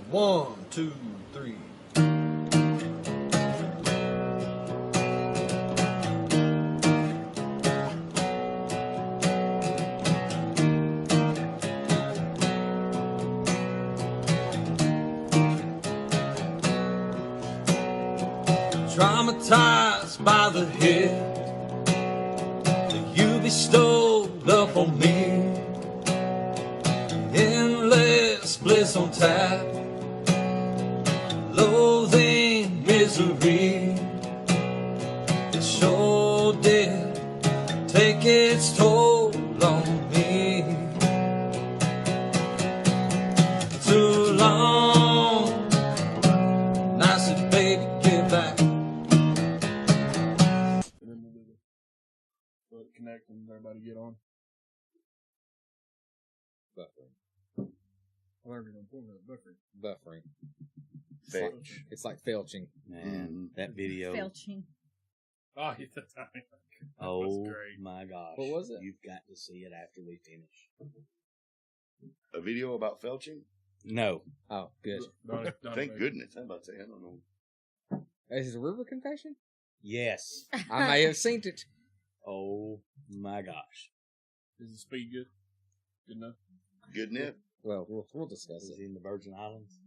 1, 2, 3. Traumatized by the hit that you bestowed upon me. Endless bliss on tap, loathing misery. It sure did take its toll on me. Too long, and I said, baby, get back. Connect and everybody get on. Buffering. Whatever you're going to buffering. Buffering. Felch. It's like felching. Man, that video. Felching. Oh, yeah, that's that Oh was great. my gosh. What was it? You've got to see it after we finish. A video about felching? No. Oh, good. Thank goodness. I'm about to say, I don't know. Is it a river confession? Yes. I may have seen it. Oh my gosh. Is the speed good? Good enough? Good nip. Well, we'll discuss Is it. he in the Virgin Islands?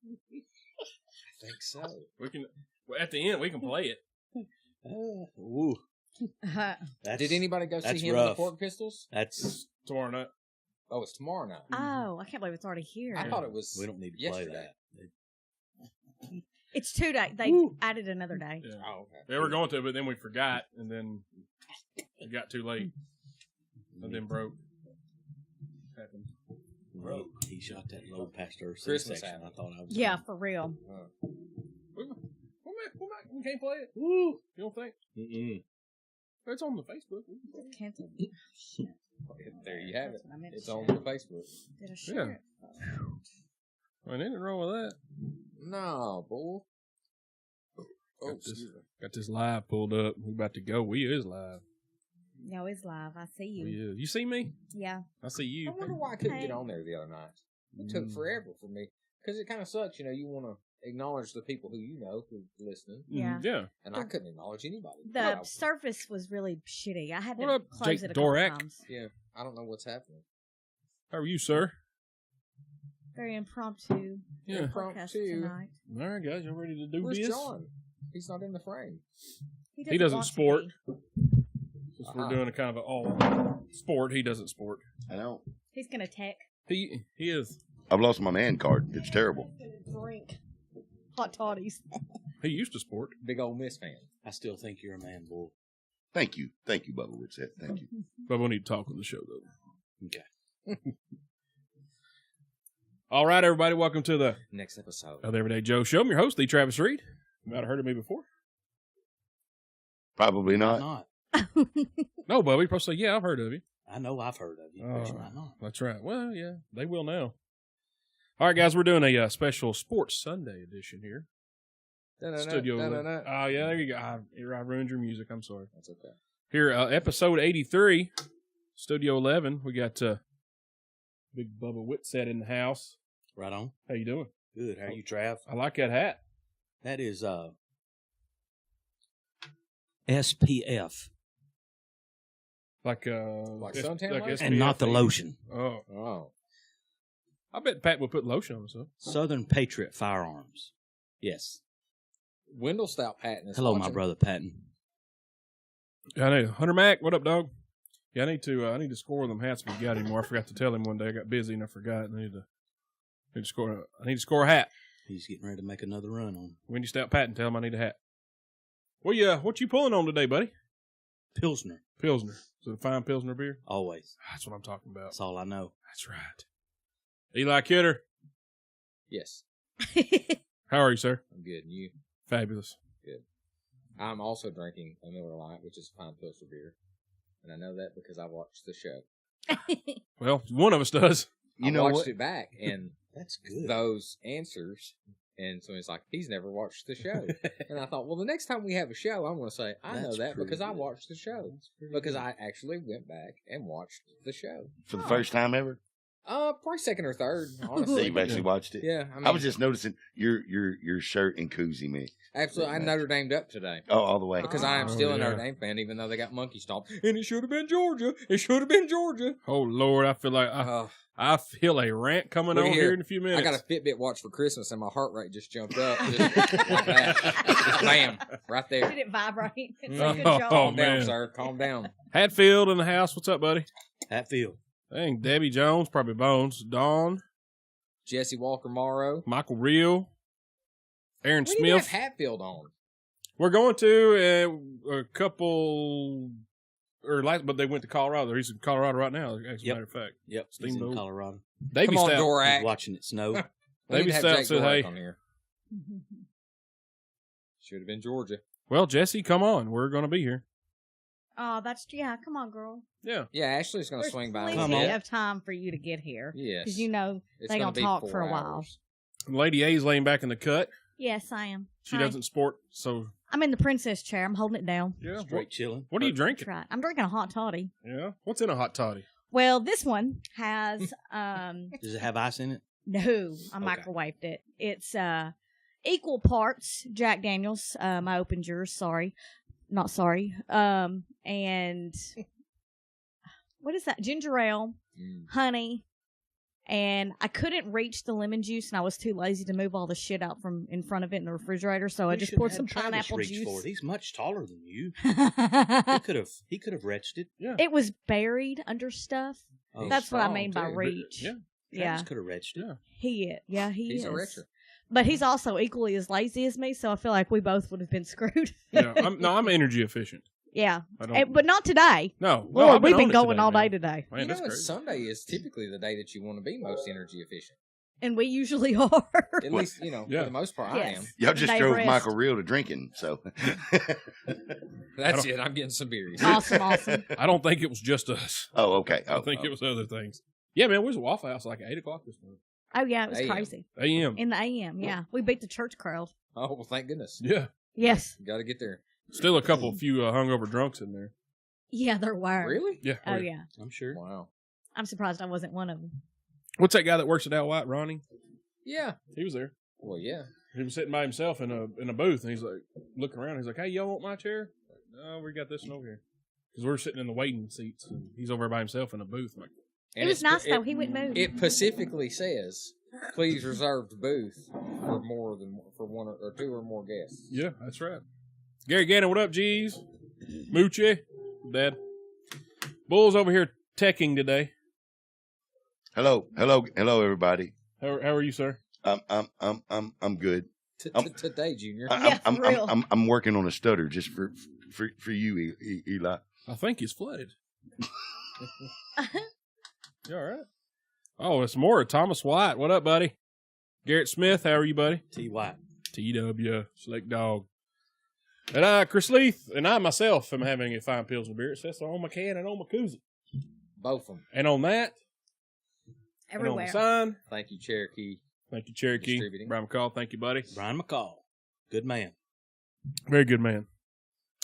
I think so. We can. Well, at the end, we can play it. Ooh. That's, Did anybody go see that's him in the rough. Pork Pistols? That's Tomorrow night. Oh, it's tomorrow night. Oh, I can't believe it's already here. I thought it was. we don't need to yesterday. play that. It's 2 days. They added another day. Yeah. Oh, okay. They were going to, but then we forgot, and then it got too late, and then broke. Happened. He shot that load past our Christmas section. I thought I was. Yeah, for real. We can't play it. Woo. You don't think? Mm-mm. It's on the Facebook. We can play it. Canceled. There you have it. That's what I meant to It's share. on the Facebook. Did I share it? I mean, anything wrong with that? No, boy. Oh, Got this live pulled up. We about to go. We is live. No, it's live. I see you. We is. You see me? Yeah. I see you. I wonder why I couldn't get Hey. on there the other night. It took forever for me. Because it kind of sucks, you know, you want to acknowledge the people who you know who's listening. Yeah. Yeah. And I couldn't acknowledge anybody. The Yeah, surface was really shitty. I had What to up, close Jake it a couple Dorak? times. yeah, I don't know what's happening. How are you, sir? Very impromptu Yeah. podcast Impromptu. tonight. All right, guys. Y'all ready to do Where's this? John? He's not in the frame. He doesn't want to sport. be. Since we're doing a kind of an all sport, he doesn't sport. I know. He's going to tech. He is. I've lost my man card. It's terrible. He's going to drink hot toddies. He used to sport. Big old Miss fan. I still think you're a man, bull. Thank you. Thank you, Bubba Whitsett. Thank you. But we'll need to talk on the show, though. Okay. All right, everybody. Welcome to the Next episode. Other Everyday Joe Show. I'm your host, Lee Travis Reed. You might have heard of me before. Probably not. Not. No, Bubby. Probably say, yeah, I've heard of you. I know I've heard of you, but you might not. That's right. Well, yeah, they will now. All right, guys, we're doing a special Sports Sunday edition here. Studio. Oh, yeah, there you go. I ruined your music. I'm sorry. That's okay. Here, episode 83, Studio 11. We got Big Bubba Whitsett in the house. Right on. How you doing? Good. How are you, Trav? I like that hat. That is SPF. Like suntan like lotion? And not the SPF. lotion. Oh, Oh. I bet Pat would put lotion on himself. Southern Patriot Firearms. Yes. Wendell Stout Patton is Hello, watching. my brother Patton. Yeah, I need Hunter Mac. What up, dog? Yeah, I need to score them hats if we got anymore. I forgot to tell him one day. I got busy and I forgot. I need to score. I need to score a hat. He's getting ready to make another run on Wendy Stout Patton, tell him I need a hat. Well, what you pulling on today, buddy? Pilsner. Pilsner. Is it a fine Pilsner beer? Always. That's what I'm talking about. That's all I know. That's right. Eli Kidder, Yes. how are you, sir? I'm good. And you? Fabulous. Good. I'm also drinking a Miller Lite, which is a fine Pilsner beer. And I know that because I watched the show. Well, one of us does. You I know watched what? it back, and That's good. those answers, and so it's like, he's never watched the show. And I thought, well, the next time we have a show, I'm going to say, I know That's that pretty because I good. watched the show. That's pretty Because good. I actually went back and watched the show. For the first time ever? Probably second or third. So Honestly, you've actually watched it? yeah. I was just noticing your shirt and koozie me. absolutely. I Notre Damed up today Oh, all the way. because I am Oh, still a yeah. Notre Dame fan, even though they got monkey stomped. And it should have been Georgia. It should have been Georgia. Oh Lord, I feel like I feel a rant coming Look on here. here in a few minutes. I got a Fitbit watch for Christmas, and my heart rate just jumped up. Just like that. Just bam, right there. Did it vibrate? It's Oh, a good job. Calm down, man. sir. Calm down. Hatfield in the house. What's up, buddy? Hatfield. Dang, Debbie Jones, probably Bones. Dawn, Jesse Walker Morrow. Michael Reel, Aaron We didn't have Smith. Hatfield on. We're going to a couple, but they went to Colorado. He's in Colorado right now, as a Yep. matter of fact. Yep. He's Steamboat. in Colorado. Davey Come on, Stout. He's Dorak. watching it snow. We Davey need to have Stout Jake said, Dorak hey. on here. Should have been Georgia. Well, Jesse, come on. We're going to be here. Oh, come on, girl. Yeah. Yeah, Ashley's going to There's swing by. plenty in a Come on. bit. of time for you to get here. Yes. Because you know It's they gonna don't be talk 4 for a while. hours. Lady A's laying back in the cut. Yes, I am. She Hi. doesn't sport, so I'm in the princess chair. I'm holding it down. yeah. Straight chilling. What are you That's drinking? right. I'm drinking a hot toddy. Yeah. What's in a hot toddy? Well, this one has Does it have ice in it? no, I microwaved it. It's equal parts Jack Daniels. I opened yours. Sorry, not sorry. And what is that? Ginger ale, honey, and I couldn't reach the lemon juice, and I was too lazy to move all the shit out from in front of it in the refrigerator. So I You just should poured have some Travis pineapple reach juice. For it. He's much taller than you. He could have reached it. Yeah. It was buried under stuff. Oh, That's what I strong, mean by too. reach. Yeah. Travis could have reached it. Yeah. He He's is. a retcher. But he's also equally as lazy as me, so I feel like we both would have been screwed. Yeah. I'm energy efficient. Yeah. I don't. But not today. No. Lord, I've we've been on it going today, all man. day today. Man, You know that's what? crazy. Sunday is typically the day that you want to be most energy efficient. And we usually are. At least, you know, Yeah. for the most part, I Yes. am. Y'all just They drove rest. Michael Reel to drinking, so. That's it. I'm getting some beers. Awesome, awesome. I don't think it was just us. Oh, okay. I think it was other things. Yeah, man, we was at Waffle House like 8 o'clock this morning. Oh, yeah, it was AM. crazy. A.M. In the AM, yeah. We beat the church crowd. Oh, well, thank goodness. Yeah. Yes. Got to get there. Still a few hungover drunks in there. Yeah, there were. Really? Yeah. Oh, yeah. I'm sure. Wow. I'm surprised I wasn't one of them. What's that guy that works at Al White, Ronnie? Yeah. He was there. Well, yeah. He was sitting by himself in a booth, and he's like looking around. He's like, "Hey, y'all want my chair?" No, we got this one over here. Because we're sitting in the waiting seats, and he's over by himself in a booth. I'm like, It was nice, though. He wouldn't move. It specifically says, "Please reserve the booth for one or two or more guests." yeah, that's right. Gary Gannon, what up, G's? Moochie, Dad. Bull's over here teching today. Hello, everybody. How are you, sir? I'm good. Today, Junior. Yeah, for real. I'm working on a stutter just for you, Eli. I think he's flooded. You all right? Oh, it's more Thomas White. What up, buddy? Garrett Smith, how are you, buddy? T. White. TW, Slick Dog. And Chris Leith and I myself am having a fine Pilsner beer. It says so on my can and on my koozie. Both of them. And on that, Everywhere. and on the sign, Thank you, Cherokee. thank you, Cherokee. Distributing. Brian McCall, thank you, buddy. Brian McCall. Good man. Very good man.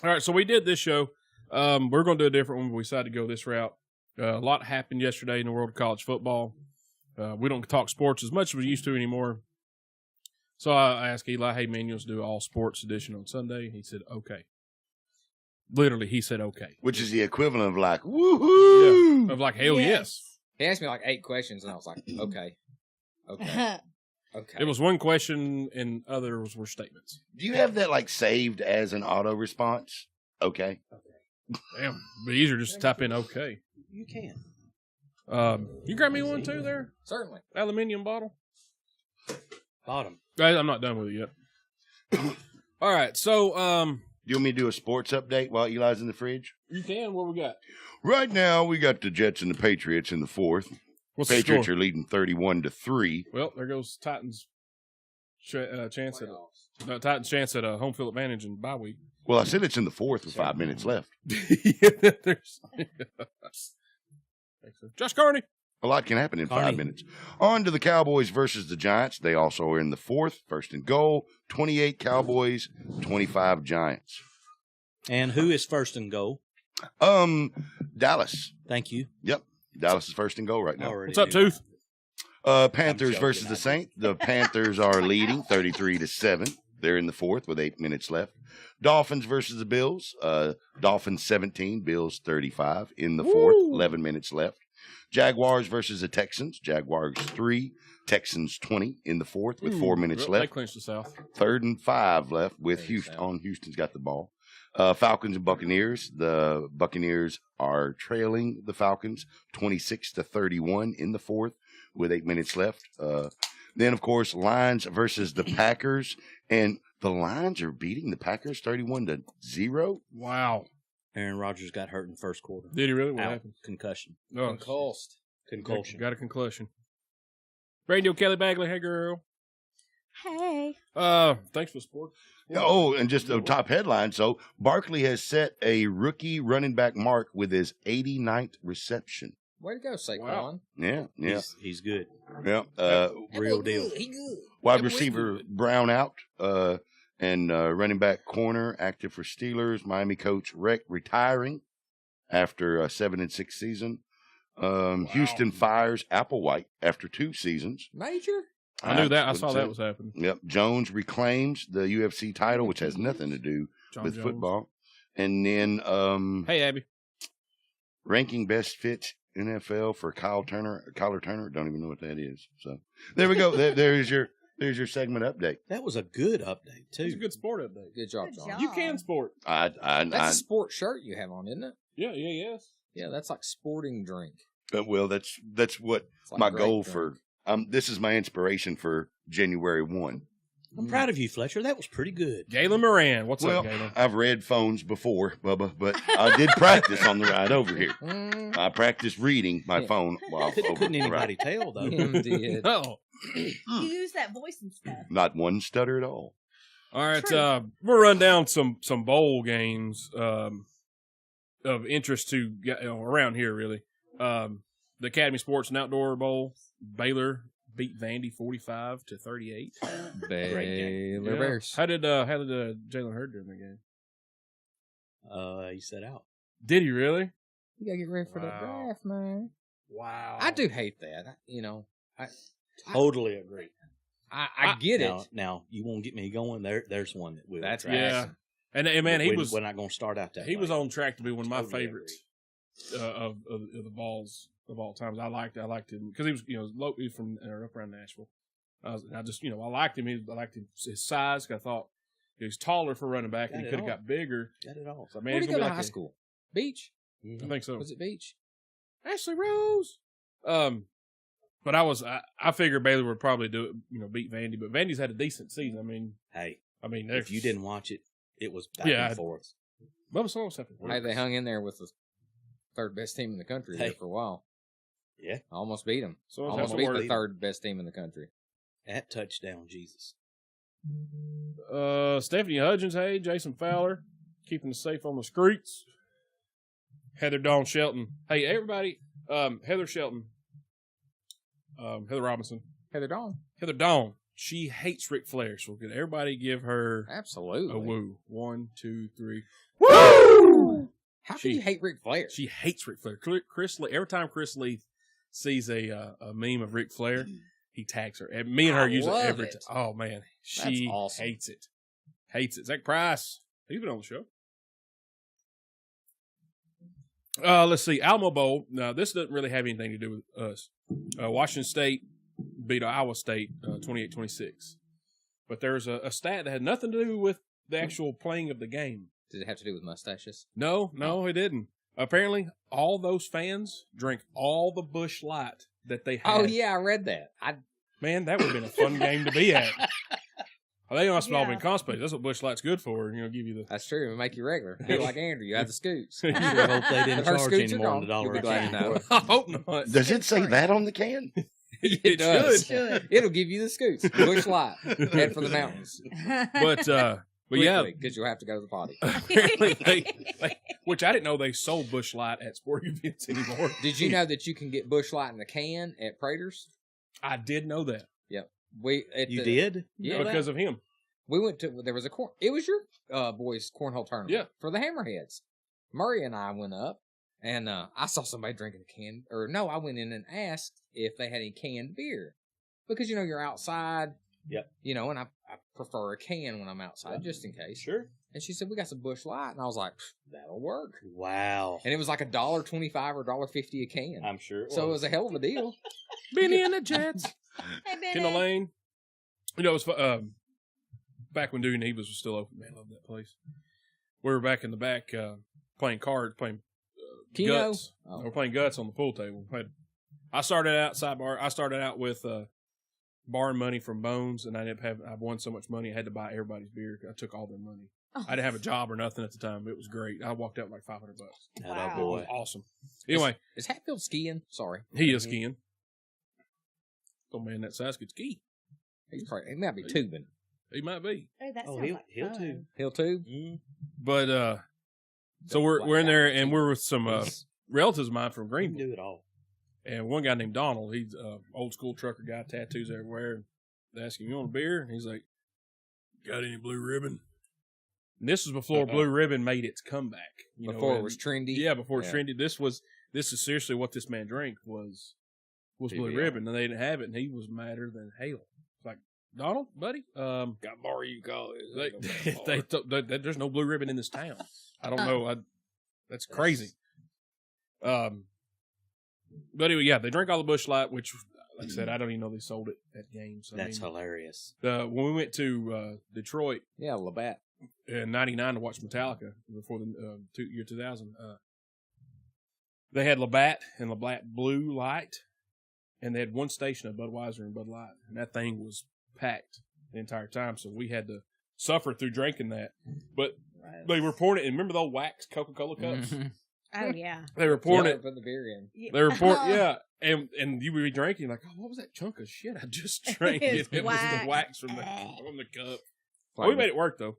All right, so we did this show. We're going to do a different one, but we decided to go this route. A lot happened yesterday in the world of college football. We don't talk sports as much as we used to anymore. So I asked Eli, hey, man, you want to do all sports edition on Sunday? He said, okay. Literally, he said, okay. Which is the equivalent of like, woohoo! Yeah. Of like, hell yes. He asked me like 8 questions, and I was like, okay. Okay. Okay. It was one question, and others were statements. Do you have that like saved as an auto response? Okay. Damn, but easier just to type in okay. You can. You grab me one too there? Certainly. Aluminium bottle? Bottom. I'm not done with it yet. All right, so You want me to do a sports update while Eli's in the fridge? you can. What we got? Right now, we got the Jets and the Patriots in the fourth. What's the Patriots score? are leading 31-3. Well, there goes Titans' chance at a home field advantage in bye week. Well, I said it's in the fourth with 5 minutes left. Yeah, there's Josh Carney. A lot can happen in Carney. 5 minutes. On to the Cowboys versus the Giants. They also are in the fourth, first and goal. 28 Cowboys, 25 Giants. And who is first and goal? Dallas. Thank you. Yep. Dallas is first and goal right now. Already What's up, knew. Tooth? Panthers versus the Saints. The Panthers are leading 33-7. They're in the fourth with 8 minutes left. Dolphins versus the Bills. Dolphins 17, Bills 35 in the fourth, 11 minutes left. Jaguars versus the Texans. Jaguars 3, Texans 20 in the fourth with 4 minutes left. They clinched the South. 3rd and 5 left with Houston. Houston's got the ball. Falcons and Buccaneers. The Buccaneers are trailing the Falcons 26-31 in the fourth with 8 minutes left. Then, of course, Lions versus the Packers. And the Lions are beating the Packers 31-0. Wow. Aaron Rodgers got hurt in the first quarter. Did he really? What Out. happened? Concussion. Oh, Concussion. got a concussion. Radio Kelly Bagley. Hey, girl. Hey. Thanks for the support. Oh, and just a top headline. So, Barkley has set a rookie running back mark with his 89th reception. Way to go, Saquon. Wow. Yeah. He's good. Yeah. Real deal. He good. Wide receiver Brown out, and running back corner active for Steelers. Miami coach Reck retiring after a 7-6 season. Houston fires Applewhite after 2 seasons. Major? I knew that. I saw that was happening. Yep. Jones reclaims the UFC title, which has nothing to do with Jones. football. And then Hey, Abby. ranking best fit NFL for Kyler Turner. Don't even know what that is. So there we go. There's your segment update. That was a good update, too. It's a good sport update. Good job, Good John. job. You can sport. That's a sport shirt you have on, isn't it? Yeah, yes. Yeah, that's like sporting drink. Well, that's what It's like my grape goal drink. for. This is my inspiration for January 1. I'm proud of you, Fletcher. That was pretty good. Galen Moran. What's Well, up, Galen? I've read phones before, Bubba, but I did practice on the ride over here. Mm, I practiced reading my phone while over Couldn't the ride. anybody tell, though. him did. Oh. You use that voice and stuff. Not one stutter at all. All right, True. we'll run down some bowl games of interest to around here, really. The Academy Sports and Outdoor Bowl, Baylor beat Vandy 45-38. Baylor Yeah. Bears. How did Jalen Hurd do in that game? He set out. Did he really? You gotta get ready for that Wow. draft, man. Wow. I do hate that. You know, Totally agree. I get now, it. Now, you won't get me going. There's one that will. That's attract Yeah. us. And man, But he we- was We're not going to start out that he way. was on track to be one of my Totally favorites of the balls of all times. I liked him because he was he was from up around Nashville. I liked him. I liked his size. 'Cause I thought he was taller for running back, and he Got it could have all. got bigger. Got it all. So Where man, did he's he go gonna to be high like school? Beach? I think so. Was it Beach? Ashley Rose. But I figured Baylor would probably do it, beat Vandy. But Vandy's had a decent season. Hey, I mean, if you didn't watch it, it was back Yeah, and forth. Bubba Song's happened. Hey, they hung in there with the third best team in the country there Hey. for a while. Yeah. Almost beat them. So Almost beat the third best team in the country. At touchdown, Jesus. Stephanie Hudgens, hey, Jason Fowler, keeping us safe on the streets. Heather Dawn Shelton. Hey, everybody, Heather Shelton, Heather Robinson, Heather Dawn. Heather Dawn, she hates Ric Flair, so could everybody give her Absolutely. a woo? 1, 2, 3. Woo! How can She- you hate Ric Flair? She hates Ric Flair. Chris Lee, every time Chris Lee sees a meme of Ric Flair, he tags her. And me and her I use it love every it. time. Oh, man. She awesome. hates it. Hates it. Zach Price, he's been on the show. Let's see. Alamo Bowl. Now, this doesn't really have anything to do with us. Washington State beat Iowa State 28-26. But there's a stat that had nothing to do with the actual playing of the game. Did it have to do with mustaches? No, it didn't. Apparently, all those fans drank all the Busch Light that they had. Oh, yeah, I read that. Man, that would have been a fun game to be at. They must have all Yeah. been constipated. That's what Busch Light's good for. Give you the... That's true. It'll make you regular. Be like Andrew. You have the scoots. Sure hope they didn't If her charge scoots any are more than gone, you'll be $1 glad to know. I hope not. Does it say that on the can? It does. Should. It'll give you the scoots. Bush Light. Head for the mountains. But yeah, Because you'll have to go to the potty. apparently which I didn't know they sold Busch Light at sporting events anymore. Did you know that you can get Bush Light in a can at Prater's? I did know that. Yep. You did? Yeah. Because of him. We went to, there was it was your boys' cornhole tournament. Yeah. For the Hammerheads. Murray and I went up, And I saw somebody drinking a can, or no, I went in and asked if they had any canned beer. Because, you're outside. Yep. And I prefer a can when I'm outside, just in case. Sure. And she said, we got some Busch Light. And I was like, that'll work. Wow. And it was like $1.25 or $1.50 a can. I'm sure So it was a hell of a deal. Benny and the Jets. Hey, Benny. In the lane. It was back when Dewey Nevas was still open. Man, I love that place. We were back in the back playing cards, playing guts. Oh. We were playing guts on the pool table. I started out with borrowing money from Bones, and I won so much money I had to buy everybody's beer. I took all their money. Oh. I didn't have a job or nothing at the time. It was great. I walked out with like $500. Wow. It was awesome. Anyway, Is Hatfield skiing? Sorry. he is skiing. Oh man, that size could ski. He might be tubing. He might be. Oh, that sounds he'll, like he'll fun. too. He'll tube? Mm. But so we're in there, and we're with some relatives of mine from He can Greenville. do it all. And one guy named Donald, he's an old school trucker guy, tattoos everywhere. They ask him, you want a beer? And he's like, got any Blue Ribbon? And this was before Blue Ribbon made its comeback. Before it was trendy? Yeah, before it was trendy. This is seriously what this man drank was Blue PBR. Ribbon. And they didn't have it, and he was madder than hell. It's like, Donald, buddy, Got bar you call it. there's no Blue Ribbon in this town. I don't know. That's crazy. But anyway, yeah, they drank all the Busch Light, which, like I said, I don't even know they sold it at games. That's hilarious. When we went to Detroit Yeah, Labatt. in '99 to watch Metallica before the year 2000, they had Labatt and Labatt Blue Light, and they had one station of Budweiser and Bud Light, and that thing was packed the entire time. So we had to suffer through drinking that. But they were pouring it. And remember those wax Coca-Cola cups? Mm-hmm. Oh, yeah. They were pouring it. Put the beer in. They were pouring, yeah. And you would be drinking like, oh, what was that chunk of shit I just drank? It's It was the wax wax. from the cup. Like, We made it work though.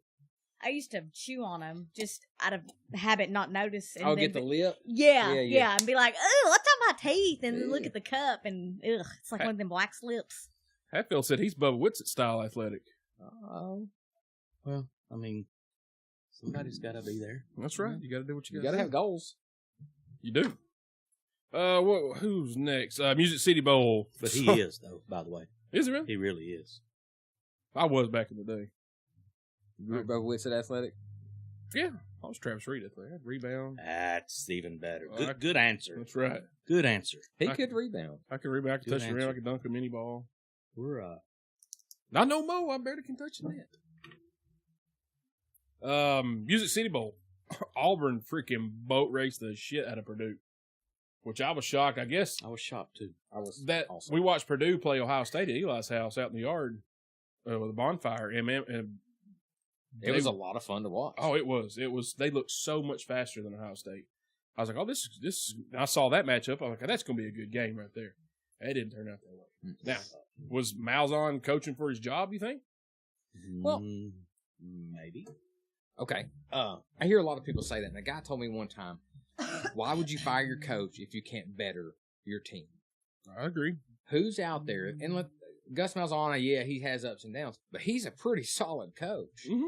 I used to chew on them just out of habit, not notice. And I'll then get the lip. Yeah, Yeah, yeah, yeah. and be like, "Oh, what's on my teeth?" And then look Yeah. at the cup, and ugh, it's like one of them black slips. Hatfield said he's Bubba Whitsett style athletic. Oh. Well, I mean, somebody's got to be there. That's right. You got to do what you You got got to have goals. You do. Who's next? Music City Bowl. But he is, though, by the way. Is he really? He really is. I was back in the day. Bubba Whitsett athletic. Yeah. I was Travis Reed athletic. I had rebound. That's even better. Well, Good answer. That's right. Good answer. He I- could rebound. I could rebound. I could Good touch the rim. answer. I could dunk a mini ball. We're Not no more. I barely can touch the net. Music City Bowl. Auburn freaking boat raced the shit out of Purdue, which I was shocked. I guess I was shocked too. I was that also. we watched Purdue play Ohio State at Eli's house out in the yard with a bonfire, and It was a lot of fun to watch. Oh, it was. It was. They looked so much faster than Ohio State. I was like, oh, this. I saw that matchup. I was like, that's going to be a good game right there. It didn't turn out that way. Now, was Malzahn coaching for his job? You think? Well- Maybe. Okay. I hear a lot of people say that. And a guy told me one time, why would you fire your coach if you can't better your team? I agree. Who's out there? And Gus Malzahn, yeah, he has ups and downs, but he's a pretty solid coach. Mm-hmm.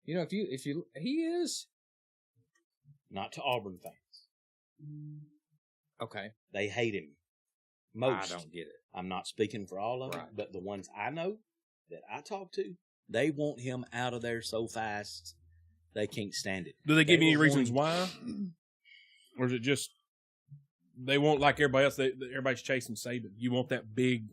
You know, he is. Not to Auburn fans. Okay. They hate him. Most. I don't get it. I'm not speaking for all of them, Right. but the ones I know that I talk to, they want him out of there so fast they can't stand it. Do they give you any were reasons wanting- why? Or is it just they won't, like everybody else, everybody's chasing Saban? You want that big,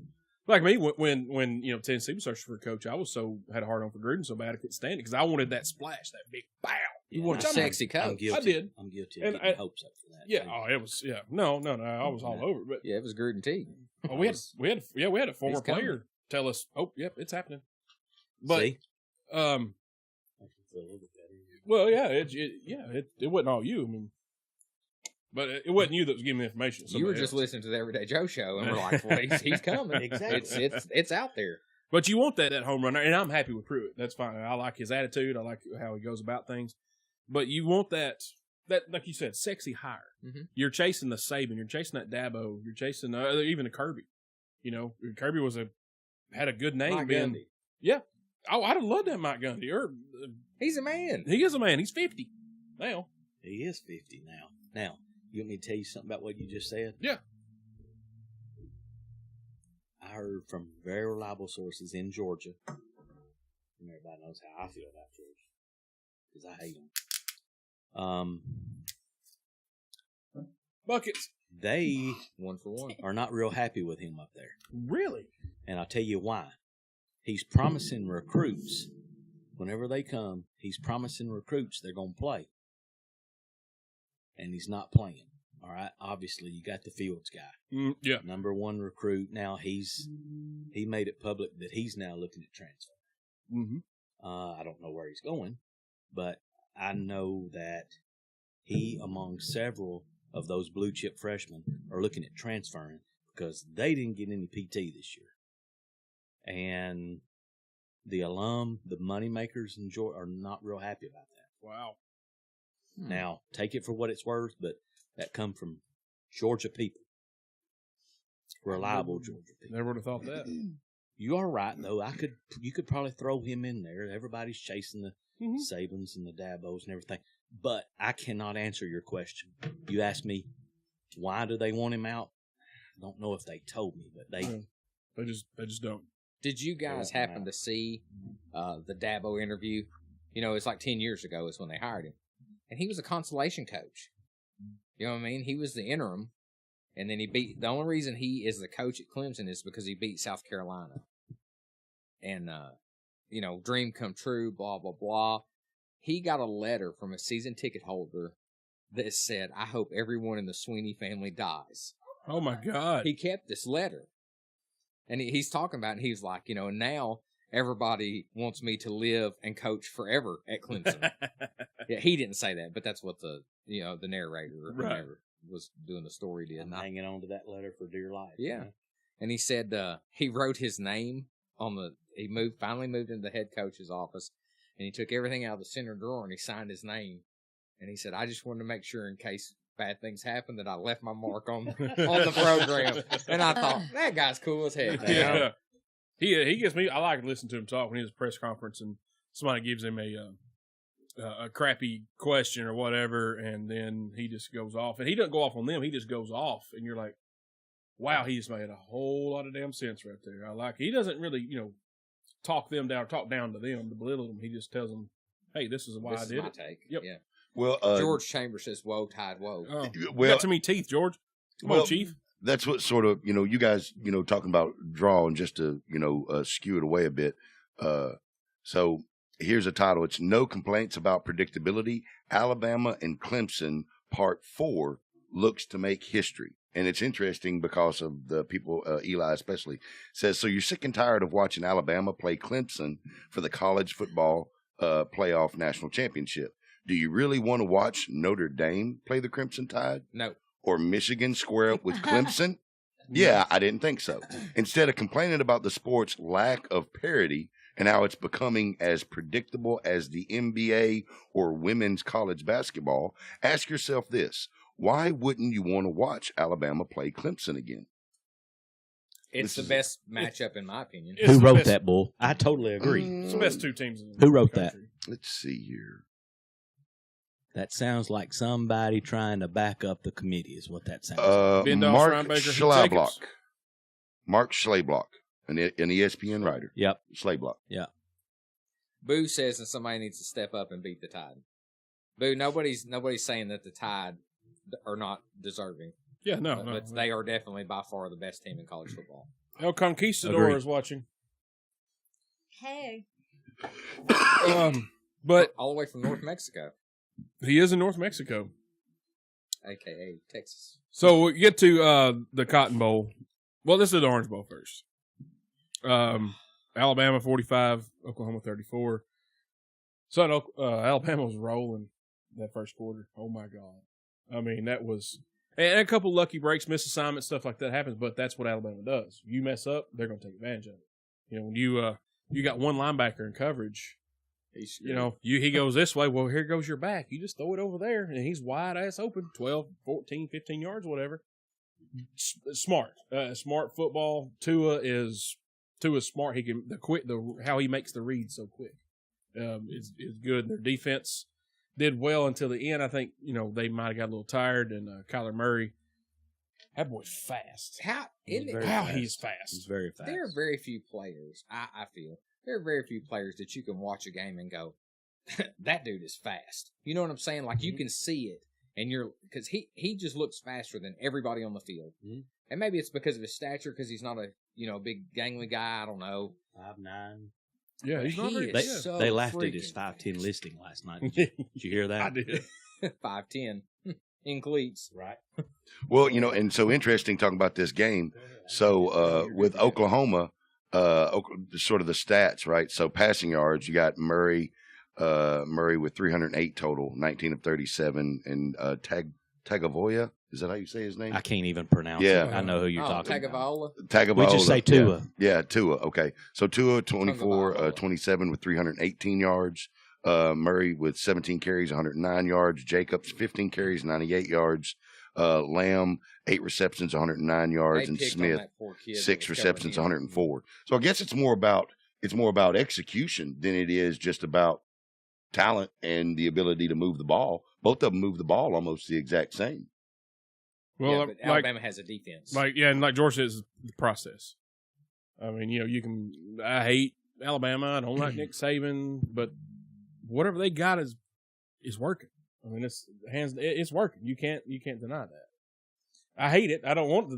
like me, when Tennessee was searching for a coach, I was had a hard on for Gruden so bad I couldn't stand it because I wanted that splash, that big bow. You want a I'm- sexy I'm coach. guilty. I did. I'm guilty And of getting hopes up for that. Yeah, too. it was, yeah. No, I was all over it. But Yeah, it was Gruden T. we had a former He's coming. player tell us, oh, yep, it's happening. But, See? um, I can feel a little bit better. well, yeah, it wasn't all you. I mean, but it wasn't you that was giving the information. You were somebody just else. listening to the Everyday Joe show, and we're like, well, he's coming. Exactly. It's out there. But you want that home run, and I'm happy with Pruitt. That's fine. I like his attitude. I like how he goes about things. But you want that like you said, sexy hire. Mm-hmm. You're chasing the Saban. You're chasing that Dabo. You're chasing even a Kirby. You know, Kirby had a good name. Mike being, Gundy. Yeah. Oh, I'd have loved that Mike Gundy. He's a man. He is a man. He's 50 now. He is 50 now. Now, You want me to tell you something about what you just said? Yeah. I heard from very reliable sources in Georgia, and everybody knows how I feel about Georgia because I hate them. Buckets. They 1 for 1. are not real happy with him up there, Really? and I'll tell you why. He's promising recruits whenever they come. He's promising recruits they're going to play, and he's not playing. All right. Obviously, you got the Fields guy. Yeah. Number 1 recruit. Now he made it public that he's now looking at transfer. Mm-hmm. I don't know where he's going, but I know that he, among several of those blue chip freshmen, are looking at transferring because they didn't get any PT this year. And the money makers in Georgia are not real happy about that. Wow. Now, take it for what it's worth, but that come from Georgia people. Reliable Georgia people. Never would have thought that. You are right, though. You could probably throw him in there. Everybody's chasing the Sabans and the Dabos and everything. But I cannot answer your question. You asked me, why do they want him out? I don't know if they told me, but They just don't. Did you guys happen to see the Dabo interview? You know, it's like 10 years ago is when they hired him. And he was a consolation coach. You know what I mean? He was the interim. And then the only reason he is the coach at Clemson is because he beat South Carolina. And, dream come true, blah, blah, blah. He got a letter from a season ticket holder that said, I hope everyone in the Sweeney family dies. Oh, my God. He kept this letter. And he's talking about it, and he's like, now everybody wants me to live and coach forever at Clemson. Yeah, he didn't say that, but that's what the narrator or whoever was doing the story did. I'm hanging on to that letter for dear life. Yeah. And he said he wrote his name he finally moved into the head coach's office, and he took everything out of the center drawer and he signed his name. And he said, I just wanted to make sure in case bad things happen that I left my mark on the program. And I thought, that guy's cool as heck. Yeah. He gets me. I like to listen to him talk when he's at a press conference and somebody gives him a crappy question or whatever, and then he just goes off. And he doesn't go off on them. He just goes off, and you're like, wow, he just made a whole lot of damn sense right there. I like it. He doesn't really, talk down to them, to belittle them. He just tells them, hey, this is why I did it. Take. Yep. Yeah. Well, George Chambers says, "Whoa, Tide, whoa." Oh, well, you got too many teeth, George. Come on, Chief. That's what sort of, you guys, talking about drawing just to, skew it away a bit. So here's a title. It's No Complaints About Predictability. Alabama and Clemson Part 4 looks to make history. And it's interesting because of the people, Eli especially, says, so you're sick and tired of watching Alabama play Clemson for the college football playoff national championship. Do you really want to watch Notre Dame play the Crimson Tide? No. Or Michigan square up with Clemson? Yeah, I didn't think so. Instead of complaining about the sport's lack of parity and how it's becoming as predictable as the NBA or women's college basketball, ask yourself this. Why wouldn't you want to watch Alabama play Clemson again? It's the best matchup, in my opinion. Who wrote that, Bull? I totally agree. It's the best two teams in Who wrote the that? country. Let's see here. That sounds like somebody trying to back up the committee is what that sounds like. Mark Steinbaker, Schlablock. Mark Schlablock, an ESPN writer. Yep. Schlablock. Yeah. Boo says that somebody needs to step up and beat the Tide. Boo, nobody's saying that the Tide are not deserving. Yeah, no. But they are definitely by far the best team in college football. El Conquistador Agreed. is watching. Hey. But all the way from North Mexico, he is in North Mexico, a.k.a. Texas. So we get to the Cotton Bowl. Well, this is the Orange Bowl first. Alabama 45, Oklahoma 34. So Alabama was rolling that first quarter. Oh, my God. I mean, that was – and a couple lucky breaks, misassignments, stuff like that happens, but that's what Alabama does. You mess up, they're going to take advantage of it. When you got one linebacker in coverage, he goes this way, well, here goes your back. You just throw it over there, and he's wide-ass open, 12, 14, 15 yards, whatever. Smart. Smart football. Tua is smart. He can how he makes the read so quick. Is good. Their defense did well until the end. I think, they might have got a little tired. And Kyler Murray, that boy's fast. He's fast. He's very fast. There are very few players, I feel, there are very few players that you can watch a game and go, that dude is fast. You know what I'm saying? Like, you can see it, and because he just looks faster than everybody on the field. Mm-hmm. And maybe it's because of his stature, because he's not a big gangly guy. I don't know. 5'9". Yeah, he's not very. They laughed at his 5'10" listing last night. Did you hear that? I did. 5'10" in cleats, Right. Well, and so interesting talking about this game. So with Oklahoma, sort of the stats, right? So passing yards, you got Murray with 308 total, 19 of 37, and Tagovailoa. Is that how you say his name? I can't even pronounce it. I know who you're talking about. Tagovailoa. We just say Tua. Yeah, Tua. Okay. So Tua, 27 with 318 yards. Murray with 17 carries, 109 yards. Jacobs, 15 carries, 98 yards. Lamb, 8 receptions, 109 yards. And Smith, 6 receptions, 104. So I guess it's more about execution than it is just about talent and the ability to move the ball. Both of them move the ball almost the exact same. Well, but Alabama has a defense. And like George says, the process. I mean, I hate Alabama. I don't like Nick Saban, but whatever they got is working. I mean, it's working. You can't deny that. I hate it. I want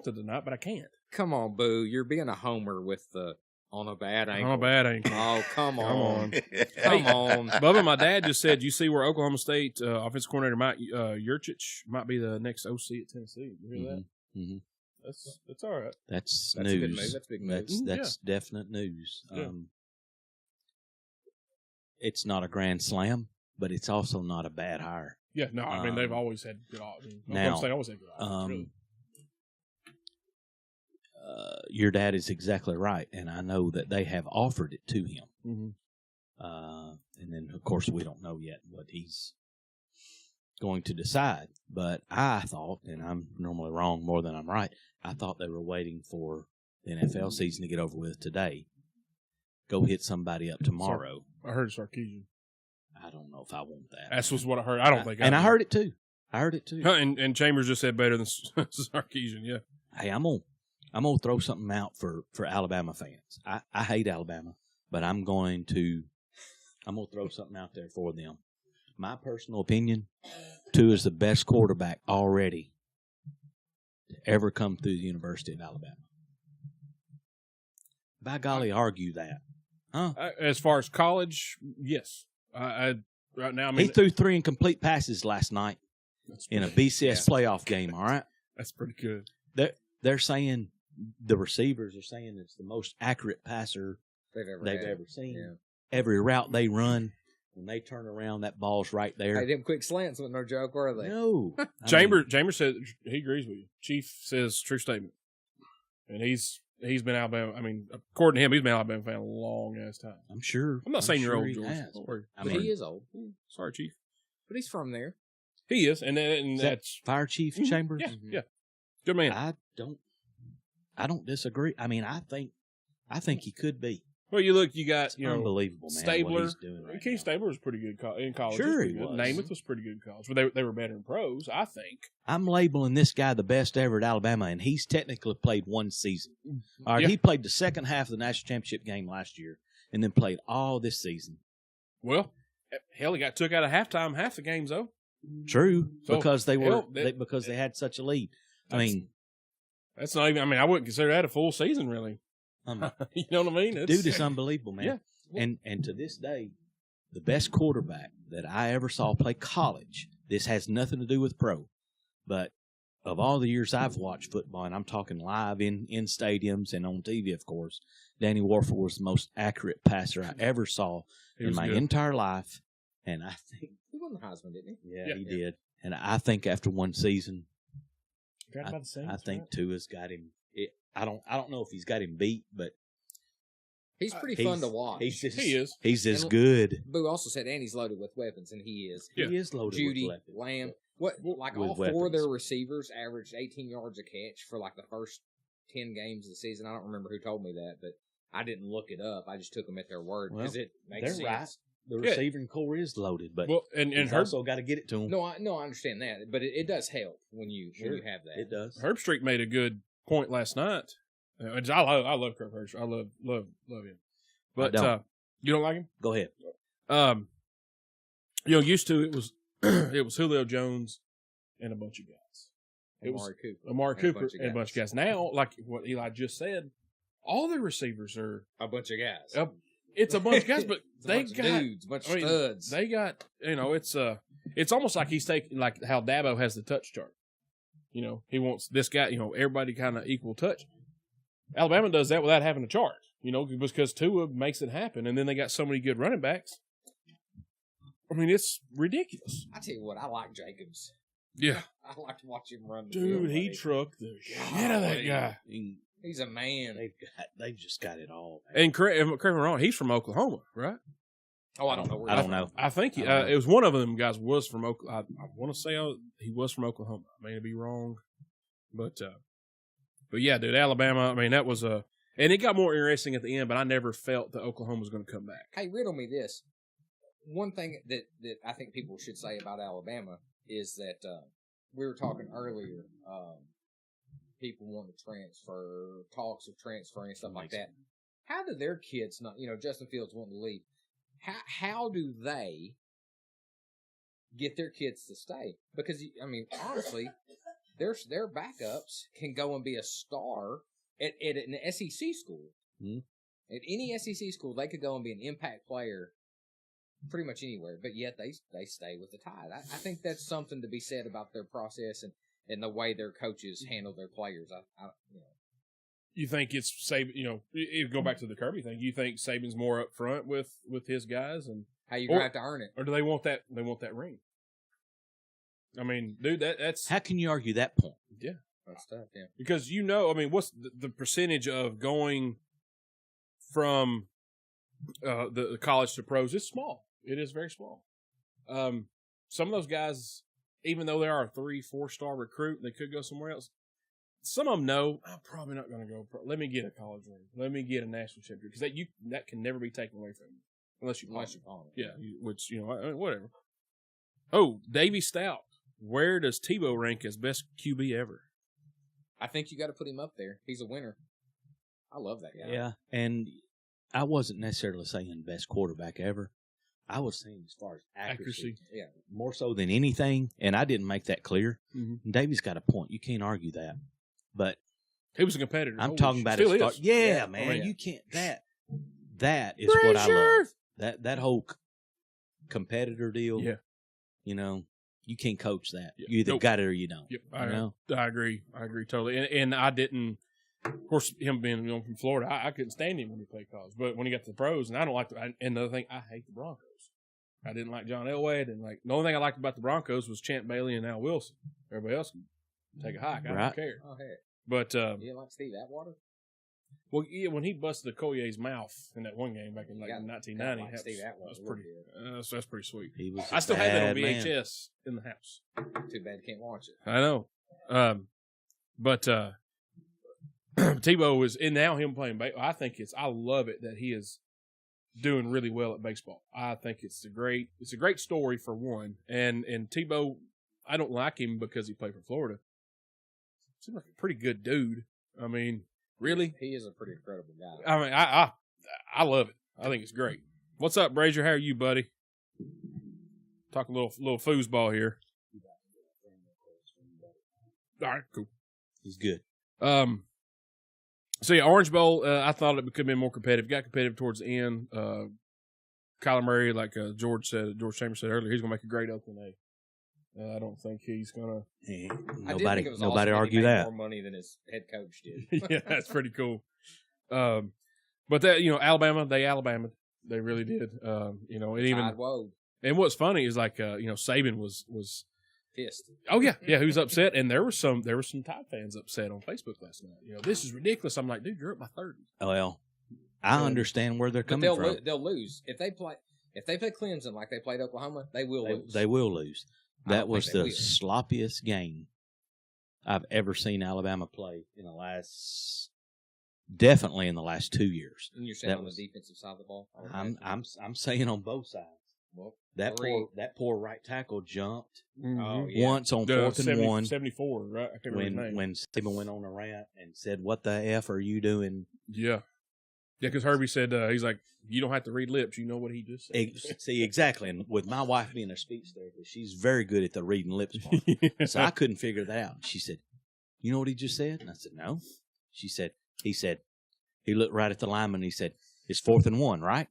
to deny it, but I can't. Come on, Boo. You're being a homer with the on a bad ankle. On a bad ankle. Oh, come on. Come on. Bubba, my dad just said, you see where Oklahoma State offensive coordinator Mike Yurcich might be the next OC at Tennessee. You hear that? Mm-hmm. That's all right. That's news. A good move. That's big news. That's definite news. Yeah. It's not a grand slam, but it's also not a bad hire. Yeah, no, I mean, they've always had good offense. Oklahoma State always had good offense, really. Your dad is exactly right, and I know that they have offered it to him. Mm-hmm. And then, of course, we don't know yet what he's going to decide. But I thought, and I'm normally wrong more than I'm right, I thought they were waiting for the NFL season to get over with today. Go hit somebody up tomorrow. I heard Sarkisian. I don't know if I want that. That's what I heard. I don't think. And I heard it too. And Chambers just said better than Sarkisian. Yeah. Hey, I'm gonna throw something out for Alabama fans. I hate Alabama, but I'm gonna throw something out there for them. My personal opinion, Tua is the best quarterback already to ever come through the University of Alabama. By golly, argue that, huh? As far as college, yes. Right now, I mean, he threw 3 incomplete passes last night in a BCS playoff game. All right, that's pretty good. They're saying the receivers are saying it's the most accurate passer they've ever seen. Yeah. Every route they run, when they turn around, that ball's right there. Hey, them quick slants with no joke, were they? No. Chambers said he agrees with you. Chief says true statement, and he's been Alabama. I mean, according to him, he's been an Alabama fan a long ass time. I'm sure. I'm not saying you're old, he George. has. Don't worry. But he is old. Sorry, Chief. But he's from there. He is, and that's Fire Chief Chambers. Yeah, yeah, good man. I don't disagree. I mean, I think he could be. Well, you got unbelievable, man. Stabler. What he's doing right Keith now. Stabler was pretty good in college. Sure, he was. Namath was pretty good in college, but they were better in pros, I think. I'm labeling this guy the best ever at Alabama, and he's technically played one season. All right, Yeah. he played the second half of the national championship game last year, and then played all this season. Well, hell, he got took out of halftime half the games though. True, So, because they hell, because they had such a lead. I mean, that's not even. I mean, I wouldn't consider that a full season, really. You know what I mean? Dude is unbelievable, man. Yeah. And to this day, the best quarterback that I ever saw play college. This has nothing to do with pro, but of all the years I've watched football, and I'm talking live in stadiums and on TV, of course, Danny Warford was the most accurate passer I ever saw in my entire life. And I think he won the Heisman, didn't he? Yeah, he did. And I think after one season, I think Tua's got him. I don't know if he's got him beat, but he's pretty fun to watch. He is. He's as good. Boo also said, and he's loaded with weapons, and he is. Yeah. He is loaded Judy, with weapons. Lamb. All four of their receivers averaged 18 yards a catch for like the first 10 games of the season. I don't remember who told me that, but I didn't look it up. I just took them at their word because it makes sense. Right. the receiving core is loaded, but and he's also got to get it to him. No, I understand that, but it does help when you have that. It does. Herbstreit made a good point last night. I love Kirk Herbstreit. I love him. But you don't like him? Go ahead. Used to it was it was Julio Jones and a bunch of guys. It was Amari Cooper and a bunch of guys. Now, like what Eli just said, all the receivers are a bunch of guys. It's a bunch of guys, but they got dudes, bunch of studs. They got it's almost like he's taking like how Dabo has the touch chart. He wants this guy. Everybody kind of equal touch. Alabama does that without having a chart. Because Tua makes it happen, and then they got so many good running backs. I mean, it's ridiculous. I tell you what, I like Jacobs. Yeah, I like to watch him run. Dude, he trucked the shit out of that guy. He's a man. They've just got it all. Man. And correct me if I'm wrong, he's from Oklahoma, right? Oh, I don't know. I don't know. I think it was one of them guys was from Oklahoma. I want to say he was from Oklahoma. I may be wrong, but yeah, dude, Alabama. I mean, that was and it got more interesting at the end. But I never felt that Oklahoma was going to come back. Hey, riddle me this. One thing that I think people should say about Alabama is that we were talking earlier. People want to transfer, talks of transferring and stuff like that. How do their kids not? Justin Fields wanting to leave. How do they get their kids to stay? Because honestly, their backups can go and be a star at an SEC school. Mm-hmm. At any SEC school, they could go and be an impact player pretty much anywhere. But yet they stay with the Tide. I think that's something to be said about their process and the way their coaches handle their players. You think it's Saban? You go back to the Kirby thing. You think Saban's more up front with his guys, and how you gonna have to earn it, or do they want that? They want that ring. I mean, dude, that's how can you argue that point? Yeah, that's tough. Yeah, because what's the percentage of going from the college to pros? It's small. It is very small. Some of those guys, even though they are a 3-4 star recruit, they could go somewhere else. Some of them know, I'm probably not going to go pro. Let me get a college ring. Let me get a national championship. Because that can never be taken away from you. Unless you palm it. Yeah, whatever. Oh, Davey Stout. Where does Tebow rank as best QB ever? I think you got to put him up there. He's a winner. I love that guy. Yeah, and I wasn't necessarily saying best quarterback ever. I was saying as far as accuracy. Yeah, more so than anything, and I didn't make that clear. Mm-hmm. Davey's got a point. You can't argue that. But he was a competitor. I'm talking about his start. Yeah, man. Oh, yeah. You can't. That is what I love. That whole competitor deal. Yeah. You can't coach that. Yeah. You either got it or you don't. Yep. I agree. I agree totally. And I didn't. Of course, him being from Florida, I couldn't stand him when he played college. But when he got to the pros, and I don't like and another thing, I hate the Broncos. I didn't like John Elway. The only thing I liked about the Broncos was Champ Bailey and Al Wilson. Everybody else can take a hike. I don't care. Oh, heck. But you didn't like Steve Atwater? Well, yeah, when he busted Okoye's mouth in that one game back in 1990, like Steve Atwater. That's pretty sweet. I still have that on VHS in the house. Too bad you can't watch it. I know. But Tebow is, and now him playing baseball, I love it that he is doing really well at baseball. I think it's a great story for one. And Tebow, I don't like him because he played for Florida. Seems like a pretty good dude. I mean, really? He is a pretty incredible guy. I mean, I love it. I think it's great. What's up, Brazier? How are you, buddy? Talk a little foosball here. All right, cool. He's good. So yeah, Orange Bowl. I thought it could have been more competitive. Got competitive towards the end. Kyler Murray, like George Chambers said earlier, he's gonna make a great Oakland A. I don't think he's gonna. Nobody argue that. More money than his head coach did. Yeah, that's pretty cool. But that Alabama, they really did. And what's funny is Saban was pissed. Oh yeah, he was upset, and there were some Tide fans upset on Facebook last night. This is ridiculous. I'm like, dude, you're at my 30s. Well, I understand where they're coming from. They'll lose if they play Clemson like they played Oklahoma. They will lose. They will lose. That was the sloppiest game I've ever seen Alabama play definitely in the last 2 years. And you're saying on the defensive side of the ball? I'm saying on both sides. Well, That poor right tackle jumped oh, yeah. once on 4th and 1. 74, right? I can't remember his name. When Saban went on a rant and said, "What the F are you doing?" Yeah, because Herbie said he's like, you don't have to read lips. You know what he just said. See, exactly. And with my wife being a speech therapist, she's very good at the reading lips part. So I couldn't figure that out. She said, "You know what he just said?" And I said, "No." He said, he looked right at the lineman and he said, "It's 4th and 1, right?"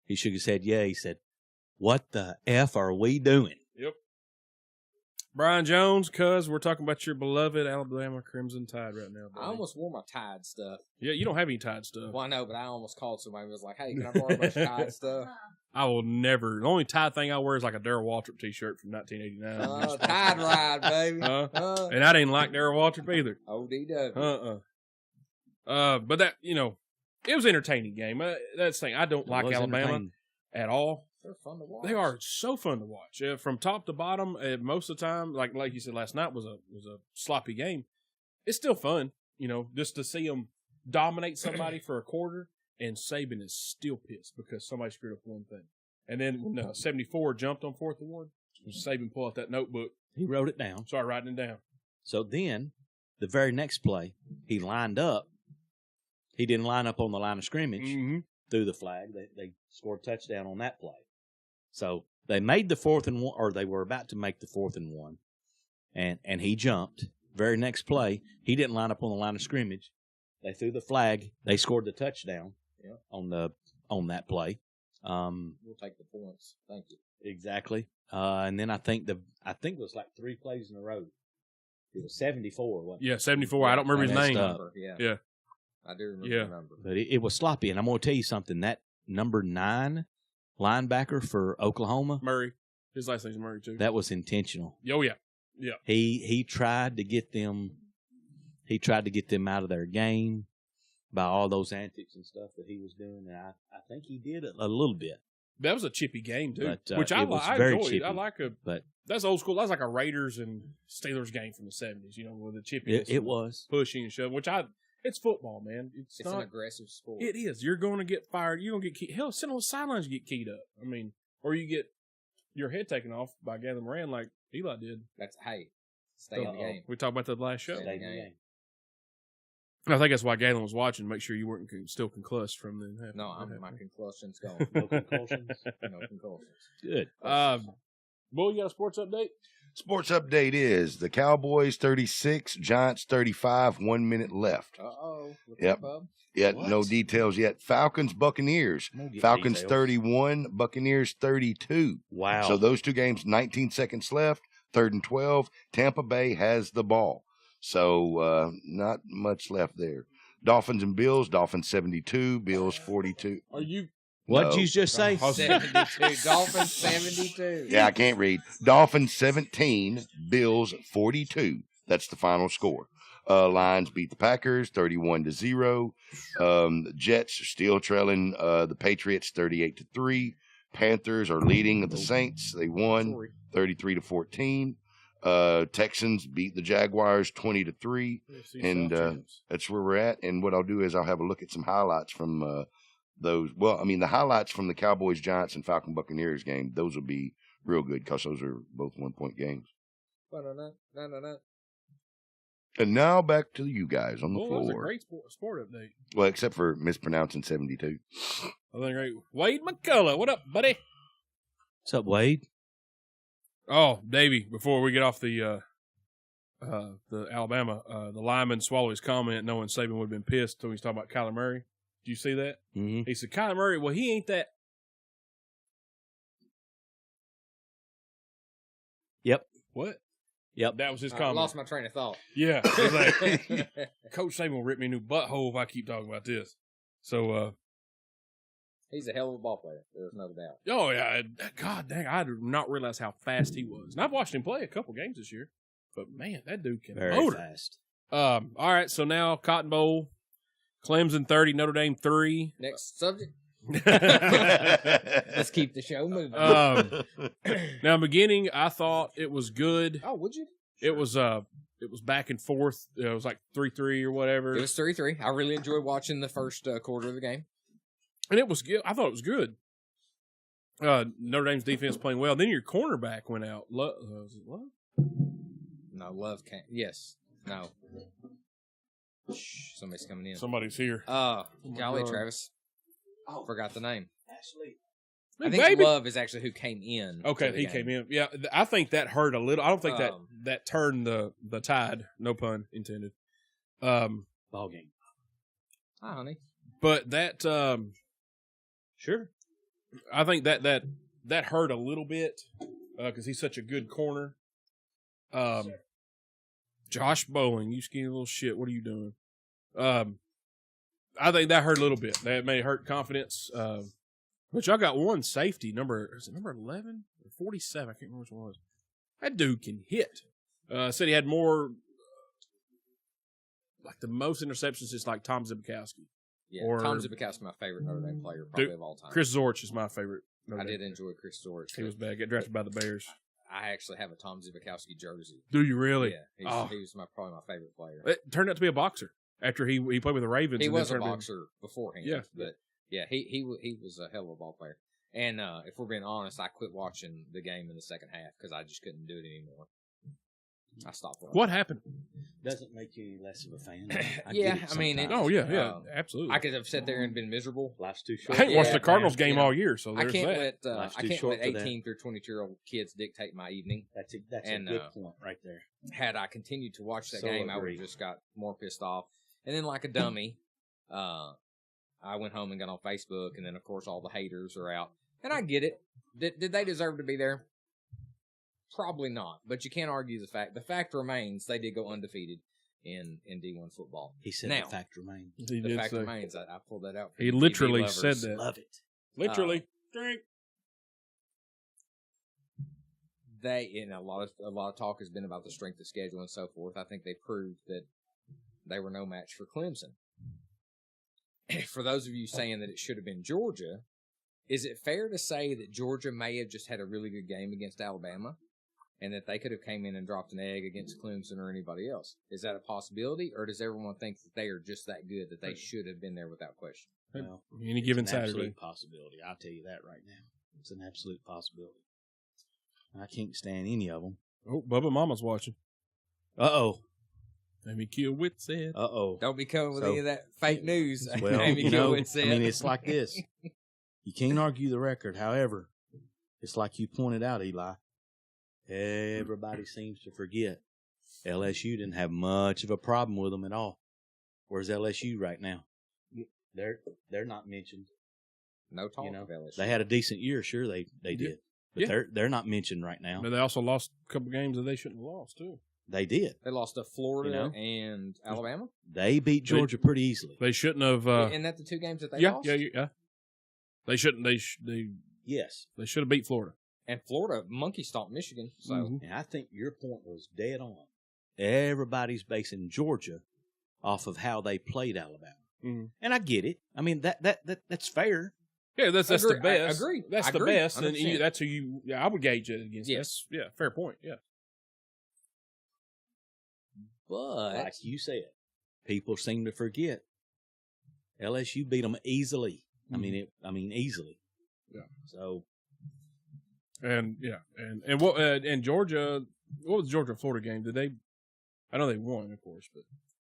He shook his head, "Yeah." He said, "What the F are we doing?" Yep. Brian Jones, cuz we're talking about your beloved Alabama Crimson Tide right now, buddy. I almost wore my Tide stuff. Yeah, you don't have any Tide stuff. Well, I know, but I almost called somebody and was like, "Hey, can I borrow my Tide stuff?" I will never. The only Tide thing I wear is like a Darryl Waltrip t-shirt from 1989. Tide ride, baby. And I didn't like Darryl Waltrip either. ODW. But that, it was an entertaining game. That's the thing. I don't like Alabama at all. They're fun to watch. They are so fun to watch. From top to bottom, most of the time, like you said last night was a sloppy game. It's still fun, just to see them dominate somebody for a quarter, and Saban is still pissed because somebody screwed up one thing. And then when 74 jumped on 4th and 1, Saban pulled out that notebook. He wrote it down. Started writing it down. So then, the very next play, he lined up. He didn't line up on the line of scrimmage. Threw the flag. They scored a touchdown on that play. So they made the 4th and 1, or they were about to make the 4th and 1, and he jumped. Very next play, he didn't line up on the line of scrimmage. They threw the flag. They scored the touchdown on that play. We'll take the points. Thank you. Exactly. And then I think it was like 3 plays in a row. It was 74. Wasn't it? Yeah, 74. I don't remember his name. Yeah. I do remember the number. But it was sloppy. And I'm going to tell you something. That number 9 linebacker for Oklahoma, Murray. His last name's Murray too. that was intentional. Oh yeah, yeah. He tried to get them. He tried to get them out of their game by all those antics and stuff that he was doing. And I think he did a little bit. That was a chippy game too, But, which it I was I very enjoyed. chippy. I like But that's old school. That's like a Raiders and Steelers game from the 70s. With the chippiness, it was. pushing and shoving. It's football, man. It's an not aggressive sport. It is. You're going to get fired. You're going to get keyed. Hell, sit on the sidelines, you get keyed up. I mean, or you get your head taken off by Galen Moran like Eli did. Stay in the game. We talked about that last show. Stay in the game. And I think that's why Galen was watching, to make sure you weren't still concussed from then. No, my concussion's gone. No concussions. No concussions. Good. Bull, you got a sports update? Sports update is the Cowboys 36, Giants 35, 1 minute left. Uh-oh. Yep. Yet What? no details yet. Falcons, Buccaneers. I'm gonna get Falcons details. 31, Buccaneers 32. Wow. So those two games, 19 seconds left, 3rd and 12. Tampa Bay has the ball. So not much left there. Dolphins and Bills, Dolphins 72, Bills 42. Are you? What'd No. you just say? 72. Dolphins 72. Yeah, I can't read. Dolphins 17, Bills 42. That's the final score. Lions beat the Packers 31-0. Jets are still trailing the Patriots 38-3. Panthers are leading the Saints. They won 33-14. Texans beat the Jaguars 20-3. And that's where we're at. And what I'll do is I'll have a look at some highlights from those. Well, I mean, the highlights from the Cowboys, Giants, and Falcon Buccaneers game, those will be real good because those are both 1-point games. And now back to you guys on the That was a floor. great sport update. Well, except for mispronouncing 72. I think great. Wade McCullough, what up, buddy? What's up, Wade? Oh, Davey, before we get off the Alabama, the lineman swallowed his comment knowing Saban would have been pissed when he was talking about Kyler Murray. Did you see that? Mm-hmm. He said, Kyler Murray, well, he ain't that. Yep. What? Yep. That was his I comment. lost my train of thought. Yeah. He's like, Coach Saban will rip me a new butthole if I keep talking about this. So, He's a hell of a ball player. There's no doubt. oh, yeah. God dang, I did not realize how fast he was. And I've watched him play a couple games this year. But, man, that dude can Very motor. fast. All right, so now Cotton Bowl, Clemson 30, Notre Dame 3. Next subject. Let's keep the show moving. Now, beginning, I thought it was good. Oh, would you? It was back and forth. It was like 3-3 or whatever. It was 3-3. I really enjoyed watching the first quarter of the game. And it was good. I thought it was good. Notre Dame's defense playing well. Then your cornerback went out. Was it Love? No, Love can't. Yes. No. Shh, somebody's coming in. Somebody's here. Golly, God. Travis. Forgot the name. Ashley. I think Love is actually who came in. Okay, he came in. Yeah, I think that hurt a little. I don't think that turned the tide. No pun intended. Ball game. Hi, honey. But that Sure. I think that hurt a little bit because he's such a good corner. Josh Bowling, you skinny little shit. What are you doing? I think that hurt a little bit. That may hurt confidence. But y'all got one safety number 11 or 47? I can't remember which one it was. That dude can hit. Said he had more, like the most interceptions is like Tom Zibikowski. Yeah, Tom Zibikowski, my favorite Notre Dame player probably of all time. Chris Zorich is my favorite. I did enjoy Chris Zorich. He was bad. Got drafted by the Bears. I actually have a Tom Zibikowski jersey. Do you really? Yeah, he was probably my favorite player. It turned out to be a boxer after he played with the Ravens. He was a boxer beforehand. Yeah, but yeah, he was a hell of a ball player. And if we're being honest, I quit watching the game in the second half because I just couldn't do it anymore. I stopped watching. What happened? Doesn't make you any less of a fan. Absolutely. I could have sat there and been miserable. Life's too short. I ain't watched the Cardinals game all year, so I there's can't that. let 18 through 22-year-old kids dictate my evening. That's a good point right there. Had I continued to watch that game, I would have just got more pissed off. And then, like a dummy, I went home and got on Facebook, and then of course all the haters are out. And I get it. Did they deserve to be there? Probably not, but you can't argue the fact. The fact remains they did go undefeated in D1 football. He said the fact remains. The fact remains. I pulled that out. He literally said that. Love it. Literally. Drink. A lot of talk has been about the strength of schedule and so forth. I think they proved that they were no match for Clemson. For those of you saying that it should have been Georgia, is it fair to say that Georgia may have just had a really good game against Alabama? And that they could have came in and dropped an egg against Clemson or anybody else. Is that a possibility, or does everyone think that they are just that good that they should have been there without question? Well, any given Saturday, absolute possibility. I'll tell you that right now. It's an absolute possibility. I can't stand any of them. Oh, Bubba Mama's watching. Uh-oh. Amy Kill Whitsett. Uh-oh. Don't be coming with any of that fake news. Well, Amy Kill Whitsett. I mean, it's like this. You can't argue the record. However, it's like you pointed out, Eli. Everybody seems to forget LSU didn't have much of a problem with them at all. Where's LSU right now? They're not mentioned. No talk of LSU. They had a decent year, sure they did, but they're not mentioned right now. But they also lost a couple games that they shouldn't have lost too. They did. They lost to Florida and Alabama. They beat Georgia pretty easily. They shouldn't have. Isn't that the two games that they lost? Yeah. They shouldn't. Yes. They should have beat Florida. And Florida monkey stomped Michigan. So, and I think your point was dead on. Everybody's basing Georgia off of how they played Alabama, and I get it. I mean that's fair. Yeah, that's the best. I agree. That's the best, and that's who you. Yeah, I would gauge it against. Yes. Yeah, fair point. Yeah. But like you said, people seem to forget LSU beat them easily. I mean, easily. Yeah. So. And Georgia, what was the Georgia Florida game? Did they? I know they won, of course,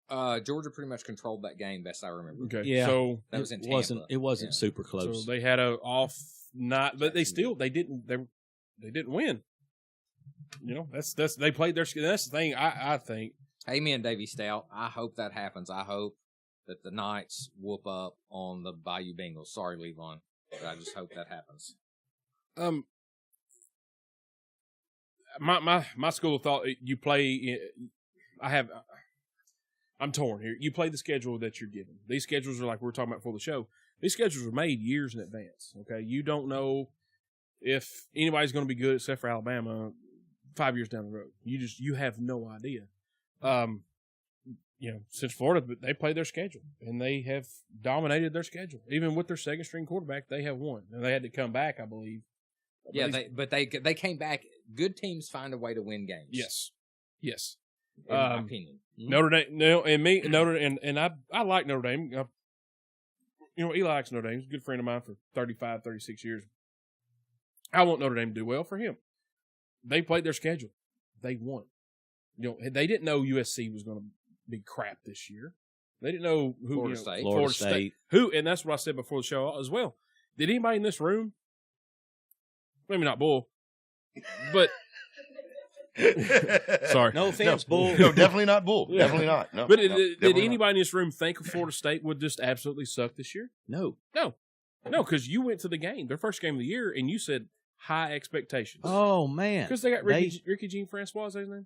but Georgia pretty much controlled that game, best I remember. Okay, yeah, so that was in Tampa. It wasn't super close. So they had a off night, but they didn't win. You know, that's they played their. That's the thing. I think. Amen, Davy Stout. I hope that happens. I hope that the Knights whoop up on the Bayou Bengals. Sorry, Levon, but I just hope that happens. My school of thought, you play. I'm torn here. You play the schedule that you're given. These schedules are like we were talking about before the show. These schedules are made years in advance. Okay, you don't know if anybody's going to be good except for Alabama 5 years down the road. You have no idea. Since Florida, they play their schedule and they have dominated their schedule. Even with their second string quarterback, they have won. And they had to come back, I believe. Yeah, they came back. Good teams find a way to win games. Yes. In my opinion, Notre Dame. I like Notre Dame. Eli likes Notre Dame. He's a good friend of mine for 35, 36 years. I want Notre Dame to do well for him. They played their schedule. They won. They didn't know USC was going to be crap this year. They didn't know who Florida State. Who, and that's what I said before the show as well. Did anybody in this room? Maybe not Bull, but sorry, no offense, Bull. No, definitely not Bull. Yeah. Definitely not. No, but no, did definitely anybody in this room think Florida State would just absolutely suck this year? No. Because you went to the game, their first game of the year, and you said high expectations. Oh man, Because they got Ricky Jean Francois, is that his name?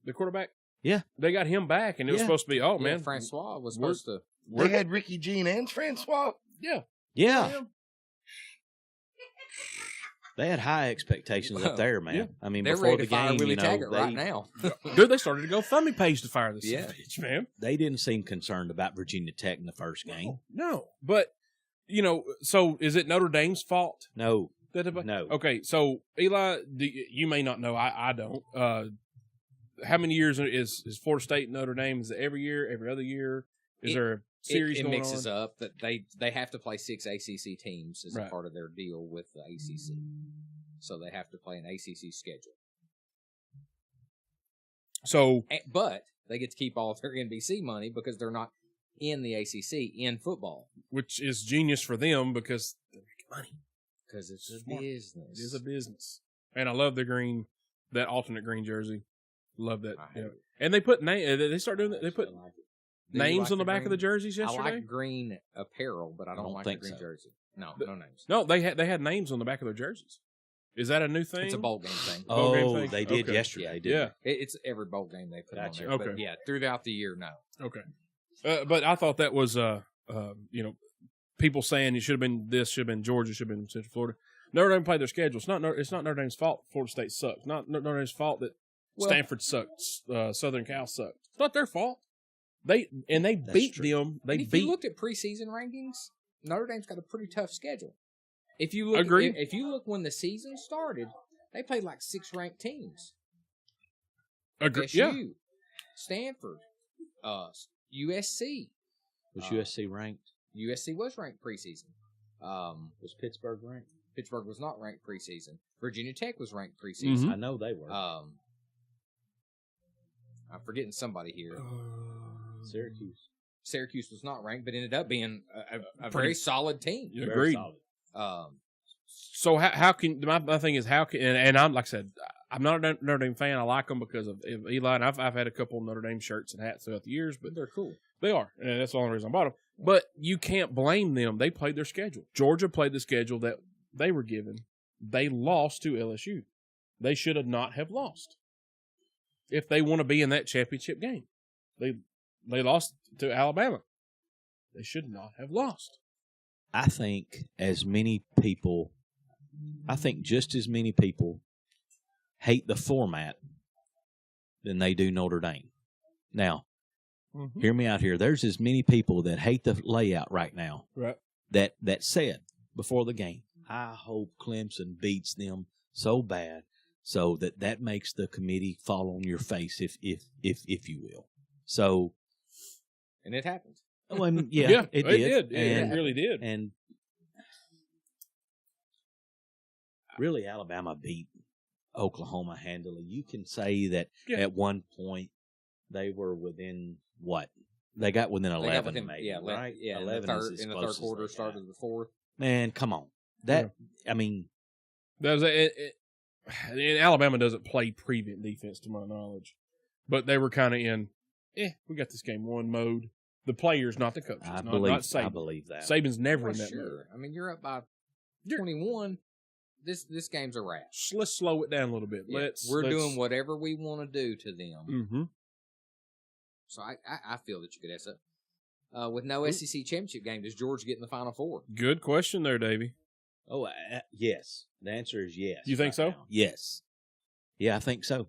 The quarterback. Yeah, they got him back, and it was supposed to be. Oh man, Francois was supposed to. They had Ricky Jean and Francois. Yeah. They had high expectations up there, man. Yeah. I mean, They're before ready the to fire game, Willie Taggart right now. Dude, they started to go GoFundMe page to fire this bitch, man. they didn't seem concerned about Virginia Tech in the first game. No, but so is it Notre Dame's fault? No. No. Okay, so Eli, you may not know. I don't. How many years is Florida State and Notre Dame? Is it every year, every other year? Is there a series it going mixes on? up that they have to play 6 ACC teams as a part of their deal with the ACC. So they have to play an ACC schedule. So, but they get to keep all of their NBC money because they're not in the ACC in football. Which is genius for them because they make money. Because it's a business. It is a business. And I love that alternate green jersey. Love that. And they put they start doing that. They put names on the back of the jerseys yesterday. I like green apparel, but I don't like the green jersey. No names. No, they had names on the back of their jerseys. Is that a new thing? It's a bowl game thing. They did yesterday. Yeah. It's every bowl game they put on there. Okay. But yeah, throughout the year, no. Okay. But I thought that was, people saying it should have been this, should have been Georgia, should have been Central Florida. Notre Dame played their schedule. It's not Notre Dame's fault Florida State sucked. Not Notre Dame's fault that Stanford sucked. Southern Cal sucked. It's not their fault. They beat them. If you looked at preseason rankings, Notre Dame's got a pretty tough schedule. If you look, if you look when the season started, they played like 6 ranked teams. SU, Stanford, USC. Was USC ranked? USC was ranked preseason. Was Pittsburgh ranked? Pittsburgh was not ranked preseason. Virginia Tech was ranked preseason. I know they were. I'm forgetting somebody here. Syracuse was not ranked, but ended up being a very solid team. Agreed. So how can my thing is how can and I'm like I said, I'm not a Notre Dame fan. I like them because of Eli, and I've had a couple of Notre Dame shirts and hats throughout the years, but they're cool. They are, and that's the only reason I bought them. But you can't blame them. They played their schedule. Georgia played the schedule that they were given. They lost to LSU. They should have not have lost if they want to be in that championship game. They lost to Alabama. They should not have lost. I think just as many people hate the format than they do Notre Dame. Now, hear me out here. There's as many people that hate the layout right now that said before the game, I hope Clemson beats them so bad so that makes the committee fall on your face, if you will. So, and it happened. Well, it did. It did. It really did. And really, Alabama beat Oklahoma handily. You can say that at one point they were within what? They got within 11, maybe, right? Yeah, 11 in the third quarter, started the fourth. Man, come on. I mean, and Alabama doesn't play prevent defense, to my knowledge, but they were kind of in, we got this game won mode. The players, not the coaches. Not Saban. I believe that. Saban's never in that mode. I mean, you're up by 21. This game's a wrap. Let's slow it down a little bit. Yeah, we're doing whatever we want to do to them. Mm-hmm. So I feel that you could ask that. With no SEC championship game, does Georgia get in the Final Four? Good question there, Davey. Oh, yes. The answer is yes. You think so? Now. Yes. Yeah, I think so.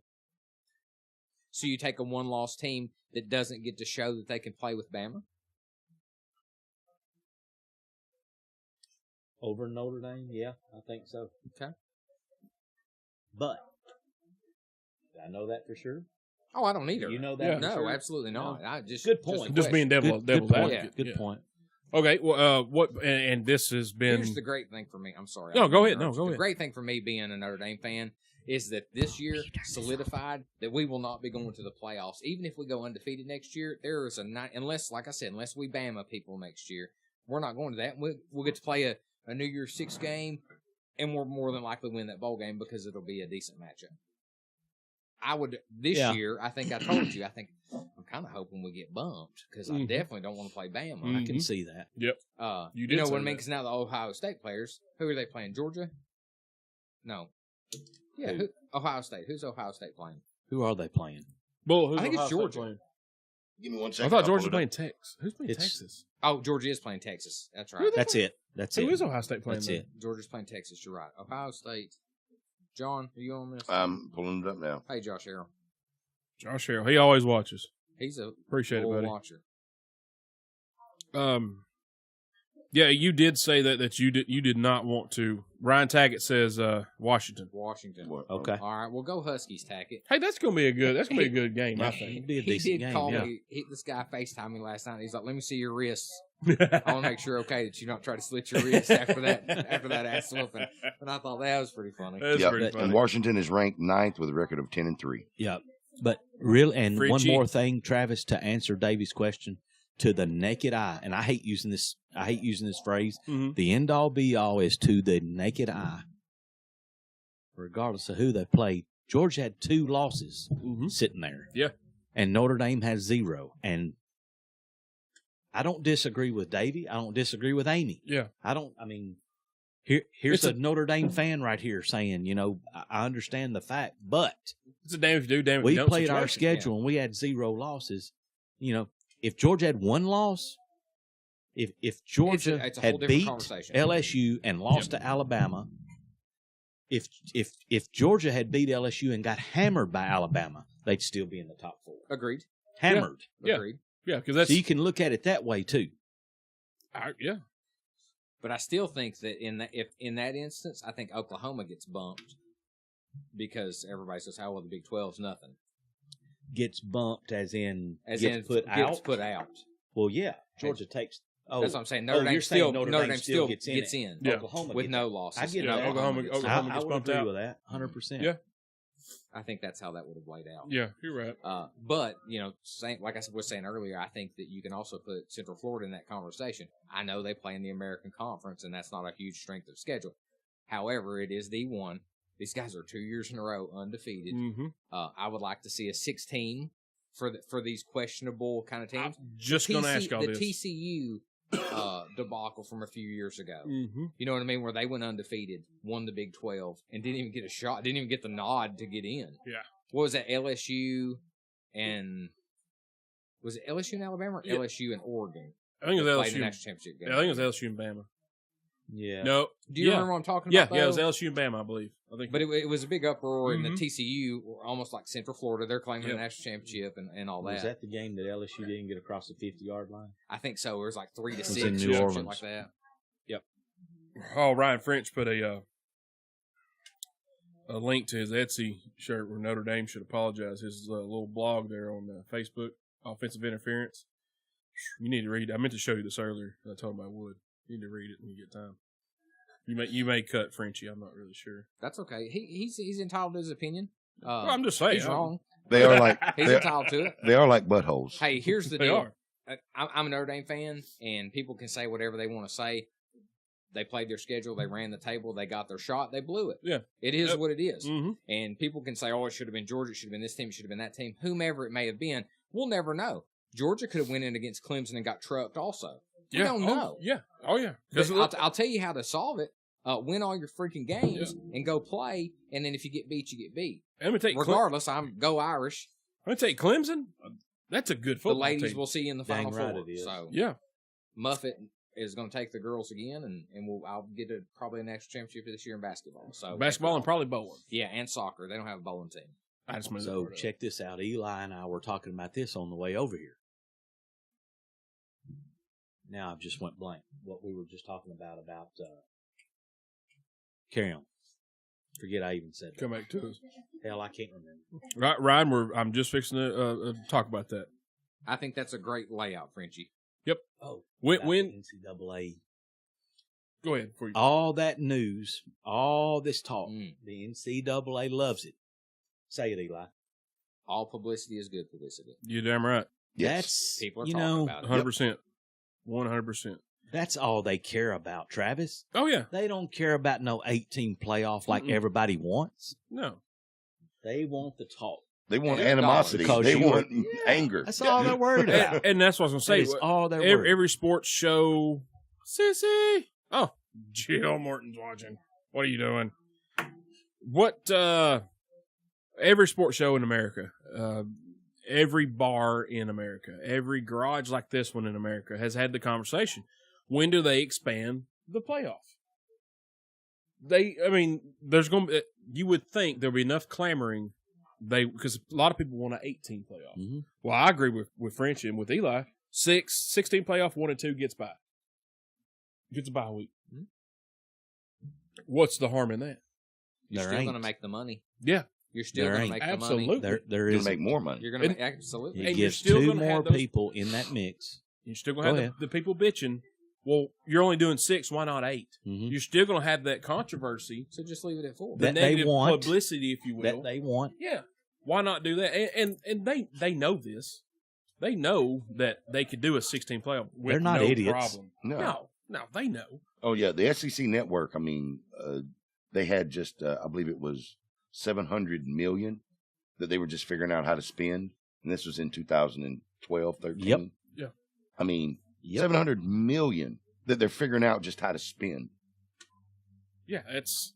So you take a one-loss team that doesn't get to show that they can play with Bama? Over Notre Dame? Yeah, I think so. Okay. But, do I know that for sure? Oh, I don't either. You know that? No, for sure? absolutely not. No. I just good point. Just being devil's advocate. Good point. Okay. Well, and this has been. Here's the great thing for me. I'm sorry. No, go ahead. No, go The ahead. great thing for me being a Notre Dame fan is that this year solidified that we will not be going to the playoffs. Even if we go undefeated next year, there is unless, like I said, unless we Bama people next year, we're not going to that. We'll get to play a New Year's Six game, and we'll more than likely win that bowl game because it'll be a decent matchup. This year, I think I told you, I'm kind of hoping we get bumped because I definitely don't want to play Bama. I can see that. Yep. You know what I mean? Because now the Ohio State players, who are they playing? Georgia? No. Yeah, Ohio State. Who's Ohio State playing? Who are they playing? Well, I think it's Georgia. Give me 1 I second. thought Georgia was playing Texas. Who's playing Texas? Oh, Georgia is playing Texas. That's right. That's it. That's Who it. is Ohio State playing? That's then? it. Georgia's playing Texas. You're right. Ohio State. John, are you on this? I'm pulling it up now. Hey, Josh Harrell. Josh Harrell. He always watches. He's a Appreciate it, full buddy. watcher. Yeah, you did say that you did not want to. Ryan Taggett says Washington. Washington. Okay. All right, well, go Huskies, Tackett. Hey, that's gonna be a good game. I It'd think. be a He decent did game. call Yeah. me. This guy FaceTimed me last night. He's like, "Let me see your wrists. I want to make sure, okay, that you don't try to slit your wrist after that ass whooping." And I thought that was pretty funny. That's Yep. pretty And funny. Washington is ranked 9th with a record of 10-3. Yeah. But real, and one Fritchie. more thing, Travis, to answer Davey's question, to the naked eye, and I hate using this phrase. Mhm. The end all be all is to the naked eye, regardless of who they played. Georgia had 2 losses sitting there. Yeah. And Notre Dame has 0. And I don't disagree with Davey. I don't disagree with Amy. Yeah. Here's It's a Notre Dame fan right here saying, I understand the fact, but It's a damn if you do, damn if we you don't. played our situation. schedule and we had 0 losses. If Georgia had 1 loss, if Georgia it's a whole had different beat conversation. LSU and lost to Alabama, if Georgia had beat LSU and got hammered by Alabama, they'd still be in the top 4. Agreed. Hammered. Yeah. Agreed. Yeah, because that's So you can look at it that way too. yeah. But I still think that if in that instance, I think Oklahoma gets bumped because everybody says, "How well the Big 12's nothing." Gets bumped as in As gets in put gets out. put out. Well, yeah, Georgia takes. Oh, That's what I'm saying. Notre Dame you're saying still Notre Dame still gets in. Yeah. Oklahoma with gets no in. losses. I get Yeah, that. Oklahoma gets in. Oklahoma I gets would bumped agree out. with that 100%. Yeah. I think that's how that would have played out. Yeah, you're right. But like I was saying earlier, I think that you can also put Central Florida in that conversation. I know they play in the American Conference, and that's not a huge strength of schedule. However, it is the one. These guys are 2 years in a row undefeated. Mm-hmm. I would like to see a 16 for these questionable kind of teams. I'm just going to ask all the this. TCU debacle from a few years ago. Mm-hmm. You know what I mean? Where they went undefeated, won the Big 12, and didn't even get a shot, didn't even get the nod to get in. Yeah. What was that, LSU and... Was it LSU and Alabama or Yeah. LSU and Oregon? I think it was Played the LSU. national championship game. Yeah, I think it was LSU and Bama. Yeah. No. Do you remember what I'm talking Yeah, about? yeah, it was though? LSU and Bama, I believe. I think. But it was a big uproar, and the Mhm. TCU were almost like Central Florida. They're claiming Yeah. the national championship and all Was that. that the game that LSU didn't get across the 50-yard line? I think so. It was like 3-6 was in or New some shit Orleans. like that. Oh, Ryan French put a link to his Etsy shirt where Notre Dame should apologize. His little blog there on Facebook, Offensive Interference. You need to read it. I meant to show you this earlier. I told him I would. You need to read it when you get time. You may cut Frenchie. I'm not really sure. That's okay. He's entitled to his opinion. Well, I'm just saying. He's wrong. They are like He's they, entitled to it. they are like buttholes. Hey, here's the They deal. are. I'm a Notre Dame fan, and people can say whatever they want to say. They played their schedule. They ran the table. They got their shot. They blew it. Yeah. It is Yep. what it is. Mm-hmm. And people can say, oh, it should have been Georgia. It should have been this team. It should have been that team. Whomever it may have been, we'll never know. Georgia could have went in against Clemson and got trucked also. We don't know. Yeah. Oh, yeah. But I'll tell you how to solve it. Win all your freaking games and go play. And then if you get beat, you get beat. Let me take Regardless, go Irish. Let me take Clemson. That's a good football The ladies team. will see you in the Dang Final right Four. it is. So Yeah. Muffet is going to take the girls again, and I'll get probably a national championship this year in basketball. So Basketball and probably bowling. yeah, and soccer. They don't have a bowling team. I just made that So part up. check this out. Eli and I were talking about this on the way over here. Now I've just went blank. What we were just talking about carry on. Forget I even said that. Come back to us. Hell, I can't remember. Right, Ryan, I'm just fixing to talk about that. I think that's a great layout, Frenchie. Yep. Oh, When NCAA, go ahead. Before you, all that news, all this talk, Mm. the NCAA loves it. Say it, Eli. All publicity is good publicity. you're damn right. Yes. That's People are you talking know, about it. 100%. 100%. that's all they care about, Travis. Oh yeah. They don't care about no 18 playoff like Mm-mm. everybody wants. No. They want the talk. They want Yeah, animosity. because They you want were- anger. That's all they're worried about. And that's what I was That gonna is say. all they're worried. Every sports show, Sissy. Oh, Jill Morton's watching. What are you doing? What? Every sports show in America, every bar in America, every garage like this one in America has had the conversation. When do they expand the playoff? I mean, there's going to be, you would think there'll be enough clamoring. Because a lot of people want an 18 playoff. Mm-hmm. Well, I agree with French and with Eli. 16 playoff, 1 and 2 gets by. Gets a bye week. Mhm. What's the harm in that? You're There still ain't. going to make the money. Yeah. You're still There going to ain't. make the Absolutely. money. There You're is. going to make more money. You're going And- to absolutely. It And you're gives still 2 gonna have more those- people in that mix. You're still going Go to have ahead. the people bitching. Well, you're only doing 6. Why not 8? Mm-hmm. You're still going to have that controversy, So just leave it at 4. the That they negative want. publicity, if you will. That they want. Yeah. Why not do that? And they know this. They know that they could do a 16 playoff with They're not no idiots. problem. No. No, they know. Oh, yeah. The SEC network, I mean, they had just, I believe it was $700 million that they were just figuring out how to spend. And this was in 2012, 13. Yep. Yeah. I mean, Yep. $700 million that they're figuring out just how to spend. Yeah, that's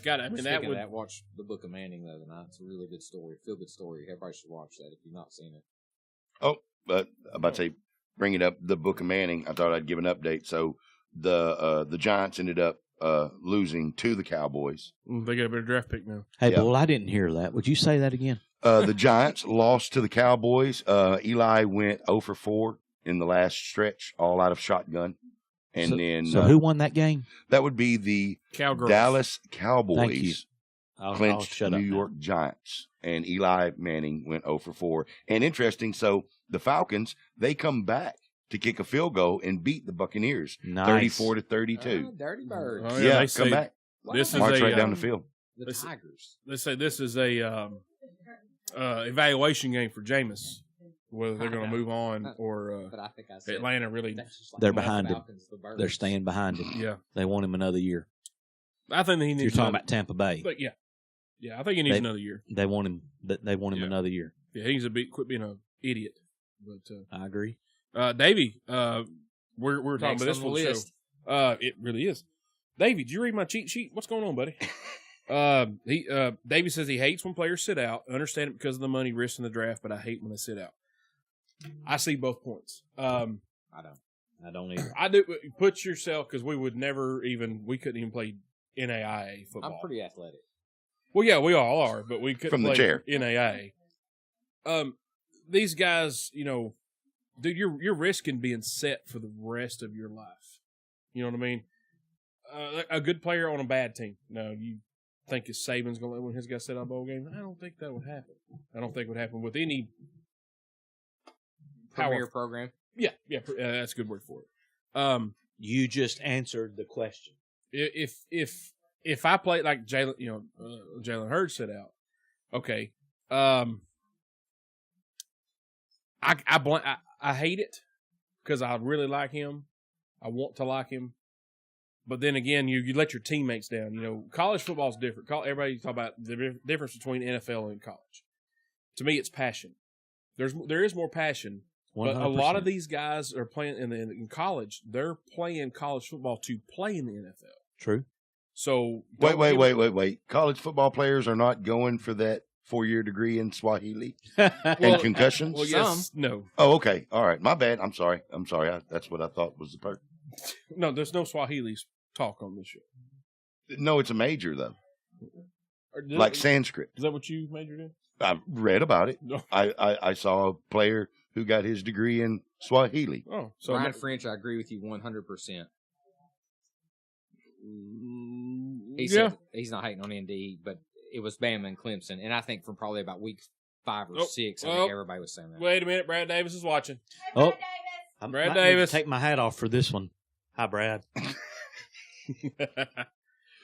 got. I mean, that Speaking would. of that, watch the Book of Manning the other night. It's a really good story. Feel good story. Everybody should watch that if you've not seen it. Oh, but I'm about to say, bring it up, the Book of Manning. I thought I'd give an update. So the Giants ended up losing to the Cowboys. They got a better draft pick now. Hey, Yeah. Bull, I didn't hear that. Would you say that again? The Giants lost to the Cowboys. Eli went 0 for 4 in the last stretch, all out of shotgun. And then So who won that game? that would be the Cowgirls. Dallas Thank you. Cowboys I'll clinched shut New up now. York Giants. And Eli Manning went 0 for 4. And interesting, so the Falcons, they come back to kick a field goal and beat the Buccaneers Nice. 34 to 32. Ah, Dirty Birds. Oh, Yeah, they come say back. this is March a, right down um, the field. The Listen. Tigers. They say this is a evaluation game for Jameis, whether they're going to move on or But I think I said Atlanta really. that's just like They're the behind him. Falcons, the Birds. They're staying behind him. Yeah, They want him another year. I think he needs. You're talking another- about Tampa Bay. But yeah, I think he needs They- another year. They want him. They want him Yeah. another year. Yeah, he needs to quit being an idiot. But I agree. Davey, we're talking Next about this on for the the list. show. It really is. Davey, did you read my cheat sheet? What's going on, buddy? Davey says he hates when players sit out. I understand it because of the money risked in the draft, but I hate when they sit out. I see both points. I don't. I don't either. I do put yourself because we couldn't even play NAIA football. I'm pretty athletic. Well, yeah, we all are, but we couldn't From the play chair. NAIA. These guys, dude, you're risking being set for the rest of your life. You know what I mean? A good player on a bad team. No, you think his Saban's going to let one of his guys sit out bowl game? I don't think that would happen. I don't think it would happen with any Premier program. Yeah, that's a good word for it. You just answered the question. If I play like Jalen, Jalen Hurd sit out, okay. I hate it because I really like him. I want to like him. But then again, you let your teammates down. College football is different. Everybody talk about the difference between NFL and college. To me, it's passion. There is more passion, 100%. but a lot of these guys are playing in college. They're playing college football to play in the NFL. True. So Wait. College football players are not going for that 4-year degree in Swahili and concussions? Well, yes, no, Oh, okay. All right. My bad. I'm sorry. That's what I thought was the part. no. There's no Swahili talk on this show. No, it's a major, though. Or Like Sanskrit. is that what you majored in? I read about it. No. I saw a player who got his degree in Swahili. Oh, so Ryan French, I agree with you 100%. He said he's not hating on ND, but it was Bama and Clemson, and I think from probably about week 5 or 6, I think everybody was saying that. Wait a minute, Brad Davis is watching. Oh, Brad Davis. Take my hat off for this one. Hi, Brad.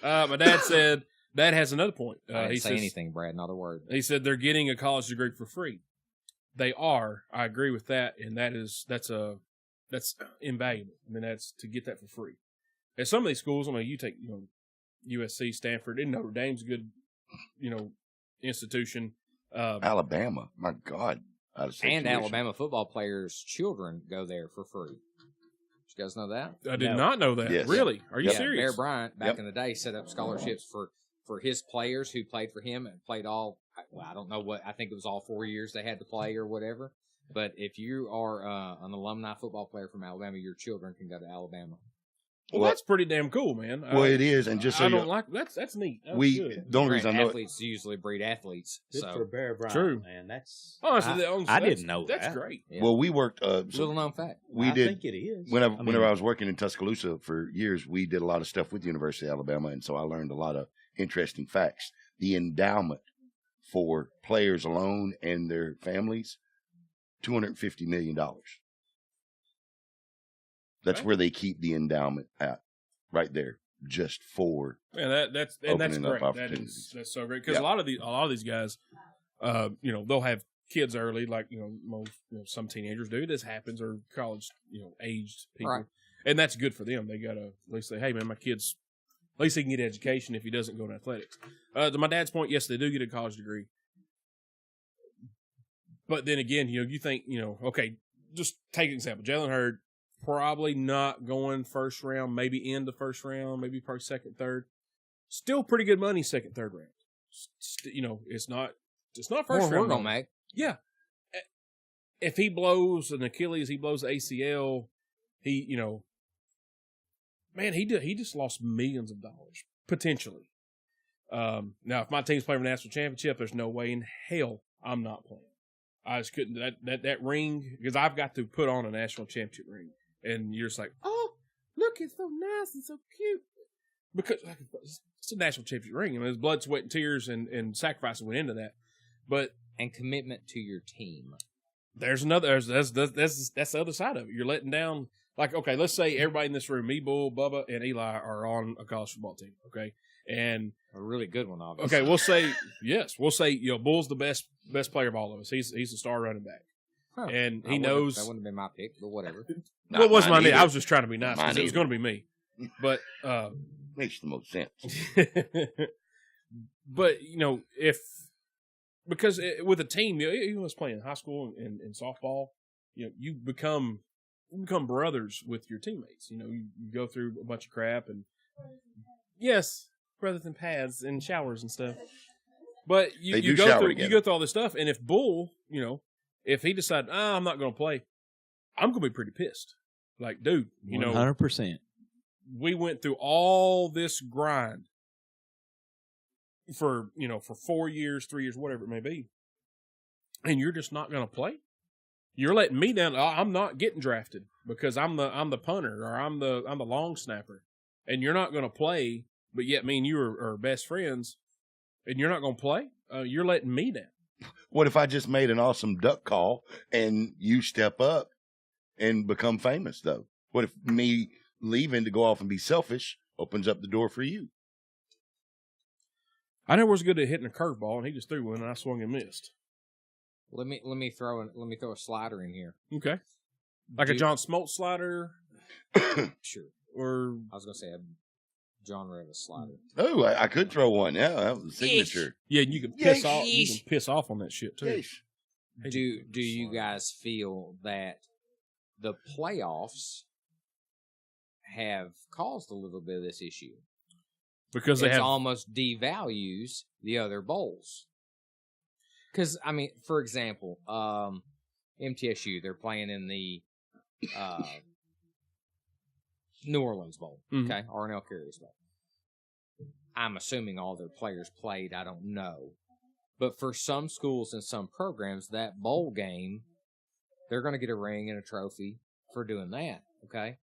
My dad said, Dad has another point. I He didn't say says, anything, Brad. Not a word. He said they're getting a college degree for free. They are. I agree with that, and that's invaluable. I mean, that's to get that for free. At some of these schools, I mean, you take USC, Stanford, and Notre Dame's a good institution. Alabama, my God. And Alabama football players' children go there for free. Did you guys know that? I did not know that. Yes. Really? Are you Yeah, serious? Bear Bryant, back in the day, set up scholarships for his players who played for him and played all, well, I don't know what, I think it was all 4 years they had to play or whatever. But if you are an alumni football player from Alabama, your children can go to Alabama. Well, that's pretty damn cool, man. Well, it is, and just so I don't like that's neat. That's good. the only reason I know athletes usually breed athletes. Good So for Bear Bryant, True. man. That's I didn't know that's that. great. Yeah. Well, we worked. little known fact. We I did. think it is. Whenever I was working in Tuscaloosa for years, we did a lot of stuff with the University of Alabama, and so I learned a lot of interesting facts. The endowment for players alone and their families, $250 million. That's Okay. where they keep the endowment at, right there, just for. Yeah, that's Opening up great. opportunities. That's so great because Yeah. a lot of these guys, they'll have kids early, like most some teenagers do. This happens, or college aged people, Right. and that's good for them. They gotta at least say, hey man, my kid's at least he can get education if he doesn't go in athletics. To my dad's point, yes, they do get a college degree, but then again, you think okay, just take an example, Jalen Hurd. Probably not going first round, maybe in the first round, maybe probably second, third. Still pretty good money, second, third round. It's not first More round. we're gonna money. make. Yeah. If he blows an Achilles, he blows the ACL, he just lost millions of dollars, potentially. Now, if my team's playing for a national championship, there's no way in hell I'm not playing. I just couldn't, that ring, because I've got to put on a national championship ring. And you're just like, oh, look, it's so nice and so cute. Because it's a national championship ring. I mean, there's blood, sweat, and tears and sacrifice went into that. But And commitment to your team. there's another, that's the other side of it. You're letting down, like, okay, let's say everybody in this room, me, Bull, Bubba, and Eli are on a college football team, okay? And A really good one, obviously. okay, we'll say Bull's the best player of all of us. He's the star running back. Huh. And That he wouldn't- knows. That wouldn't have been my pick, but whatever. Not Well, it wasn't mine my name. either. I was just trying to be nice because Mine it was either. going to be me. But, Makes the most sense. but with a team, even was playing high school and softball, you become brothers with your teammates. You go through a bunch of crap and yes, rather than pads and showers and stuff. But They you do go shower through together. you go through all this stuff, and if Bull, if he decided, I'm not going to play, I'm going to be pretty pissed. Like, dude, 100%. we went through all this grind for 4 years, 3 years, whatever it may be, and you're just not going to play. You're letting me down. I'm not getting drafted because I'm the punter or I'm the long snapper, and you're not going to play. But yet, me and you are best friends, and you're not going to play. You're letting me down. What if I just made an awesome duck call and you step up and become famous, though? What if me leaving to go off and be selfish opens up the door for you? I never was good at hitting a curveball, and he just threw one, and I swung and missed. Let me throw a slider in here. Okay, like a John Smoltz slider, Sure. or I was gonna say a genre of a slider. Oh, I could throw one. Yeah, that was a signature. yeah, you can piss Yes. off. You can piss off on that shit too. Yes. Do you guys feel that the playoffs have caused a little bit of this issue? Because they It have almost devalues the other bowls. Because, I mean, for example, MTSU, they're playing in the New Orleans Bowl, Mhm. okay? R&L Carriers Bowl. I'm assuming all their players played. I don't know. But for some schools and some programs, that bowl game, they're going to get a ring and a trophy for doing that, okay?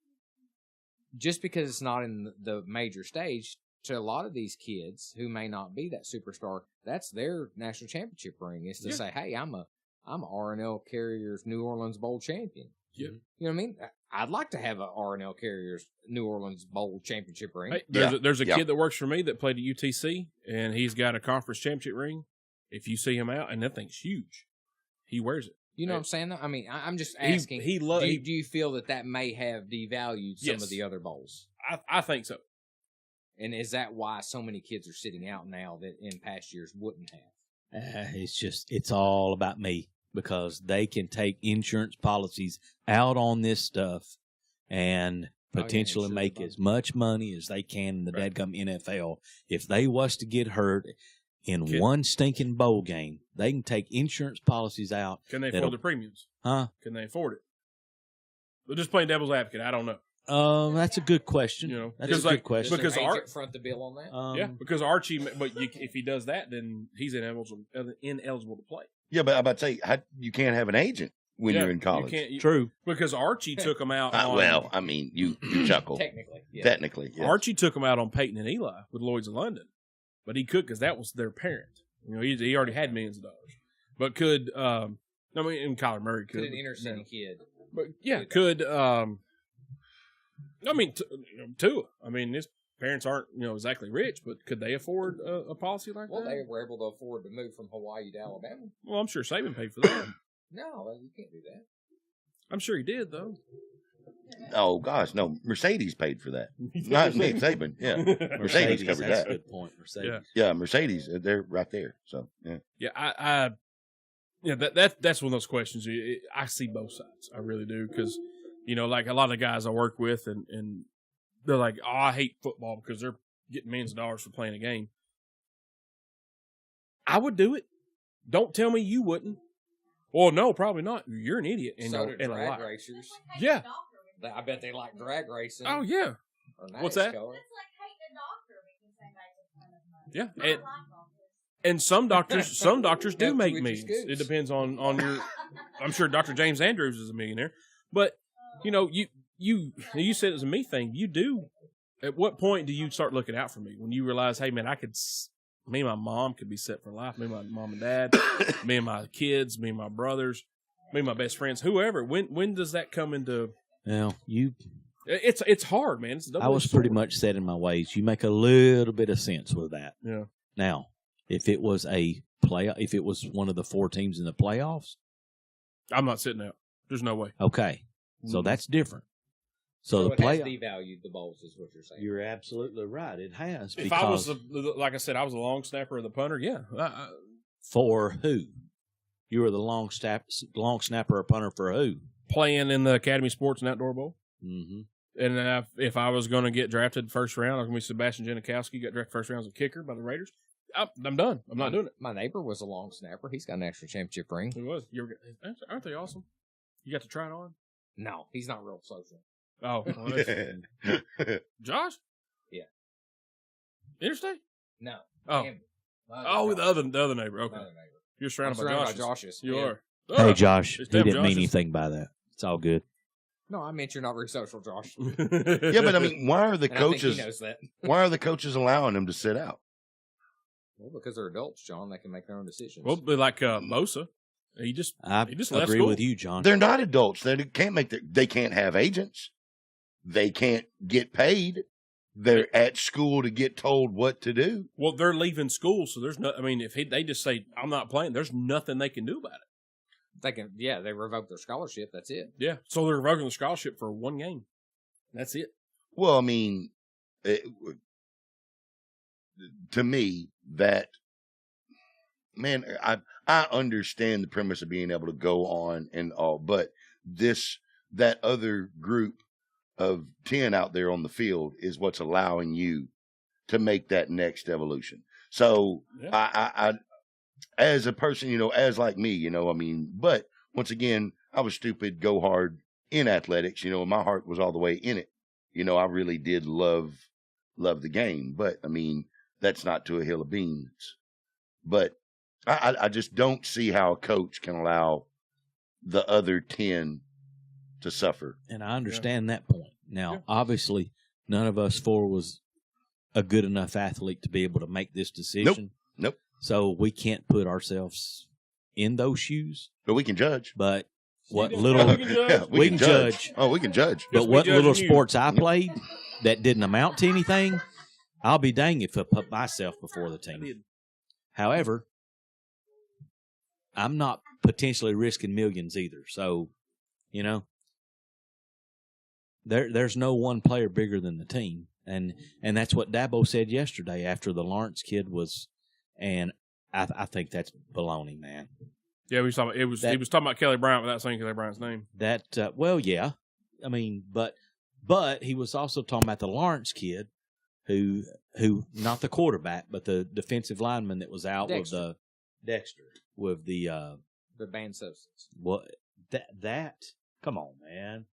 Just because it's not in the major stage, to a lot of these kids who may not be that superstar, that's their national championship ring, is to Yeah. say, hey, I'm a R&L Carriers New Orleans Bowl champion. Yeah. You know what I mean? I'd like to have a R&L Carriers New Orleans Bowl championship ring. Hey, there's a kid that works for me that played at UTC, and he's got a conference championship ring. If you see him out, and that thing's huge, he wears it. You know what I'm saying? Though? I mean, I'm just asking. Do you feel that may have devalued some of the other bowls? I think so. And is that why so many kids are sitting out now that in past years wouldn't have? It's all about me, because they can take insurance policies out on this stuff and potentially make as much money as they can in the dadgum NFL. If they was to get hurt in one stinking bowl game, they can take insurance policies out. Can they afford the premiums? Huh? Can they afford it? They're just playing devil's advocate. I don't know. That's a good question. That's a good question. Because Art front the bill on that. Because Archie, but if he does that, then he's ineligible to play. Yeah, but I'm about to say, you can't have an agent when you're in college. True. Because Archie took him out. Well, I mean, you chuckle. Technically, yes. Archie took him out on Peyton and Eli with Lloyd's of London, but he could because that was their parent. He already had millions of dollars. But could and Kyler Murray could an inner city kid. But could Tua. I mean, his parents aren't exactly rich, but could they afford a policy like that? Well, they were able to afford to move from Hawaii to Alabama. Well, I'm sure Saban paid for that. No, you can't do that. I'm sure he did, though. Oh gosh, no! Mercedes paid for that, not Nick Saban. Yeah, Mercedes covered that's that. A good point. Mercedes. Yeah, Mercedes. They're right there. So that's one of those questions. I see both sides. I really do because like a lot of guys I work with, and they're like, "Oh, I hate football because they're getting millions of dollars for playing a game." I would do it. Don't tell me you wouldn't. Well, no, probably not. You're an idiot. And so do drag racers. Yeah. I bet they like drag racing. Oh, yeah. What's that? It's like hating a doctor because they make a ton of money. Yeah. And some doctors do make millions. It depends on your. I'm sure Dr. James Andrews is a millionaire, but you said it was a me thing. You do. At what point do you start looking out for me when you realize, hey man, me and my mom could be set for life. Me and my mom and dad, me and my kids, me and my brothers, me and my best friends, whoever. When does that come into? Well, it's hard, man. I was pretty much set in my ways. You make a little bit of sense with that. Yeah. Now, if it was if it was one of the 4 teams in the playoffs, I'm not sitting out. There's no way. Okay, so that's different. So the it has devalued the bowls, is what you're saying. You're absolutely right. It has. If I was, like I said, I was a long snapper or the punter, yeah. For who? You were the long snapper or punter for who? Playing in the Academy Sports and Outdoor Bowl. Mm-hmm. And if I was going to get drafted first round, I was going to be Sebastian Janikowski, got drafted first round as a kicker by the Raiders. I'm done. I'm not doing it. My neighbor was a long snapper. He's got an extra championship ring. He was. Aren't they awesome? You got to try it on? No, he's not real social. Oh, well, Josh? Yeah. Interstate? No. Oh, the other neighbor. Okay. Another neighbor. You're surrounded by Joshes. You are. Hey, Josh. He didn't mean anything by that. It's all good. No, I meant you're not very social, Josh. Yeah, but I mean, why are the coaches? He knows that. Why are the coaches allowing them to sit out? Well, because they're adults, John. They can make their own decisions. Well, like Mosa. He just left agree school. with you, John. They're not adults. They can't they can't have agents. They can't get paid. They're at school to get told what to do. Well, they're leaving school, so there's no. I mean, if they just say I'm not playing, there's nothing they can do about it. They revoke their scholarship. That's it. Yeah, so they're revoking the scholarship for 1 game. That's it. Well, I mean, to me, that man, I understand the premise of being able to go on and all, but that other group of 10 out there on the field is what's allowing you to make that next evolution. So I as a person, as like me, I mean, but once again, I was stupid, go hard in athletics, and my heart was all the way in it. I really did love the game, but I mean, that's not to a hill of beans. But I just don't see how a coach can allow the other 10 to suffer. And I understand that point. Now, obviously, none of us 4 was a good enough athlete to be able to make this decision. Nope. So we can't put ourselves in those shoes. But we can judge. But what Yeah, little we can judge. Yeah, we can judge. Oh, we can judge. But Just be what little judging you. sports I played that didn't amount to anything, I'll be dang if I put myself before the team. However, I'm not potentially risking millions either. So, you know, there's no one player bigger than the team. And that's what Dabo said yesterday after the Lawrence kid was, and I think that's baloney, man. Yeah, he was talking about Kelly Bryant without saying Kelly Bryant's name. That well, yeah, I mean, but he was also talking about the Lawrence kid, who not the quarterback, but the defensive lineman that was out Dexter. with the banned substance. what that come on, man,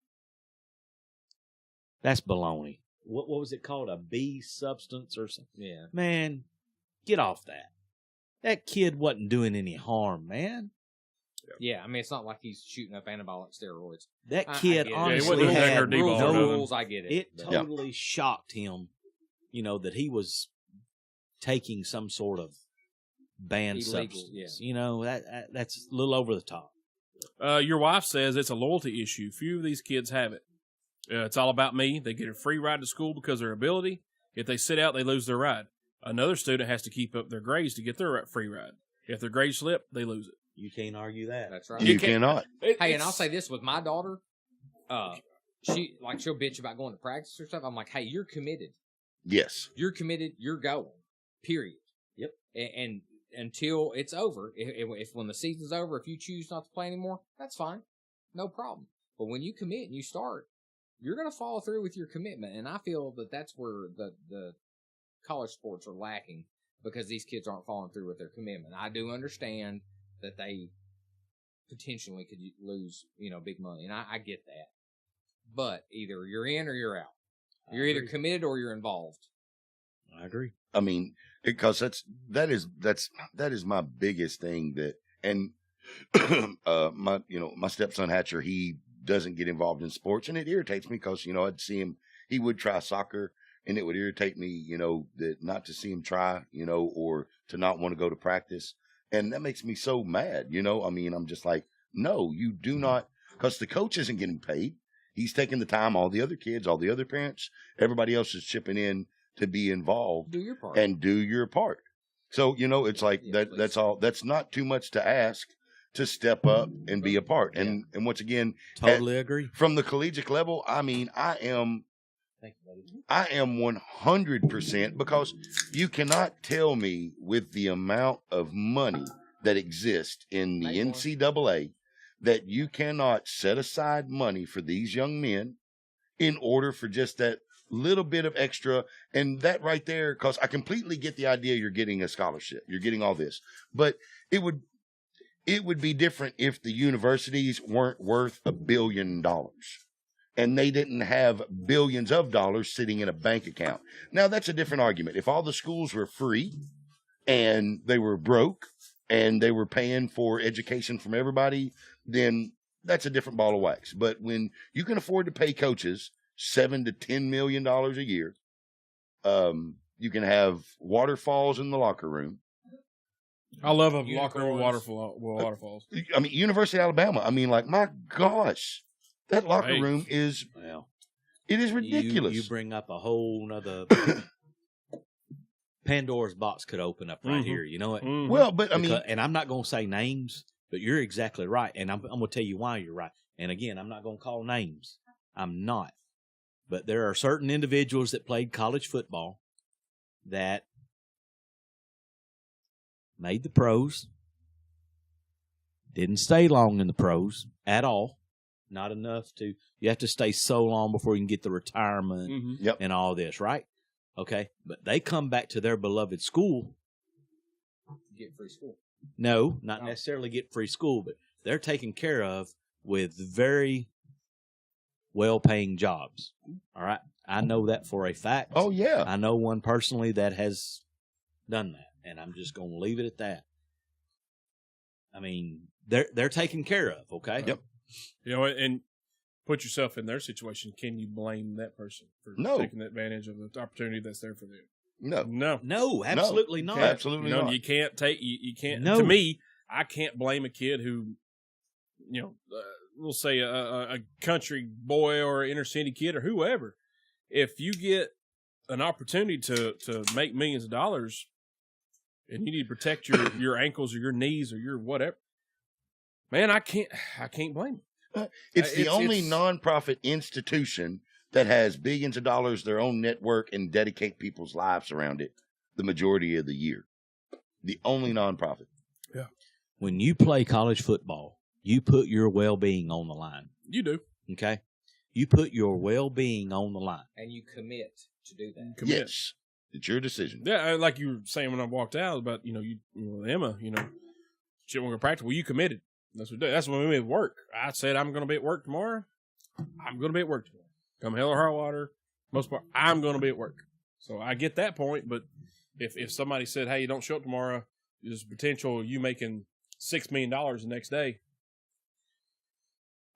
that's baloney. What was it called? A B substance or something? Yeah. Man, get off that. That kid wasn't doing any harm, man. Yeah, I mean, it's not like he's shooting up anabolic steroids. That I kid get it. Yeah, he honestly wasn't doing that had or D-ball Rules or are nothing. rules, I get it. It but- totally shocked him, that he was taking some sort of banned Illegal, substance. yeah. That's a little over the top. Your wife says it's a loyalty issue. Few of these kids have it. It's all about me. They get a free ride to school because of their ability. If they sit out, they lose their ride. Another student has to keep up their grades to get their free ride. If their grades slip, they lose it. You can't argue that. That's right. You cannot. Hey, and I'll say this with my daughter, she'll bitch about going to practice or stuff. I'm like, hey, you're committed. Yes. You're committed. You're going. Period. Yep. And until it's over, if when the season's over, if you choose not to play anymore, that's fine, no problem. But when you commit and you start, you're going to follow through with your commitment. And I feel that that's where the college sports are lacking because these kids aren't following through with their commitment. I do understand that they potentially could lose, big money. And I get that. But either you're in or you're out. You're either committed or you're involved. I agree. I mean, because that is my biggest thing and my stepson Hatcher, he doesn't get involved in sports, and it irritates me because I'd see him, he would try soccer, and it would irritate me that not to see him try, or to not want to go to practice, and that makes me so mad. I mean, I'm just like, no, you do not, because the coach isn't getting paid. He's taking the time. All the other kids, all the other parents, everybody else is chipping in to be involved. Do your part. And do your part. So, it's like Yeah, that's all. That's not too much to ask to step up and be a part. And once again, Totally agree. from the collegiate level, I mean, I am 100%, because you cannot tell me with the amount of money that exists in the NCAA that you cannot set aside money for these young men in order for just that little bit of extra. And that right there, because I completely get the idea you're getting a scholarship, you're getting all this, but it would be different if the universities weren't worth $1 billion and they didn't have billions of dollars sitting in a bank account. Now that's a different argument. If all the schools were free and they were broke and they were paying for education from everybody, then that's a different ball of wax. But when you can afford to pay coaches $7 to $10 million a year, you can have waterfalls in the locker room. I love a locker room waterfalls. I mean, University of Alabama. I mean, like, my gosh, that locker room is, it is ridiculous. You bring up a whole nother Pandora's box could open up right here. You know it? Mm-hmm. Well, but I mean, and I'm not going to say names, but you're exactly right. And I'm going to tell you why you're right. And again, I'm not going to call names. I'm not. But there are certain individuals that played college football that made the pros, didn't stay long in the pros at all. Not enough to, you have to stay so long before you can get the retirement and all this, right? Okay. But they come back to their beloved school. Get free school. No, not necessarily get free school, but they're taken care of with very well-paying jobs. All right. I know that for a fact. oh yeah, I know one personally that has done that, and I'm just going to leave it at that. I mean, they're taken care of, okay? Yep. And put yourself in their situation. Can you blame that person for taking advantage of the opportunity that's there for them? no, No, absolutely not. absolutely not. You can't take. You can't. No. To me, I can't blame a kid who, we'll say a country boy or inner city kid or whoever, if you get an opportunity to make millions of dollars and you need to protect your ankles or your knees or your whatever, man, I can't blame you. It's the only nonprofit institution that has billions of dollars, their own network, and dedicate people's lives around it the majority of the year. The only nonprofit. Yeah. When you play college football, you put your well-being on the line. You do. Okay? You put your well-being on the line. And you commit to do that. Yes. It's your decision. Yeah, like you were saying when I walked out about, Emma, she won't go practice. Well, you committed. That's when we made work. I said, I'm going to be at work tomorrow. I'm going to be at work tomorrow. Come hell or high water, most part, I'm going to be at work. So I get that point, but if somebody said, hey, you don't show up tomorrow, there's potential you making $6 million the next day.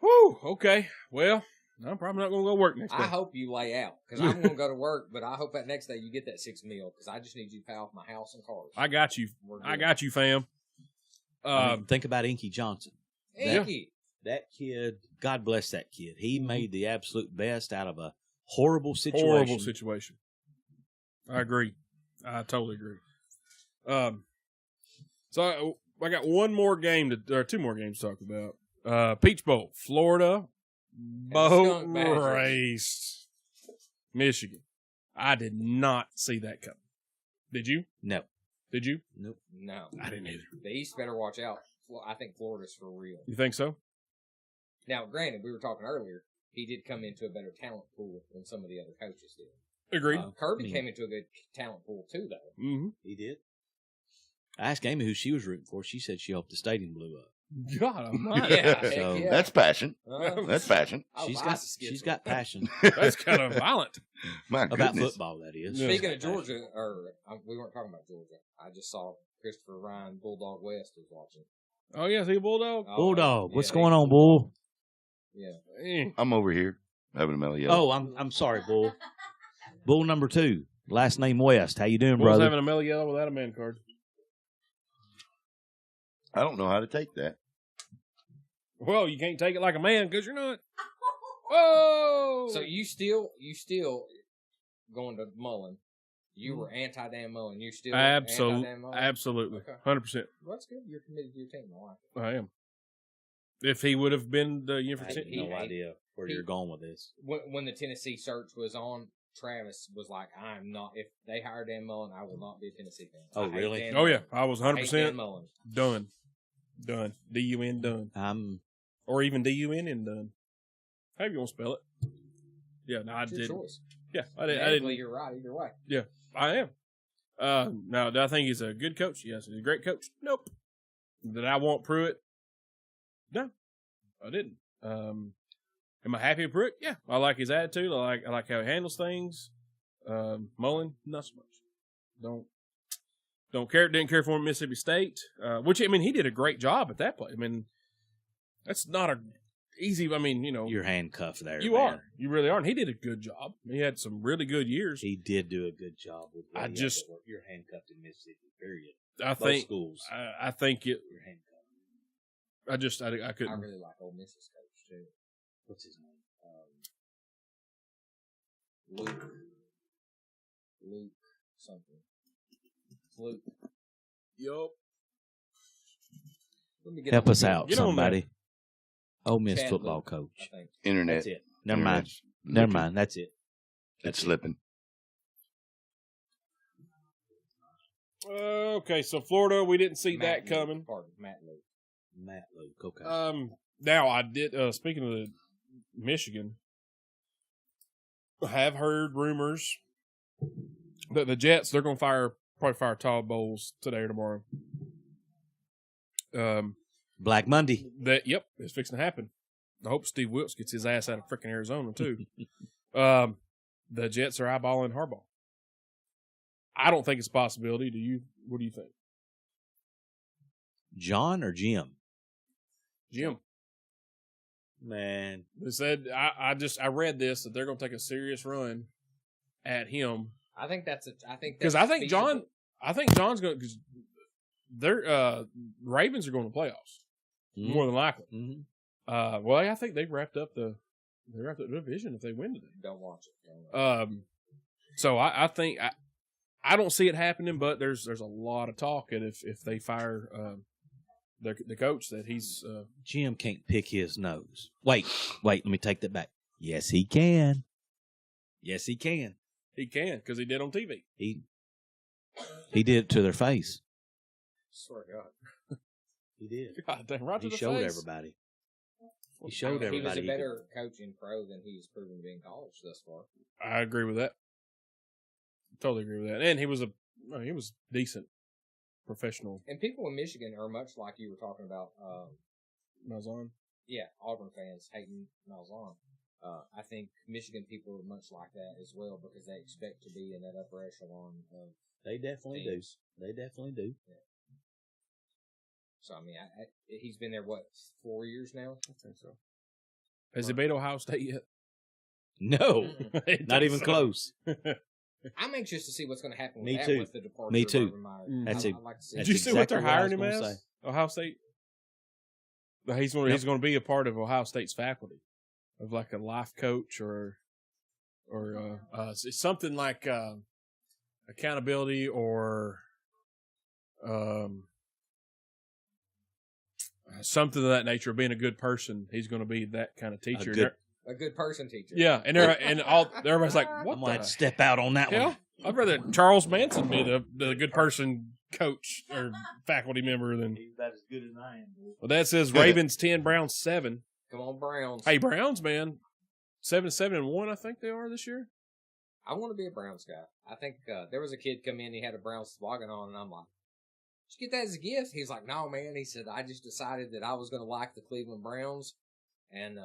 Whew, okay. Well, I'm probably not going to go work next day. I hope you lay out, because I'm going to go to work, but I hope that next day you get that $6 million, because I just need you to pay off my house and cars. I got you. I got you, fam. Think about Inky Johnson. Inky. That kid, God bless that kid. He made the absolute best out of a horrible situation. Horrible situation. I agree. I totally agree. So I got one more game or two more games to talk about. Peach Bowl, Florida, boat race, Michigan. I did not see that coming. Did you? No. Did you? Nope. No. I didn't either. The East better watch out. I think Florida's for real. You think so? Now, granted, we were talking earlier, he did come into a better talent pool than some of the other coaches did. Agreed. Kirby came into a good talent pool, too, though. Mm-hmm. He did. I asked Amy who she was rooting for. She said she hoped the stadium blew up. God almighty. Yeah, So, yeah. That's passion. Uh, That's passion. She's got passion That's kind of violent. My about goodness. football, that is. Yeah. Speaking of Georgia, we weren't talking about Georgia. I just saw Christopher Ryan, Bulldog West, was watching. Oh, yeah, see a Bulldog? Oh, Bulldog, yeah, what's going on, Bull? Yeah. I'm over here having a mellow. Oh, I'm sorry, Bull. Bull number 2, last name West. How you doing, Bull's brother? having a mellow yellow without a man card. I don't know how to take that. Well, you can't take it like a man because you're not. Whoa! So you still going to Mullen. You were anti-Dan Mullen. You still anti-Dan Mullen? Absolutely. Okay. 100%. Well, that's good. You're committed to your team. I like it. I am. If he would have been the I have no idea where you're going with this. When the Tennessee search was on, Travis was like, I'm not, if they hire Dan Mullen, I will not be a Tennessee fan. Oh, I hate really? Dan Oh, yeah. Mullen. I was I hate Dan 100% Mullen. done. Done. D-U-N, done. Or even D-U-N and done. However you want to spell it. Yeah, no, I It's your did. choice. Yeah, I didn't. Technically, you're right either way. I am. Now, do I think he's a good coach? Yes. He's a great coach? Nope. Did I want Pruitt? No, I didn't. Am I happy with Pruitt? Yeah. I like his attitude. I like how he handles things. Mullen, not so much. Don't care. Didn't care for him at Mississippi State. Which, I mean, he did a great job at that place. I mean, that's not a easy. I mean, You're handcuffed there. you man. are. You really are. And he did a good job. He had some really good years. He did do a good job with what I he had just- to work. You're handcuffed in Mississippi, period. I Both think. schools. I think it. You're handcuffed. I I couldn't. really like Ole Miss's coach, too. What's his name? Luke something. Luke. Yup. Let me get Help on us the- out, Get on somebody. Ole Miss Chad football Luke, coach. I think. Internet. That's it. Never mind. Internet's Never looking. mind. That's it. It's slipping. Okay, so Florida, we didn't see that Luke, coming. Pardon, Matt Luke. Matt Luke. Okay. Now I did. Speaking of the Michigan, I have heard rumors that the Jets they're going to probably fire Todd Bowles today or tomorrow. Black Monday. Yep, it's fixing to happen. I hope Steve Wilkes gets his ass out of freaking Arizona too. The Jets are eyeballing Harbaugh. I don't think it's a possibility. Do you? What do you think, John or Jim? Jim? Man. They said I read this that they're going to take a serious run at him I think that's because I think feasible. John's going because their Ravens are going to playoffs more than likely. Mm-hmm. Well, I think they wrapped up the division if they win today. Don't watch it. So I think I don't see it happening, but there's a lot of talk that if they fire the coach that he's Jim can't pick his nose. Wait, let me take that back. Yes, he can. Yes, he can. He can because he did on TV. He did it to their face. Swear to God. He did. God damn, right to He the showed face. everybody. He showed everybody. He was a could- better coach in pro than he's proven to be in college thus far. I agree with that. Totally agree with that. And he was decent professional. And people in Michigan are much like you were talking about. Malzahn. Yeah, Auburn fans hating Malzahn. I think Michigan people are much like that as well because they expect to be in that upper echelon of. They definitely teams. do. They definitely do. Yeah. So I mean, he's been there 4 years now. I think so. Has he beat Ohio State yet? No, not even close. I'm anxious to see what's going to happen with Me that with with the departure Me of too. Urban Meyer. That's I'd like to see Did That's you it. see what they're exactly what I hiring him was gonna as? say. Ohio State. He's going to be a part of Ohio State's faculty, of like a life coach or it's something like accountability or something of that nature. Being a good person, he's going to be that kind of teacher. A good person teacher. Yeah, and everybody's like, "What I'm the gonna have to step out on that hell?" one. I'd rather Charles Manson be the good person coach or faculty member than. He's about as good as I am. Well, that says Ravens 10, Browns 7. Come on, Browns. Hey, Browns, man, 7-7-1. I think they are this year. I want to be a Browns guy. I think there was a kid come in, he had a Browns toboggan on, and I'm like, did you get that as a gift? He's like, no, man. He said, I just decided that I was going to like the Cleveland Browns, and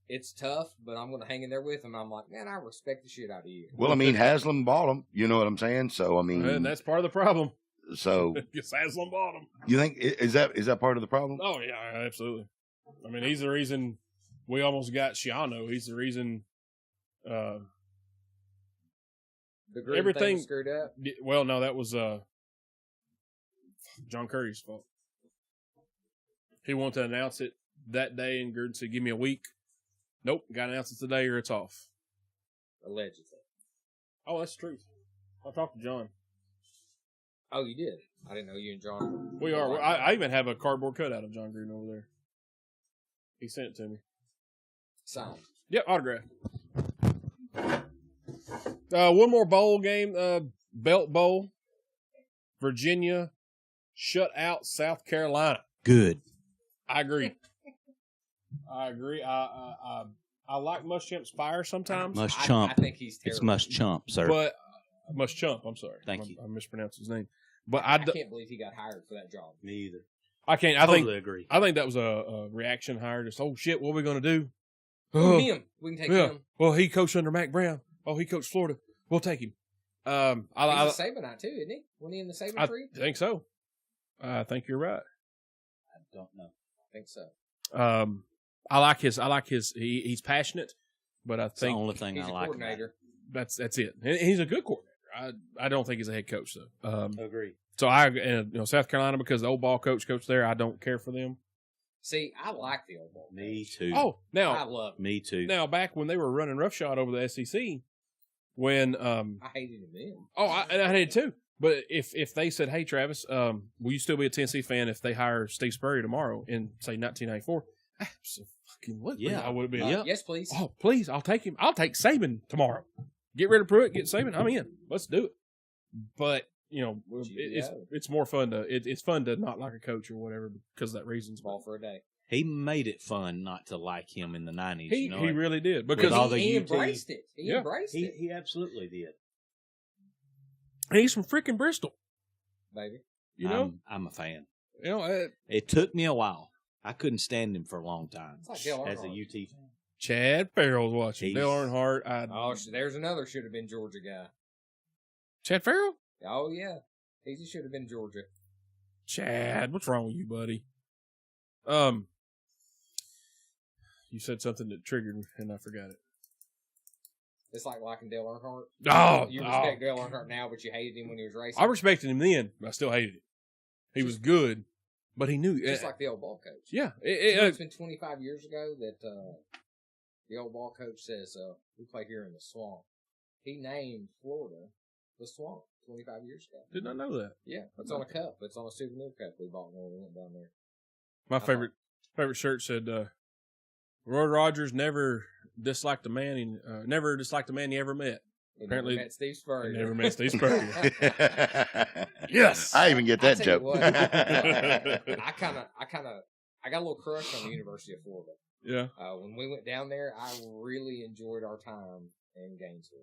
it's tough, but I'm going to hang in there with them. I'm like, man, I respect the shit out of you. Well, I mean, Haslam bought them. You know what I'm saying? So, I mean, And that's part of the problem. so It's Haslam bottom. you think is that part of the problem? Oh yeah, absolutely. I mean, he's the reason we almost got Shiano. He's the reason. The Gruden Everything- thing was screwed up. Well, no, that was John Curry's fault. He wanted to announce it that day, and Gruden said, "Give me a week." Nope, got to announce it today or it's off. Allegedly. Oh, that's the truth. I talked to John. Oh, you did? I didn't know you and John. We are. I even have a cardboard cutout of John Gruden over there. He sent it to me. Signed. Yep, autograph. One more bowl game. Belt Bowl. Virginia shut out South Carolina. Good. I agree. I like Muschamp's fire sometimes, Muschamp. I think he's It's terrible. Muschamp, sir. but Muschamp. I'm sorry. Thank you. I mispronounced his name. But I can't believe he got hired for that job. Me either. I can't. I Totally agree. think that was a reaction hire. Just shit. What are we gonna do? Oh, him. We can take yeah. him. Well, he coached under Mac Brown. Oh, he coached Florida. We'll take him. He's a Sabanite too, isn't he? Wasn't he in the Saban I tree? think so. I think you're right. I don't know. I think so. I like his. He's passionate, but I It's the think only thing He's I a like. coordinator. that's it. And he's a good coordinator. I don't think he's a head coach though. Agree. So South Carolina, because the old ball coach there, I don't care for them. See, I like the old ball. Me too. Oh, I now love him. Me too. back when they were running roughshod over the SEC, when I hated him then. I did too. But if they said, "Hey, Travis, will you still be a Tennessee fan if they hire Steve Spurrier tomorrow in say 1994?" Absolutely, Yeah. I would be. Yeah. Yes, please. Oh, please, I'll take him. I'll take Saban tomorrow. Get rid of Pruitt, get Saban. I'm in. Let's do it. But it's more fun to it's fun to not like a coach or whatever because of that reason. Ball for a day. He made it fun not to like him in the 90s. He really did With because all the he UT embraced it. He Yeah. embraced it, He absolutely did. he's from freaking Bristol. baby. You know, I'm a fan. It It took me a while. I couldn't stand him for a long time It's like Dale as a Earnhardt. UT fan. Chad Farrell's watching. He's- Dale Earnhardt. Oh, there's another should have been Georgia guy. Chad Farrell? Oh yeah, he should have been Georgia. Chad, what's wrong with you, buddy? You said something that triggered me, and I forgot it. It's like liking Dale Earnhardt. Oh, You respect Dale Earnhardt now, but you hated him when he was racing. I respected him then, but I still hated him. He was good, but he knew. Just like the old ball coach. Yeah. It's been 25 years ago that the old ball coach says, we play here in the swamp. He named Florida the swamp 25 years ago. Did not know that. Yeah, it's on a cup. It's on a souvenir cup we bought when we went down there. My favorite shirt said, Roy Rogers never disliked a man he ever met. He Apparently, never met Steve Spurrier. He never met Steve Spurrier. Yes, I even get that joke. What, I got a little crush on the University of Florida. Yeah. When we went down there, I really enjoyed our time in Gainesville.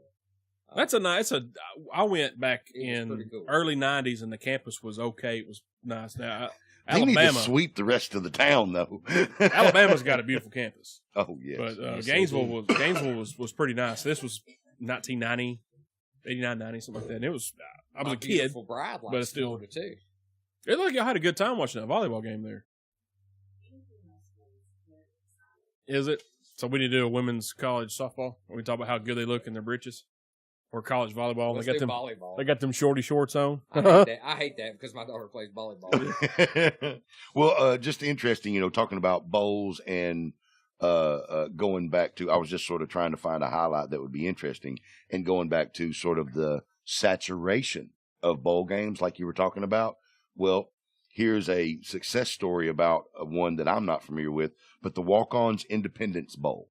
I went back It was in pretty cool. early 90s and the campus was okay. It was nice. Now, They need to Alabama, sweep the rest of the town, though. Alabama's got a beautiful campus. Oh, yes. But Yes, Gainesville was pretty nice. This was 1990, 89, 90, something like that. And it was, I was My a kid. beautiful bride likes but it's still- Florida too. It looked like y'all had a good time watching that volleyball game there. Is it? So we need to do a women's college softball. We talk about how good they look in their breeches, or college volleyball. Let's They got do them. volleyball. They got them shorty shorts on. I hate that because my daughter plays volleyball. Well, just interesting, talking about bowls and going back to, I was just sort of trying to find a highlight that would be interesting, and going back to sort of the saturation of bowl games like you were talking about. Well, here's a success story about one that I'm not familiar with, but the Walk-Ons Independence Bowl.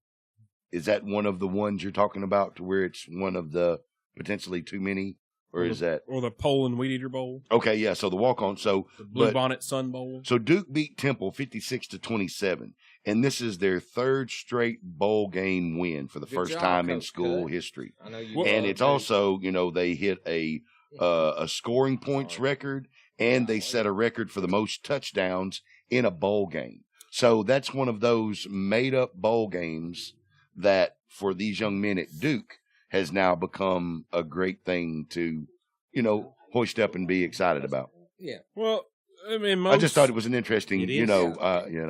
Is that one of the ones you're talking about, to where it's one of the potentially too many? Or is that? Or the Poland Weed Eater Bowl. Okay, yeah, so the Walk-On. So The Blue Bonnet Sun Bowl. So Duke beat Temple 56-27, and this is their third straight bowl game win for the Good first job, time in Coach school Cut. history. I know you. And love it's Duke. also, they hit a scoring points record, and they set a record for the most touchdowns in a bowl game. So that's one of those made up bowl games that for these young men at Duke has now become a great thing to, hoist up and be excited about. Yeah, Well, I mean, I just thought it was an interesting, It is.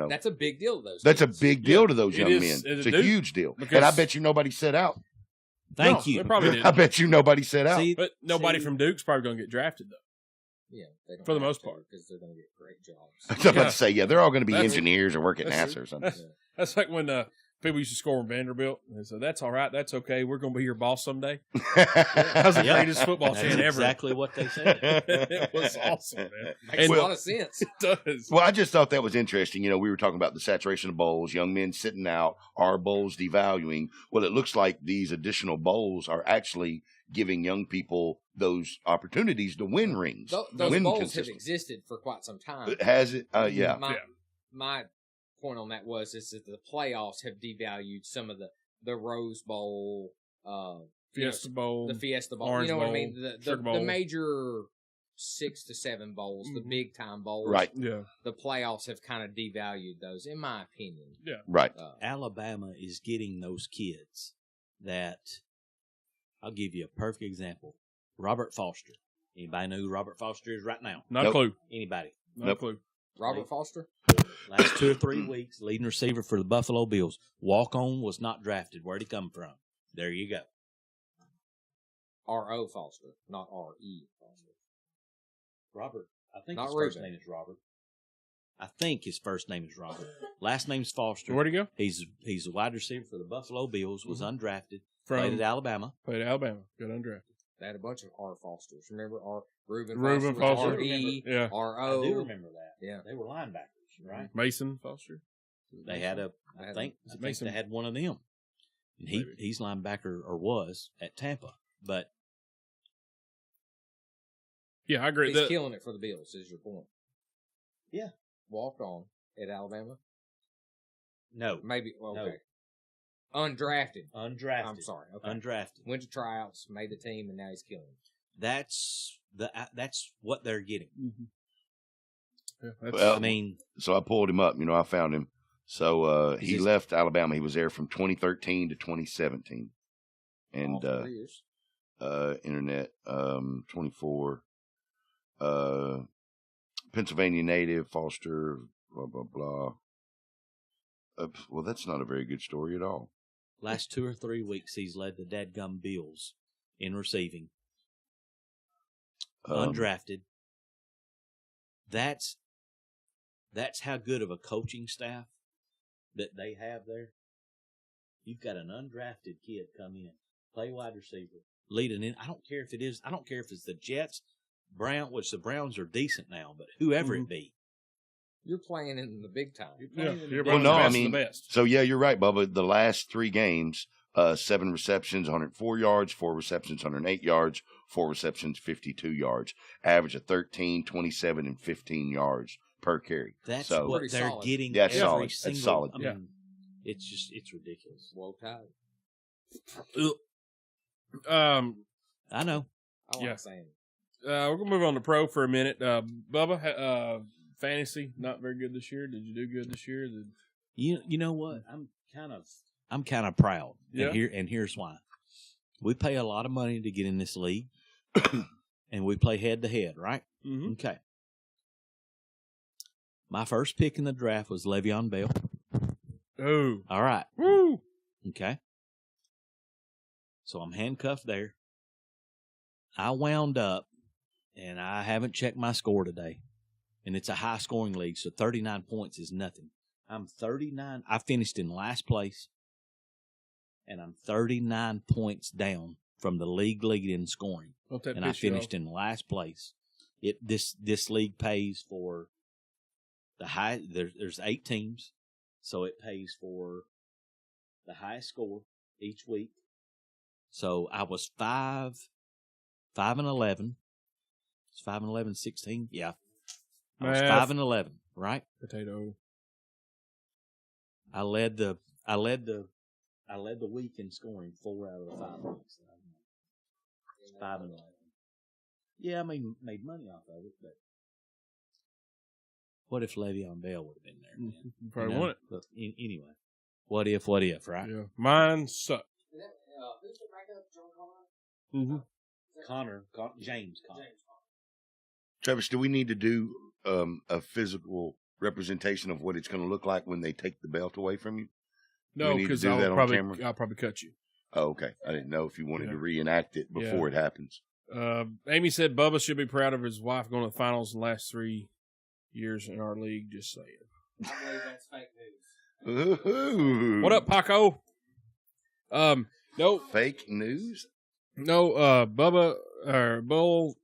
that's a big deal. To those. that's a kids. big deal to those It young is. men. It It's a do. huge deal. Because- And I bet you nobody set out. Thank No, you. They probably did. I bet you nobody set out. See, But nobody see, from Duke's probably going to get drafted, though. Yeah, they don't For the have most to, part. because they're going to get great jobs. I was about Yeah. to say, yeah, they're all going to be That's- engineers or work at that's- NASA or something. That's like when people used to score in Vanderbilt. And they said, that's all right. That's okay. We're going to be your boss someday. That was the Yep. greatest football That's fan ever. exactly what they said. It was awesome, man. Makes And- a lot of sense. It does. Well, I just thought that was interesting. We were talking about the saturation of bowls, young men sitting out, our bowls devaluing. Well, it looks like these additional bowls are actually giving young people those opportunities to win rings. Those win bowls have consistently. existed for quite some time. Has it? Yeah. My point on that is that the playoffs have devalued some of the Rose Bowl, Fiesta Bowl. the Fiesta Bowl. Orange You know what I Bowl, mean? The Sugar Bowl. major 6 to 7 bowls, the Mhm. big time bowls. Right. Yeah. The playoffs have kind of devalued those, in my opinion. Right. Alabama is getting those kids that, I'll give you a perfect example. Robert Foster. Anybody know who Robert Foster is right now? Not Nope. a clue. Anybody? Not Nope. a clue. Robert Foster? Last 2 or 3 weeks, leading receiver for the Buffalo Bills. Walk on, was not drafted. Where'd he come from? There you go. R.O. Foster, not R.E. Foster. Robert. I think Not his first Reuben. name is Robert. I think his first name is Robert. Last name's Foster. Where'd he go? He's a wide receiver for the Buffalo Bills. Was undrafted. From Played at Alabama. played at Alabama. Got undrafted. They had a bunch of R. Fosters. Remember Reuben Reuben Foster? Foster. R.E. Yeah. R.O. I do remember that. Yeah. They were linebackers, right? Mason Foster. They had I think Mason? they had one of them. And Maybe. he's linebacker or was at Tampa. But Yeah, I agree. He's killing it for the Bills, is your point. Yeah. Walked on at Alabama? no, Maybe. No. Okay. Undrafted. undrafted. I'm sorry. Okay. Undrafted. Went to tryouts, made the team, and now he's killing it. That's what they're getting. Yeah, that's, Well, I mean, So I pulled him up. I found him. So He's he just- left Alabama. He was there from 2013 to 2017. And All 4 years. internet 24. Pennsylvania native, Foster, blah, blah, blah. Well, that's not a very good story at all. last 2 or 3 weeks, he's led the dadgum Bills in receiving. Undrafted. That's That's how good of a coaching staff that they have there. You've got an undrafted kid come in, play wide receiver, leading in. I don't care if it's the Jets, which the Browns are decent now, but whoever it be. You're playing in the big time. You're Well, the no, best I of mean, the best. so yeah, you're right, Bubba. The last 3 games, 7 receptions, 104 yards, 4 receptions, 108 yards, 4 receptions, 52 yards, average of 13, 27, and 15 yards per carry. That's so, what Pretty they're solid. getting. That's every solid. That's single, solid. I mean, it's ridiculous. Well tied. I know. I like Yeah. saying it. We're gonna move on to pro for a minute. Bubba, fantasy not very good this year. Did you do good this year? You know what? I'm kind of proud. Yeah. And here's why. We pay a lot of money to get in this league, and we play head to head, right? Mm-hmm. Okay. My first pick in the draft was Le'Veon Bell. Oh, All right. woo! Okay. So I'm handcuffed there. I wound up, and I haven't checked my score today, and it's a high-scoring league, so 39 points is nothing. I'm 39. I finished in last place, and I'm 39 points down from the league lead in scoring, and I finished in last place. This league pays for the high. There's 8 teams, so it pays for the highest score each week. So I was 5-11. It's 5-11, 16. Yeah. I was 5-11, right? Potato. I led the week in scoring 4 out of the 5 weeks. 5-11. Yeah, I mean, made money off of it, but what if Le'Veon Bell would have been there? Man? You probably won it. But anyway, what if, right? Yeah, mine sucked. Who's the backup? John Connor? Mm-hmm. James Connor. Travis, do we need to do a physical representation of what it's going to look like when they take the belt away from you? No, need to because do that I'll on camera? probably cut you. Oh, okay. I didn't know if you wanted Yeah. to reenact it before it happens. Amy said Bubba should be proud of his wife going to the finals in the last 3 years in our league. Just saying. I believe that's fake news. Ooh. What up, Paco? No, Fake news? no, Bubba or Bull.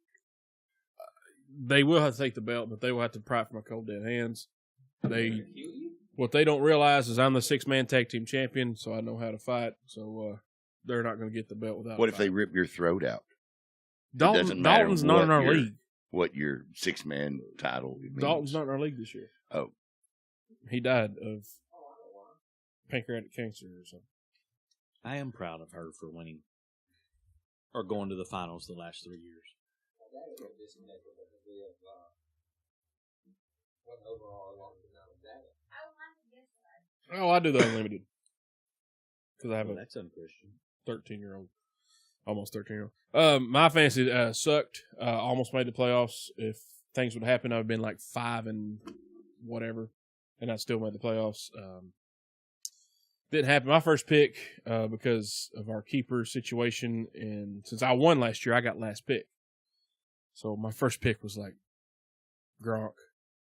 They will have to take the belt, but they will have to pry it from my cold dead hands. What they don't realize is I'm the 6-man tag team champion, so I know how to fight. So they're not going to get the belt without. What if they rip your throat out? Dalton's matter not in our what league. What your 6-man title means. Dalton's not in our league this year. Oh. He died of pancreatic cancer or something. I am proud of her for winning or going to the finals the last 3 years. Oh, I do the unlimited because I have a That's unchristian. 13-year-old, almost 13-year-old. My fantasy sucked. Almost made the playoffs. If things would happen, I would have been like 5 and whatever, and I still made the playoffs. Didn't happen. My first pick, because of our keeper situation, and since I won last year, I got last pick. So my first pick was like Gronk,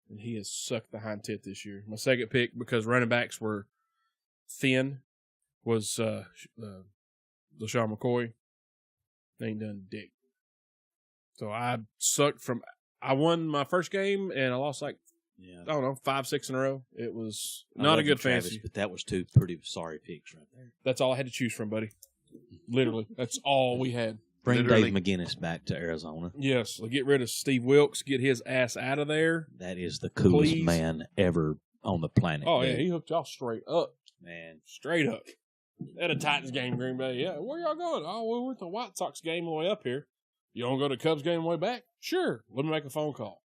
and he has sucked the hind tit this year. My second pick, because running backs were thin, was LaShawn McCoy. They ain't done dick. So I sucked from. I won my first game, and I lost like, I don't know, 5, 6 in a row. It was not a good fantasy. But that was 2 pretty sorry picks right there. That's all I had to choose from, buddy. Literally, that's all we had. Bring Literally. Dave McGinnis back to Arizona. Yes, get rid of Steve Wilkes, get his ass out of there. That is the coolest Please. man ever on the planet. Oh, yeah, dude. he hooked y'all straight up. Man. Straight up. At a Titans game, Green Bay. Yeah, where y'all going? Oh, we went to the White Sox game on the way up here. You want to go to the Cubs game on the way back? Sure. Let me make a phone call.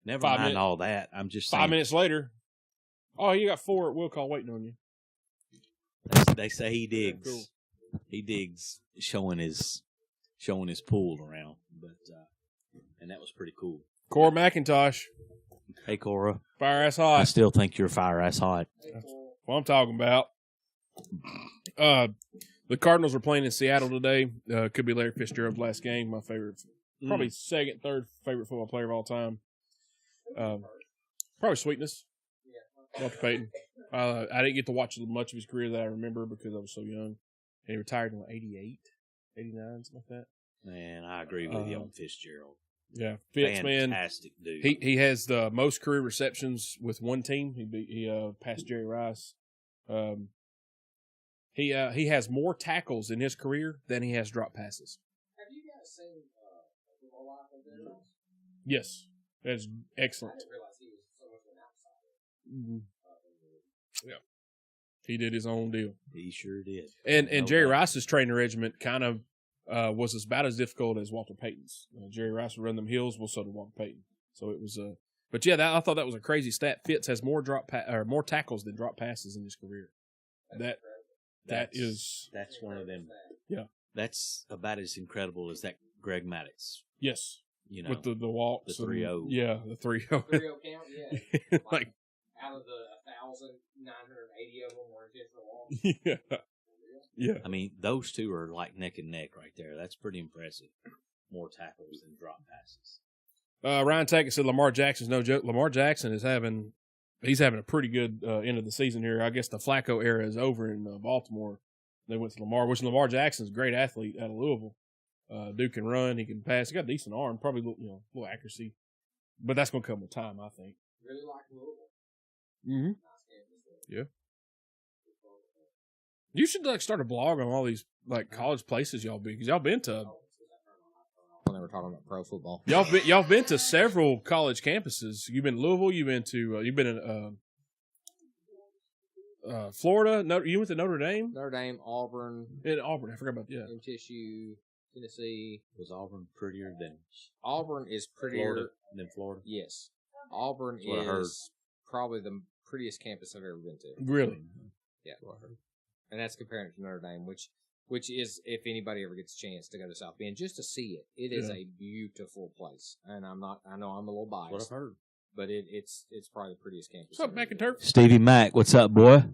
Never 5 mind minutes. all that. I'm just saying. 5 minutes later, oh, you got 4 at will call waiting on you. They say he digs. Cool. He digs showing his pool around. But and that was pretty cool. Cora McIntosh, Hey Cora. fire ass I hot. still think you're fire ass hot. That's what I'm talking about. The Cardinals are playing in Seattle today. Could be Larry Fitzgerald's last game. My favorite, probably second, third favorite football player of all time. Probably Sweetness. Walter Payton. I didn't get to watch much of his career that I remember because I was so young. He retired in 88, 89, something like that. Man, I agree with you on Fitzgerald. Yeah, Fitz, man. Fantastic dude. He has the most career receptions with one team. He passed Jerry Rice. He has more tackles in his career than he has drop passes. Have you guys seen Football Life on Jerry Rice? Yes, that's I excellent. didn't realize he was so much of an outsider. Yeah, he did his own deal. He sure did. And Jerry Rice's training regiment kind of was about as difficult as Walter Payton's. Jerry Rice would run them hills, well, so did Walter Payton. So it was but yeah, I thought that was a crazy stat. Fitz has more more tackles than drop passes in his career. That's one of them. Yeah, that's about as incredible as that Greg Maddux. Yes, you know, with the walks, the 3-0. Yeah, the 3-0. 3-0 count, yeah. Like out of the 1,980 of them were intentional walks. yeah, yeah. I mean, those two are like neck and neck right there. That's pretty impressive. More tackles than drop passes. Ryan Tackett said Lamar Jackson's no joke. Lamar Jackson is having a pretty good end of the season here. I guess the Flacco era is over in Baltimore. They went to Lamar, which Lamar Jackson's a great athlete out of Louisville. Dude can run, he can pass. He got a decent arm, probably a little accuracy, but that's going to come with time, I think. Really like Louisville. Mm-hmm. Nice campus there. Yeah. You should start a blog on all these college places y'all been, because y'all been to. When they were talking about pro football, y'all been to several college campuses. You've been to Louisville. You've been in Florida. You went to Notre Dame. Notre Dame, Auburn. In Auburn, I forgot about MTSU, Tennessee. Was Auburn prettier than? Auburn is prettier than Florida. Yes, Auburn is probably the prettiest campus I've ever been to. Really? Yeah, and that's comparing it to Notre Dame, which is, if anybody ever gets a chance to go to South Bend, just to see it. It is a beautiful place, and I know I'm a little biased. What I've heard, but it's probably the prettiest campus. What's up, Mac and Turf? Stevie Mac, what's up, boy?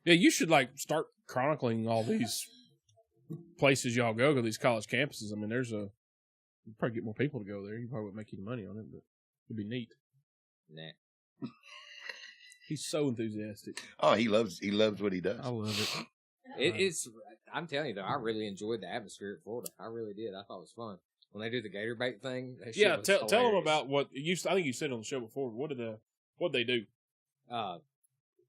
Yeah, you should start chronicling all these places y'all go to, these college campuses. I mean, you probably get more people to go there. You probably wouldn't make any money on it, but it'd be neat. Nah. He's so enthusiastic. Oh, he loves what he does. I love it. It's. I'm telling you though, I really enjoyed the atmosphere at Florida. I really did. I thought it was fun when they do the gator bait thing. Yeah, tell them about what you. I think you said on the show before. What they do?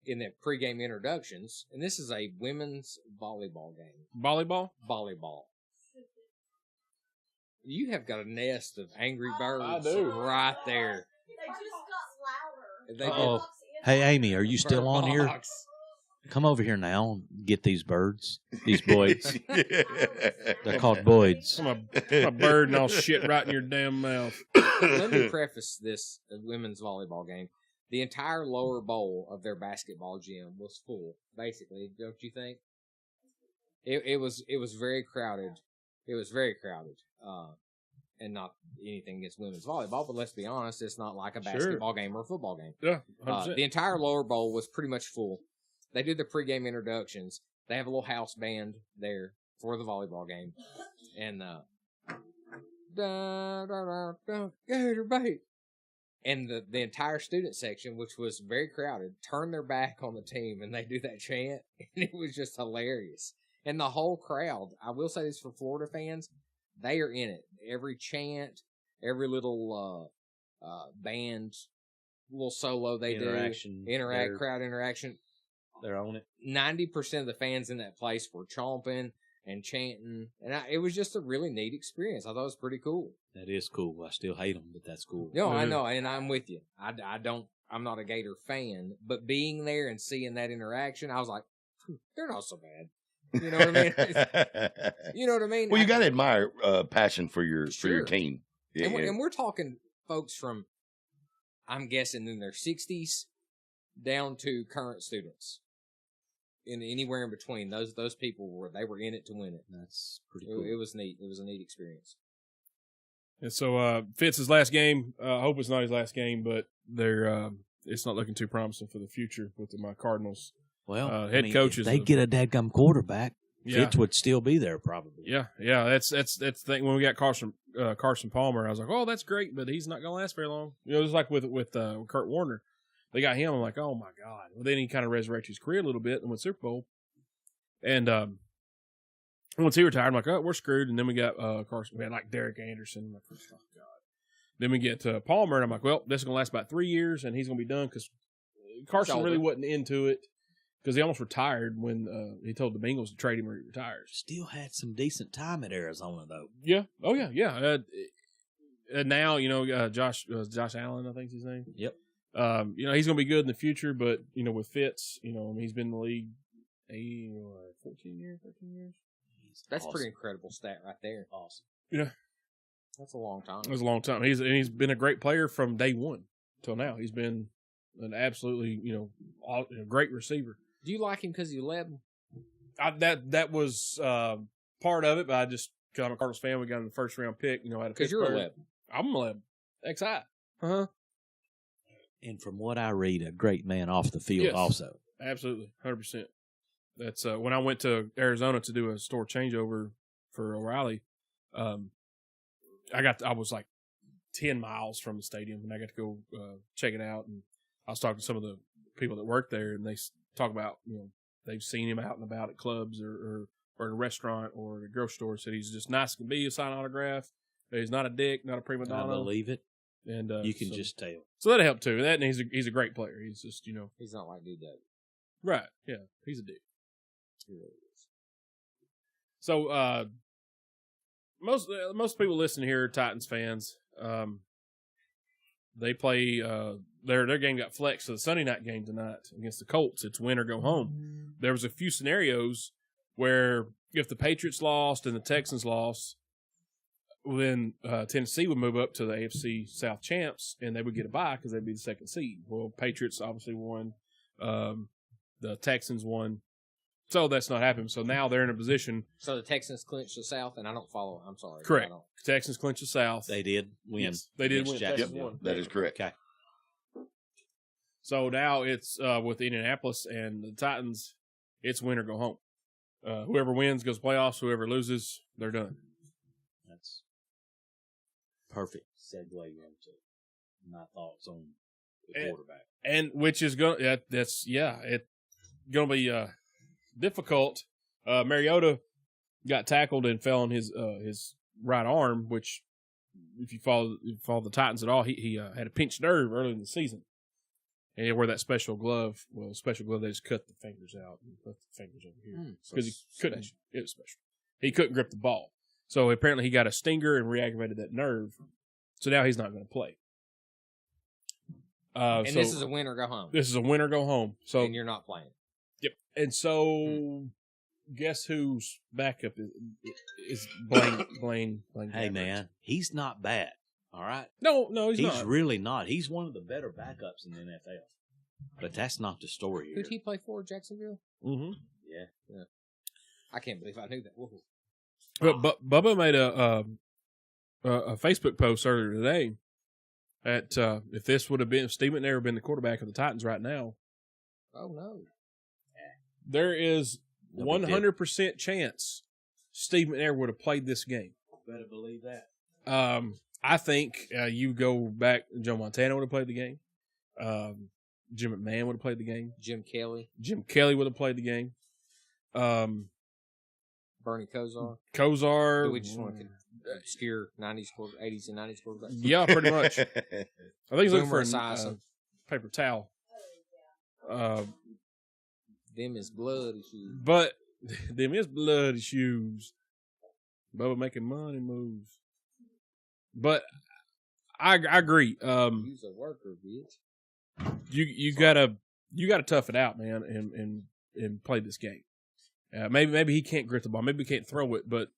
In the pregame introductions, and this is a women's volleyball game. Volleyball. You have got a nest of angry birds. I do. Right there. They just got louder. Hey, Amy, are you still on here? Come over here now and get these birds. These boys. They're called boys. I'm a bird and I'll shit right in your damn mouth. Let me preface this women's volleyball game. The entire lower bowl of their basketball gym was full, basically, don't you think? It was very crowded. It was very crowded. And not anything against women's volleyball, but let's be honest, it's not like a basketball game or a football game. Yeah, the entire lower bowl was pretty much full. They do the pregame introductions. They have a little house band there for the volleyball game, and gator bait. And the entire student section, which was very crowded, turned their back on the team, and they do that chant, and it was just hilarious. And the whole crowd, I will say this for Florida fans, they are in it. Every chant, every little band, little solo they do, crowd interaction. They're on it. 90% of the fans in that place were chomping and chanting, and it was just a really neat experience. I thought it was pretty cool. That is cool. I still hate them, but that's cool. No, I know, and I'm with you. I'm not a Gator fan, but being there and seeing that interaction, I was like, they're not so bad. You know what I mean? You know what I mean? Well, you got to admire passion for your team. Yeah, and we're talking folks from, I'm guessing, in their 60s down to current students. And anywhere in between, those people were in it to win it. That's pretty cool. It was neat. It was a neat experience. And so Fitz's last game. I hope it's not his last game, but it's not looking too promising for the future with my Cardinals. Well, head coaches. If they get a dadgum quarterback, Fitz would still be there probably. Yeah. That's the thing. When we got Carson Palmer, I was like, oh, that's great, but he's not going to last very long. Just like with Kurt Warner. they got him. I'm like, oh my God. Well, then he kind of resurrected his career a little bit and went Super Bowl. And once he retired, I'm like, oh, we're screwed. And then we got Carson. We had like Derek Anderson. I'm like, oh God. Then we get Palmer, and I'm like, well, this is going to last about 3 years, and he's going to be done because Carson really wasn't into it because he almost retired when he told the Bengals to trade him or he retires. Still had some decent time at Arizona, though. Yeah. Oh, yeah. And now, Josh Allen, I think is his name. Yep. He's going to be good in the future, but, with Fitz, he's been in the league 14 years. That's awesome. pretty incredible stat right there. Awesome. Yeah. That's a long time. It was a long time. He's been a great player from day one till now. He's been an absolutely, great receiver. Do you like him because you led him? That was part of it, but I just, I'm a Cardinals fan. We got him the first round pick. Because you're a led. I'm a led. XI. Uh-huh. And from what I read, a great man off the field also. Absolutely. 100%. That's when I went to Arizona to do a store changeover for O'Reilly. I was like 10 miles from the stadium, and I got to go check it out. And I was talking to some of the people that work there, and they talk about, they've seen him out and about at clubs or at a restaurant or at a grocery store. Said he's just nice as can be, a sign autograph. He's not a dick, not a prima donna. I believe it. And you can just tell. So that helped too. And he's a great player. He's just, He's not like Dude David. Right. Yeah. He's a dick. He really is. So, most people listening here are Titans fans. They play their game got flexed to the Sunday night game tonight against the Colts. It's win or go home. There was a few scenarios where if the Patriots lost and the Texans lost, then Tennessee would move up to the AFC South champs and they would get a bye because they'd be the second seed. Well, Patriots obviously won. The Texans won. So that's not happening. So now they're in a position. So the Texans clinched the South, and I don't follow. I'm sorry. Correct. Texans clinched the South. They did win. Yes, they did win. Jackson. Texans won. That is correct. Okay. So now it's with Indianapolis and the Titans, it's win or go home. Whoever wins goes playoffs. Whoever loses, they're done. That's perfect segue into my thoughts on the quarterback. And which is going it's going to be difficult. Mariota got tackled and fell on his right arm, which if you follow the Titans at all, he had a pinched nerve early in the season. And he wore that special glove. Well, special glove, they just cut the fingers out and put the fingers over here. Because he couldn't. It was special. He couldn't grip the ball. So apparently he got a stinger and reactivated that nerve. So now he's not going to play. And this is a win or go home. This is a win or go home. So and you're not playing. Yep. And so guess whose backup is Blaine. Hey, man, he's not bad. All right. No, he's not. He's really not. He's one of the better backups in the NFL. But that's not the story here. Who'd he play for? Jacksonville? Mm-hmm. Yeah. I can't believe I knew that. Whoa. But Bubba made a Facebook post earlier today at if this would have been Steve McNair been the quarterback of the Titans right now. Oh no. There is 100% chance Steve McNair would have played this game. Better believe that. I think you go back, Joe Montana would have played the game. Jim McMahon would have played the game. Jim Kelly would have played the game. Bernie Kosar. Kosar. We just want to obscure 80s and 90s quarterbacks. Yeah, pretty much. I think he's looking for a paper towel. Them is bloody shoes. But them is bloody shoes. Bubba making money moves. But I agree. He's a worker, bitch. You gotta tough it out, man, and play this game. Maybe he can't grip the ball. Maybe he can't throw it. But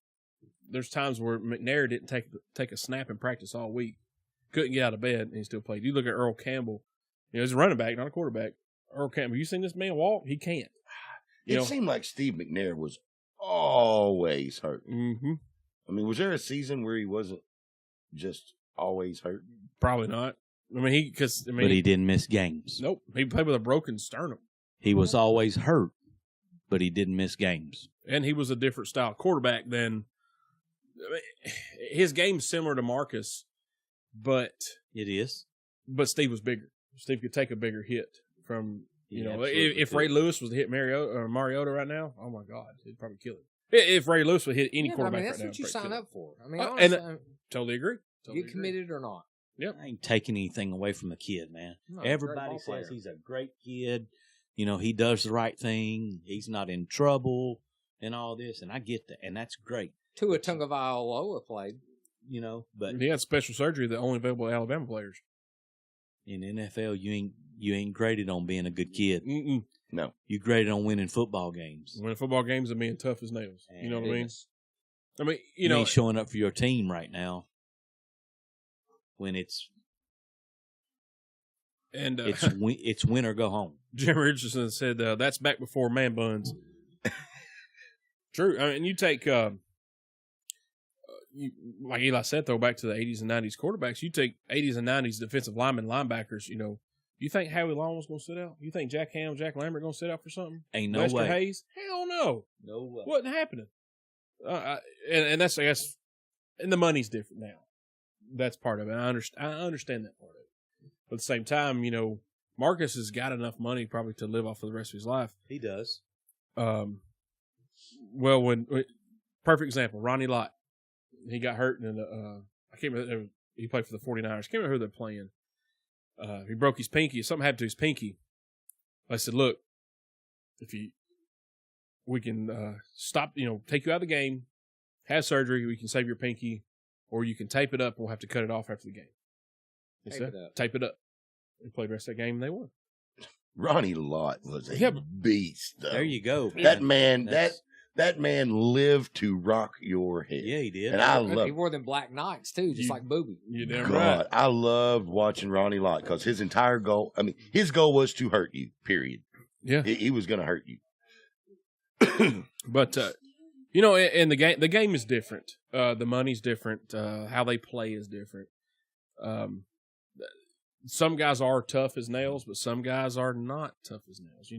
there's times where McNair didn't take a snap in practice all week. Couldn't get out of bed, and he still played. You look at Earl Campbell. He's a running back, not a quarterback. Earl Campbell. You seen this man walk? He can't. It seemed like Steve McNair was always hurt. Mm-hmm. I mean, was there a season where he wasn't just always hurt? Probably not. But he didn't miss games. Nope. He played with a broken sternum. He was always hurt, but he didn't miss games. And he was a different style quarterback than his game's similar to Marcus, but it is. But Steve was bigger. Steve could take a bigger hit from, Yeah, know, absolutely if could. Ray Lewis was to hit Mariota right now, oh my God, he'd probably kill him. If Ray Lewis would hit any Yeah, but quarterback I mean, that's right now, what you it'd probably sign kill up for. I mean, And honestly, totally agree. Totally get agree. committed or not. I ain't taking anything away from the kid, man. No, he's a great Everybody ball says player. he's a great kid. You know, he does the right thing. He's not in trouble and all this, and I get that, and that's great. Tua Tagovailoa played. You know, but He had special surgery that only available to Alabama players. in the NFL, you ain't graded on being a good kid. Mm-mm. No. You graded on winning football games. Winning football games and being tough as nails. You know what I mean? I mean, You you know, ain't showing up for your team right now when it's and it's win or go home. Jim Richardson said that's back before man buns. True. I mean, you take like Eli said, though, back to the 80s and 90s quarterbacks. You take 80s and 90s defensive linemen, linebackers. You know, you think Howie Long was going to sit out? You think Jack Ham, Jack Lambert going to sit out for something? Ain't no Lester way. Hayes? Hell no. No way. Wasn't happening. And that's, I guess, and the money's different now. That's part of it. I understand that part of it. But at the same time, you know, Marcus has got enough money probably to live off for the rest of his life. He does. Well, perfect example, Ronnie Lott. He got hurt in I can't remember. He played for the 49ers. I can't remember who they're playing. He broke his pinky. Something happened to his pinky. I said, look, we can stop, take you out of the game, have surgery, we can save your pinky, or you can tape it up and we'll have to cut it off after the game. Tape it up. They played the rest of that game and they won. Ronnie Lott was a beast, though. There you go. That man, that man lived to rock your head. Yeah, he did. And I He love wore them black Knights too, just like Booby. You're damn God, right. I loved watching Ronnie Lott because his entire goal, his goal was to hurt you, period. Yeah. He was going to hurt you. But, and the game is different. The money's different. How they play is different. Some guys are tough as nails, but some guys are not tough as nails.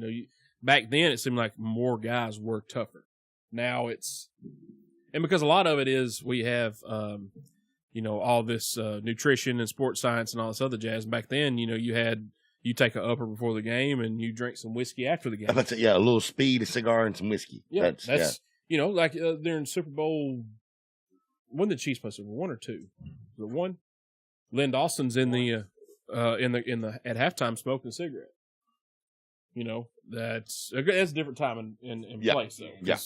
Back then it seemed like more guys were tougher. Now and because a lot of it is we have, all this nutrition and sports science and all this other jazz. Back then, you take an upper before the game and you drink some whiskey after the game. That's it, yeah, a little speed, a cigar, and some whiskey. Yeah, that's like during Super Bowl. When did the Chiefs play Super Bowl? 1 or 2? Was it 1? Lynn Dawson's in the at halftime smoking a cigarette. That's a different time in place though. Yeah.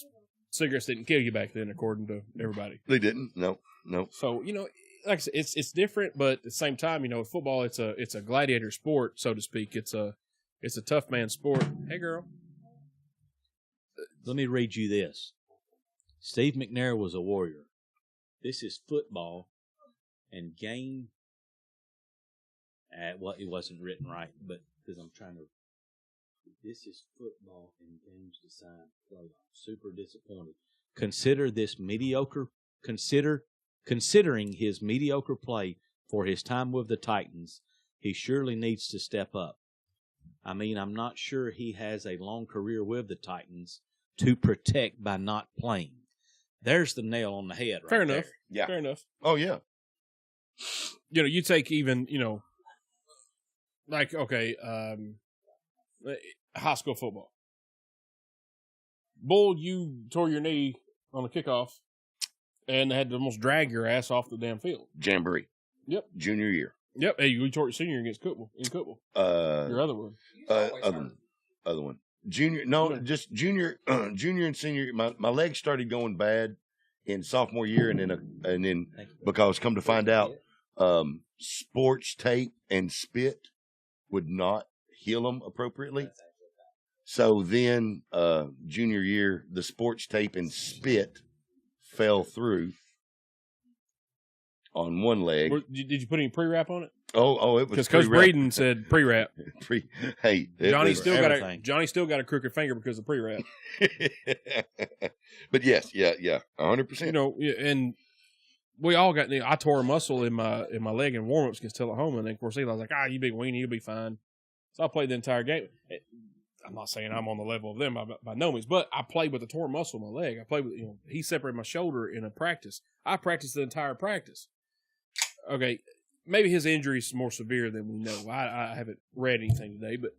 Cigarettes didn't kill you back then, according to everybody. They didn't. No. So like I said, it's different, but at the same time, football it's a gladiator sport, so to speak. It's a tough man sport. Hey, girl. Let me read you this. Steve McNair was a warrior. This is football and game. It wasn't written right, but because I'm trying to. This is football and games decide playoffs. Super disappointed. Considering his mediocre play for his time with the Titans, he surely needs to step up. I'm not sure he has a long career with the Titans to protect by not playing. There's the nail on the head right Fair enough. there. Yeah. Fair enough. Oh, yeah. You take even, like, okay, high school football. Bull, you tore your knee on the kickoff and had to almost drag your ass off the damn field. Jamboree. Yep. Junior year. Yep. Hey, you tore your senior against Cookville. Your other one. Other one. Junior. No, Yeah. just junior. Junior and senior. My legs started going bad in sophomore year, and then because come to find out, sports tape and spit would not heal them appropriately. So then, junior year, the sports tape and spit fell through on one leg. Did you put any pre-wrap on it? Oh, it was Because Coach Braden said pre-wrap. Hey, Johnny still got everything. a crooked finger because of pre-wrap. But yes, yeah, 100%. And we all got. I tore a muscle in my leg in warm-ups against Tullahoma, and then of course Eli was like, "You big weenie, you'll be fine." So I played the entire game. I'm not saying I'm on the level of them by no means, but I played with a torn muscle in my leg. I played with he separated my shoulder in a practice. I practiced the entire practice. Okay, maybe his injury is more severe than we know. I haven't read anything today, but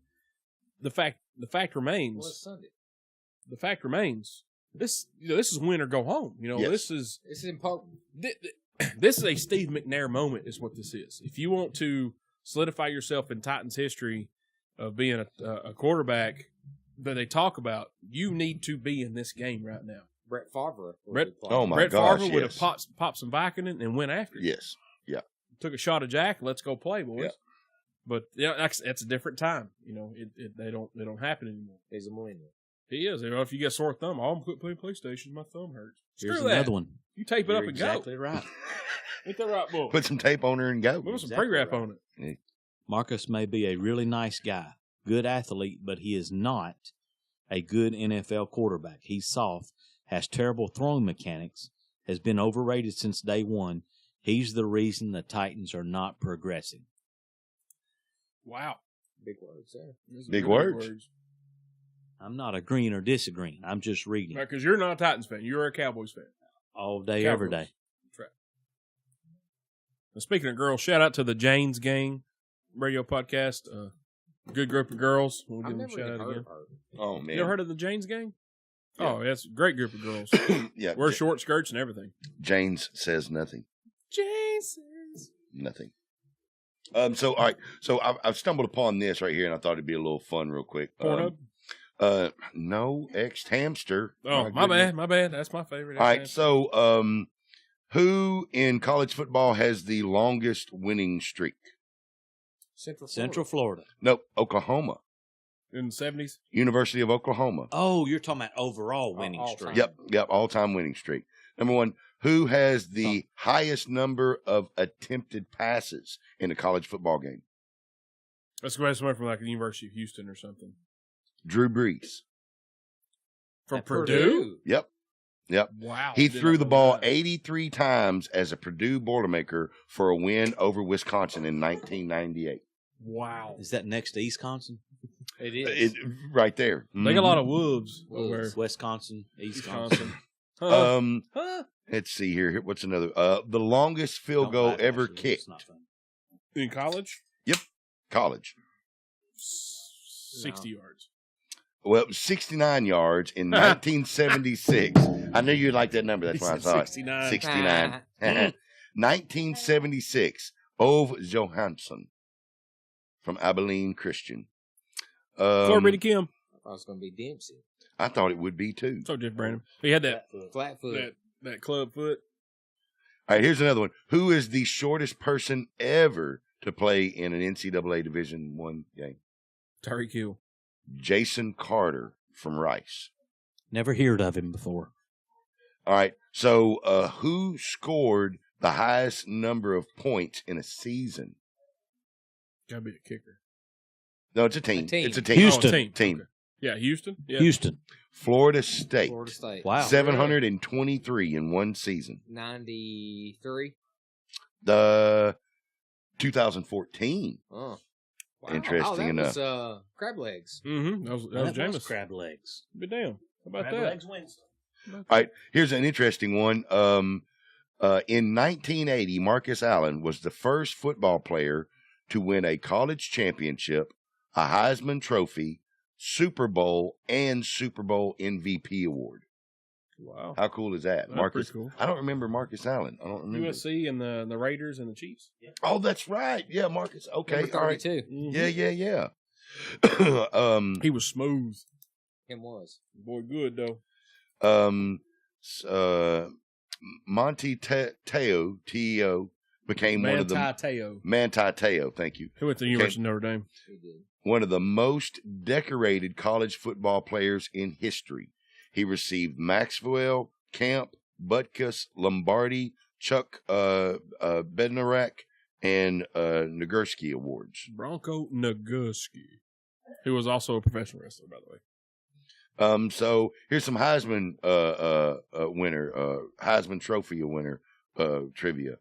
the fact remains. Well, it's Sunday. The fact remains. This is win or go home. Yes. This is important. This is a Steve McNair moment, is what this is. If you want to solidify yourself in Titans history of being a quarterback that they talk about, you need to be in this game right now. Brett Favre. Oh my Brett gosh, Favre would have yes. popped some Vicodin and went after it. Yes. Yeah. Took a shot of Jack. Let's go play, boys. Yeah. But that's a different time. They don't happen anymore. He's a millennial. He is. If you get a sore thumb, I'm quit playing PlayStation. My thumb hurts. Here's Screw that. another one. You tape it You're up and exactly go. right. Ain't that right, boy? Put some tape on her and go. Put some Exactly pre-wrap right. on it. Marcus may be a really nice guy, good athlete, but he is not a good NFL quarterback. He's soft, has terrible throwing mechanics, has been overrated since day one. He's the reason the Titans are not progressing. Wow. Big words there. Those are Big really words. I'm not agreeing or disagreeing. I'm just reading Because you're not a Titans fan. You're a Cowboys fan. all day, Cowboys. every day. That's right. Now, speaking of girls, shout out to the Janes Gang radio podcast. Good group of girls. We'll I've give them a never shout even out heard again. of her. Oh man. You ever heard of the Janes Gang? Yeah. Oh, that's a great group of girls. Yeah. Wear short skirts and everything. James says nothing. Janes. Nothing. So all right. So I've stumbled upon this right here, and I thought it'd be a little fun, real quick. Pornhub? No, ex hamster. Oh, my bad. That's my favorite. All right. So, who in college football has the longest winning streak? Central Florida. Nope, Oklahoma. In the 70s? University of Oklahoma. Oh, you're talking about overall winning all streak. time. Yep, all-time winning streak. Number one, who has the highest number of attempted passes in a college football game? Let's go ahead somewhere from like the University of Houston or something. Drew Brees. From At Purdue? Yep. Wow. He Did threw not the know ball that. 83 times as a Purdue Boilermaker for a win over Wisconsin in 1998. Wow. Is that next to Eastconsin? It is. Right there. They got a lot of wolves. Wolves. Wisconsin, Eastconsin. Wisconsin. Huh. Huh? Let's see here. What's another? The longest field Don't goal laugh, ever actually. kicked. It's not funny. In college? College. 60 yards. Well, it was 69 yards in 1976. I knew you'd like that number. That's He why I said saw 69. it. 69. 1976. Ove Johansson from Abilene Christian. Florida Kim. I thought it was going to be Dempsey. I thought it would be too. So did Brandon. He had that Flatfoot. that club foot. All right, here's another one. Who is the shortest person ever to play in an NCAA Division I game? Tyreek Hill. Jason Carter from Rice. Never heard of him before. All right. So, who scored the highest number of points in a season? Gotta be a kicker. No, it's a team. A team. It's a team. Houston. Oh, a team. Team. Okay. Yeah, Houston. Yeah. Houston. Florida State. Florida State. Wow. 723 in one season. 93. The 2014. Oh. Wow. Interesting that enough. Was, crab legs. Mm-hmm. That was Jameis. crab legs. But damn. How about Crab that? legs Wednesday. All right. Here's an interesting one. In 1980, Marcus Allen was the first football player to win a college championship, a Heisman Trophy, Super Bowl, and Super Bowl MVP award. Wow. How cool is that? That's Marcus. pretty cool. I don't remember Marcus Allen. I don't remember. USC and the Raiders and the Chiefs. Oh, that's right. Yeah, Marcus. Okay. Number All right. 32. Yeah. He was smooth. Him was. Boy, good though. Monty Teo, T.E.O., became one of the Teo. Manti Teo, thank you. Who went to the University of Notre Dame. He did. One of the most decorated college football players in history. He received Maxwell, Camp, Butkus, Lombardi, Chuck Bednarak, and Nagurski awards. Bronco Nagurski, who was also a professional wrestler, by the way. So here's some Heisman winner, Heisman Trophy winner trivia.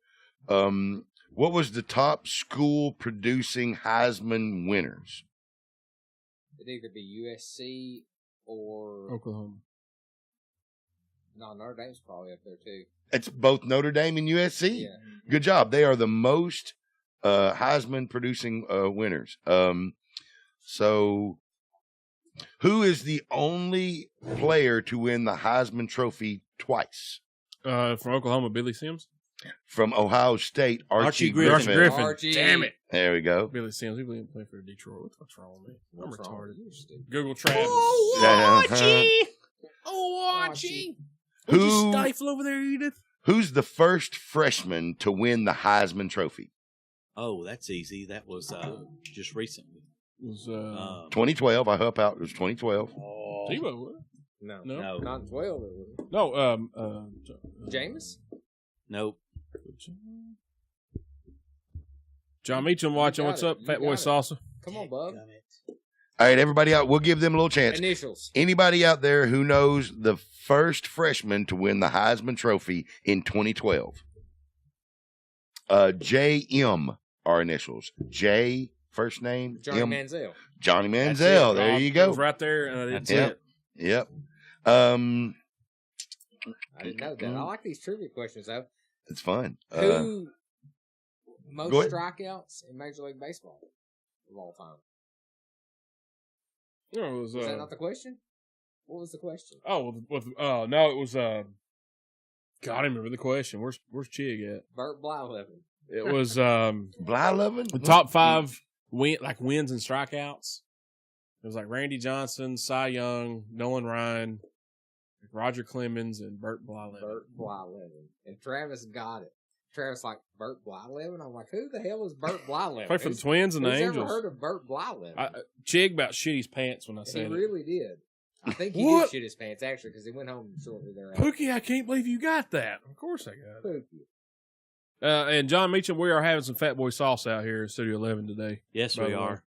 What was the top school producing Heisman winners? It'd either be USC or Oklahoma. No, Notre Dame's probably up there too. It's both Notre Dame and USC. Yeah. Good job. They are the most Heisman producing winners. So who is the only player to win the Heisman Trophy twice? From Oklahoma, Billy Sims. From Ohio State, Archie Archie Griffin. Archie. Damn it. There we go. Billy Sims. He didn't play for Detroit. What's wrong with me? I'm What's wrong retarded. with you? Google Travis. Yeah. Archie. Who- Would you stifle over there, Edith? Who's the first freshman to win the Heisman Trophy? Oh, that's easy. That was just recently. It was 2012. I help out. It was 2012. Tebow, was it? No, No. not 12. It was. No, Jameis? Nope. John Meacham watching. got What's it. up, You Fat Boy got it. Salsa? Come on, bub. All right, everybody out. We'll give them a little chance. Initials. Anybody out there who knows the first freshman to win the Heisman Trophy in 2012? J.M. are initials. J, first name. Johnny M. Manziel. Johnny That's Manziel. it, There Rob, you it go. was right there, and I didn't That's see Yep. it. Yep. I didn't know that. I like these trivia questions, though. It's fun. Who most go ahead. strikeouts in Major League Baseball of all time? No, it was. Was that not the question? What was the question? No, it was. God, I don't remember the question. Where's Chig at? Burt Blyleven. It was Blyleven? the top 5 wins and strikeouts. It was like Randy Johnson, Cy Young, Nolan Ryan, Roger Clemens, and Burt Blyleven. Burt Blyleven. And Travis got it. Travis like, Burt Blyleven? I'm like, who the hell is Burt Blyleven? Played for the Twins and the Who's ever Angels. heard of Burt Blyleven? Chig about shit his pants when I He said it. really did. I think he What? did shit his pants, actually, because he went home shortly thereafter. Pookie, I can't believe you got that. Of course I got it. Pookie. And John Meacham, we are having some Fat Boy sauce out here in Studio 11 today. Yes, By we the way. are.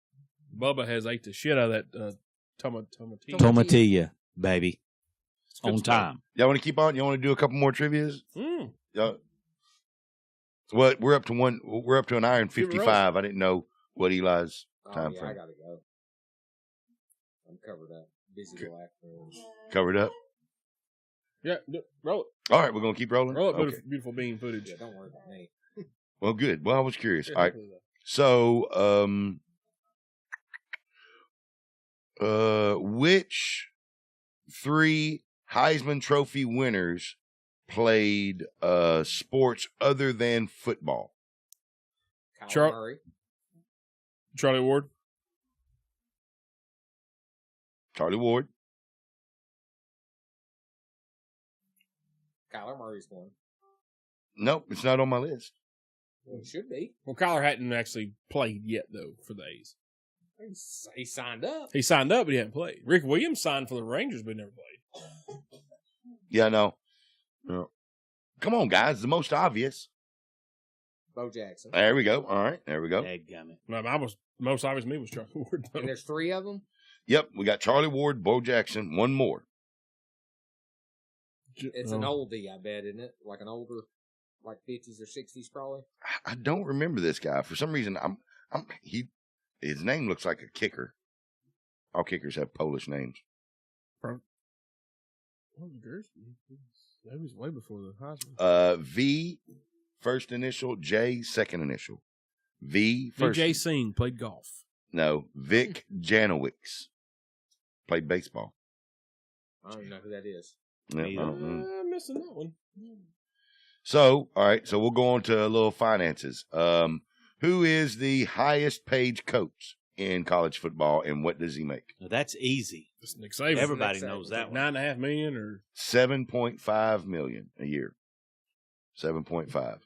Bubba has ate the shit out of that tomatillo. Tomatilla, baby. It's good On stuff. time. Y'all want to keep on? You want to do a couple more trivias? Mm. What? We're up to an hour and Keep it 55. I didn't know what Eli's Oh, time yeah, frame. I gotta go. I'm covered up. Busy till afternoon. Covered up. Yeah, roll it. All right, we're gonna keep rolling. Roll it, Okay. beautiful bean footage. Yeah, don't worry about me. Well, good. Well, I was curious. All right. So, which 3 Heisman Trophy winners played sports other than football? Kyle Murray. Charlie Ward. Charlie Ward. Kyler Murray's one. Nope, it's not on my list. Well, it should be. Well, Kyler hadn't actually played yet, though, for the A's. He signed up. He signed up, but he hadn't played. Rick Williams signed for the Rangers, but never played. Yeah, no. Come on, guys. The most obvious. Bo Jackson. There we go. All right, there we go. Dadgummit. No, most obvious to me was Charlie Ward. though. And there's 3 of them. Yep, we got Charlie Ward, Bo Jackson, one more. It's an oldie, I bet, isn't it? Like an older, like 50s or 60s, probably. I don't remember this guy for some reason. His name looks like a kicker. All kickers have Polish names. Oh, that was way before the Heisman. V, first initial. J, second initial. V, first. Vijay Singh played golf. No, Vic Janowicz played baseball. I don't even know who that is. Yeah, I don't know. I'm missing that one. So, all right. So we'll go on to a little finances. Who is the highest paid coach in college football, and what does he make? Now, that's easy. It's Nick Saban. Everybody Nick Saban. knows that one. $9.5 million or $7.5 million a year. 7.5.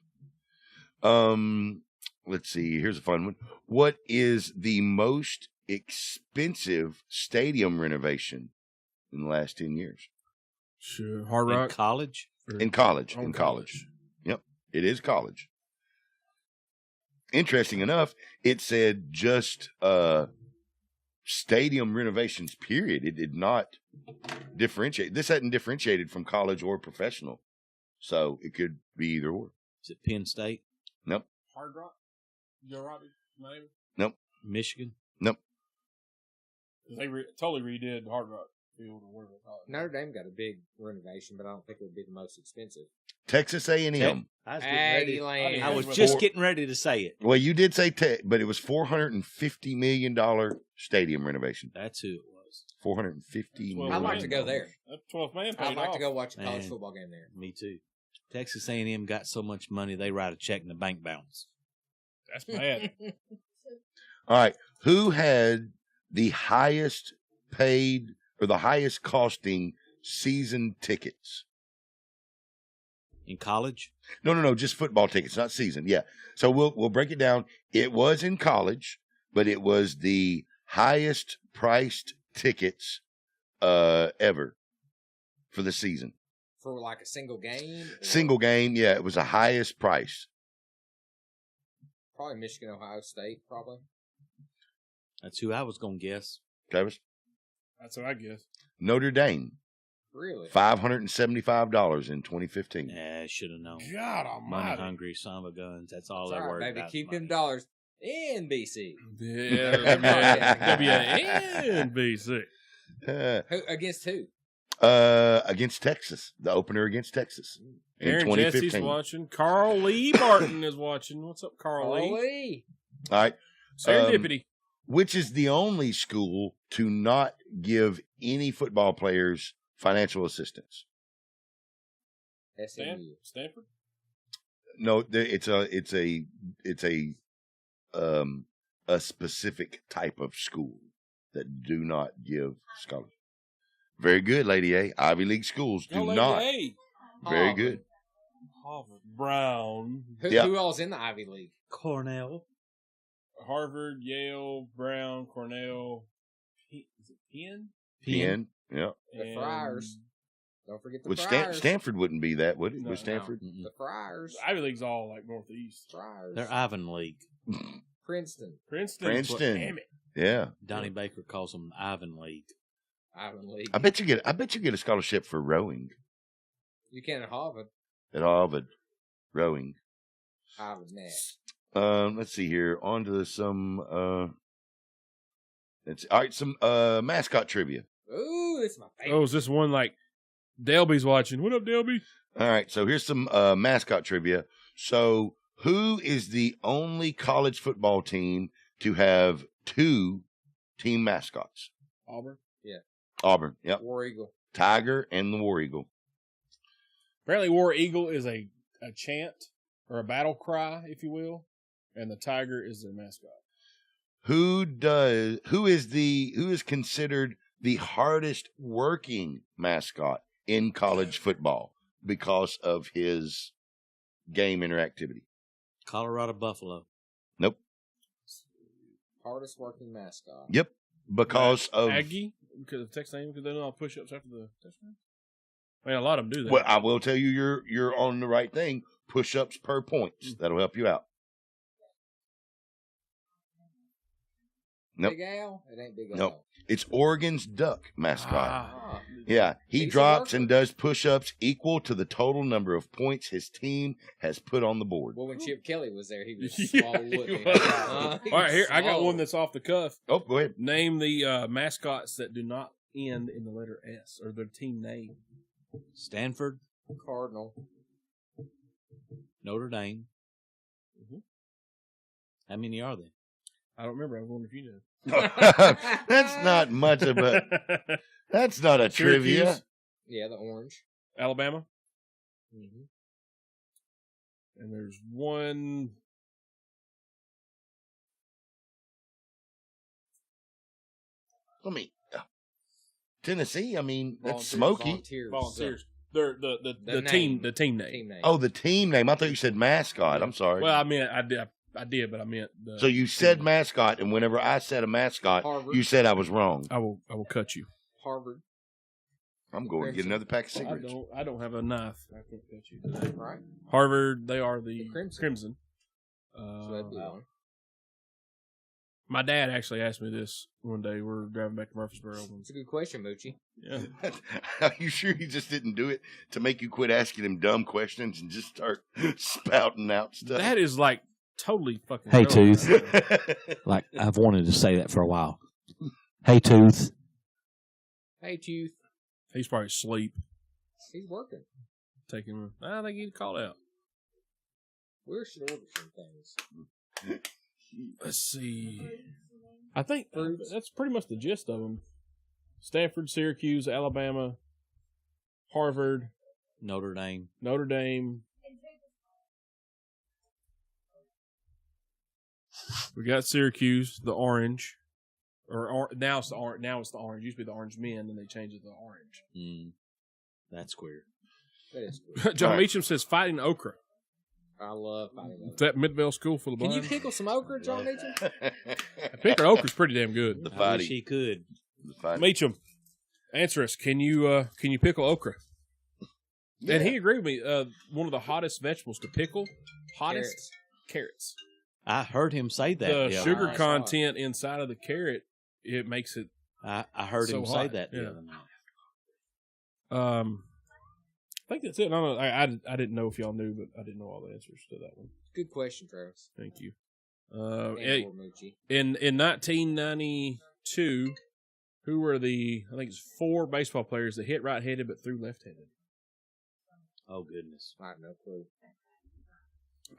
Let's see. Here's a fun one. What is the most expensive stadium renovation in the last 10 years? sure, Hard In Rock. college? In college. Oh, In college. Yep. It is college. Interesting enough, it said just stadium renovations, period. It did not differentiate. This hadn't differentiated from college or professional. So it could be either or. Is it Penn State? Nope. Hard Rock. Joe Robbie name. Michigan? Nope. They totally redid Hard Rock field or whatever they call it. Notre Dame got a big renovation, but I don't think it would be the most expensive. Texas A&M. I was just getting ready to say it. Well, you did say Tech, but it was $450 million stadium renovation. That's who it was. $450 million. I'd like to go there. That 12th man paid I'd like off. to go watch a college Man. football game there. Me too. Texas A&M got so much money they write a check and the bank bounce. That's bad. All right. Who had the highest paid or the highest costing season tickets? In college? No. Just football tickets, not season. Yeah. So we'll break it down. It was in college, but it was the highest priced tickets ever for the season. For like a single game? Single game, yeah. It was the highest price. Probably Michigan, Ohio State, probably. That's who I was going to guess. Travis? That's what I guess. Notre Dame. Really? $575 in 2015. Yeah, I should have known. God Money almighty. hungry son of a guns. That's all That's they all worried right, baby. about. Keep money. them dollars in BC. Yeah, WNBC. Who, against who? Against Texas. The opener against Texas. In Aaron 2015. Jesse's watching. Carl Lee Martin is watching. What's up, Carl Lee? Holy. All right. Serendipity. Which is the only school to not give any football players financial assistance? SMU. Stanford? No, it's a specific type of school that do not give scholarships. Very good, Lady A. Ivy League schools do not. Very good. Harvard, Brown, Who all's in the Ivy League? Cornell. Harvard, Yale, Brown, Cornell. Is it Penn? Penn. Yeah. The Friars. Don't forget the Would Friars. Stanford wouldn't be that, would it? No, With Stanford? Mm-mm. The Friars. Ivy League's all like Northeast. Friars. They're Ivan League. Princeton. Princeton. Princeton. Yeah. Donnie Baker calls them Ivan League. Ivy League. I bet you get a scholarship for rowing You can at Harvard. at Harvard. Rowing. Harvard net. Let's see here. On to some all right, some mascot trivia. Ooh, it's my favorite. Oh, is this one like Delby's watching? What up, Delby? All right, so here's some mascot trivia. So, who is the only college football team to have two team mascots? Auburn. Auburn, yep. War Eagle. Tiger and the War Eagle. Apparently, War Eagle is a chant or a battle cry, if you will, and the tiger is their mascot. Who is considered the hardest working mascot in college football because of his game interactivity? Colorado Buffalo. Nope. Hardest working mascot. Yep. Because of Aggie, because of Texas A&M, because they don't all push-ups after the touchdown. I mean, a lot of them do that. Well, I will tell you, you're on the right thing. Push-ups per points. That'll help you out. Nope. Big Al? It ain't Big Al. Nope. It's Oregon's duck mascot. Ah. Yeah, he He's a drops worker. and does push-ups equal to the total number of points his team has put on the board. Well, when Chip Kelly was there, he was Yeah, swole, he wasn't he? was. He All right, was here I got swole. one that's off the cuff. Oh, go ahead. Name the mascots that do not end in the letter S, or their team name. Stanford. Cardinal. Notre Dame. Mhm. How many are there? I don't remember. I was wondering if you knew. That's not much of a. That's not a trivia. Syracuse, Yeah, the orange. Alabama, Mm-hmm. and there's one. I mean, Tennessee. I mean, that's Volunteers, smoky. Volunteers. They're the The team name. team name. Team name. Oh, the team name. I thought you said mascot. I'm sorry. Well, I mean, I did, but I meant the. So you said mascot, and whenever I said a mascot, Harvard. you said I was wrong. I will cut you. Harvard. I'm going to get another pack of cigarettes. I don't have a knife. I can't cut you today. Right. Harvard, they are the The Crimson. So that'd be one. My dad actually asked me this one day. We were driving back to Murfreesboro. It's a good question, Moochie. Yeah. Are you sure he just didn't do it to make you quit asking him dumb questions and just start spouting out stuff? That is like totally fucking. Hey, relevant. Tooth. Like, I've wanted to say that for a while. Hey, Tooth. Hey, Tooth. He's probably asleep. He's working. I think he'd call out. We should order some things. Let's see. I think that's pretty much the gist of them. Stanford, Syracuse, Alabama, Harvard, Notre Dame. We got Syracuse, the orange, now it's the orange. Now it's the orange. It used to be the Orange Men, and they changed it to the orange. That's queer. That is cool. John Meacham says fighting okra. I love fighting okra. Is that Midvale School for the Can blind? you pickle some okra, John Meacham? Pickled okra's pretty damn good. I wish he could. Meacham, answer us. Can you pickle okra? Yeah. And he agreed with me. One of the hottest vegetables to pickle, carrots. I heard him say that. The sugar content inside of the carrot, it makes it. I heard so him say hot. that the Yeah. other night. I think that's it. I didn't know if y'all knew, but I didn't know all the answers to that one. Good question, Travis. Thank you. And Mormucci. In 1992, who were I think it's 4 baseball players that hit right-handed but threw left-handed? Oh, goodness. I have no clue.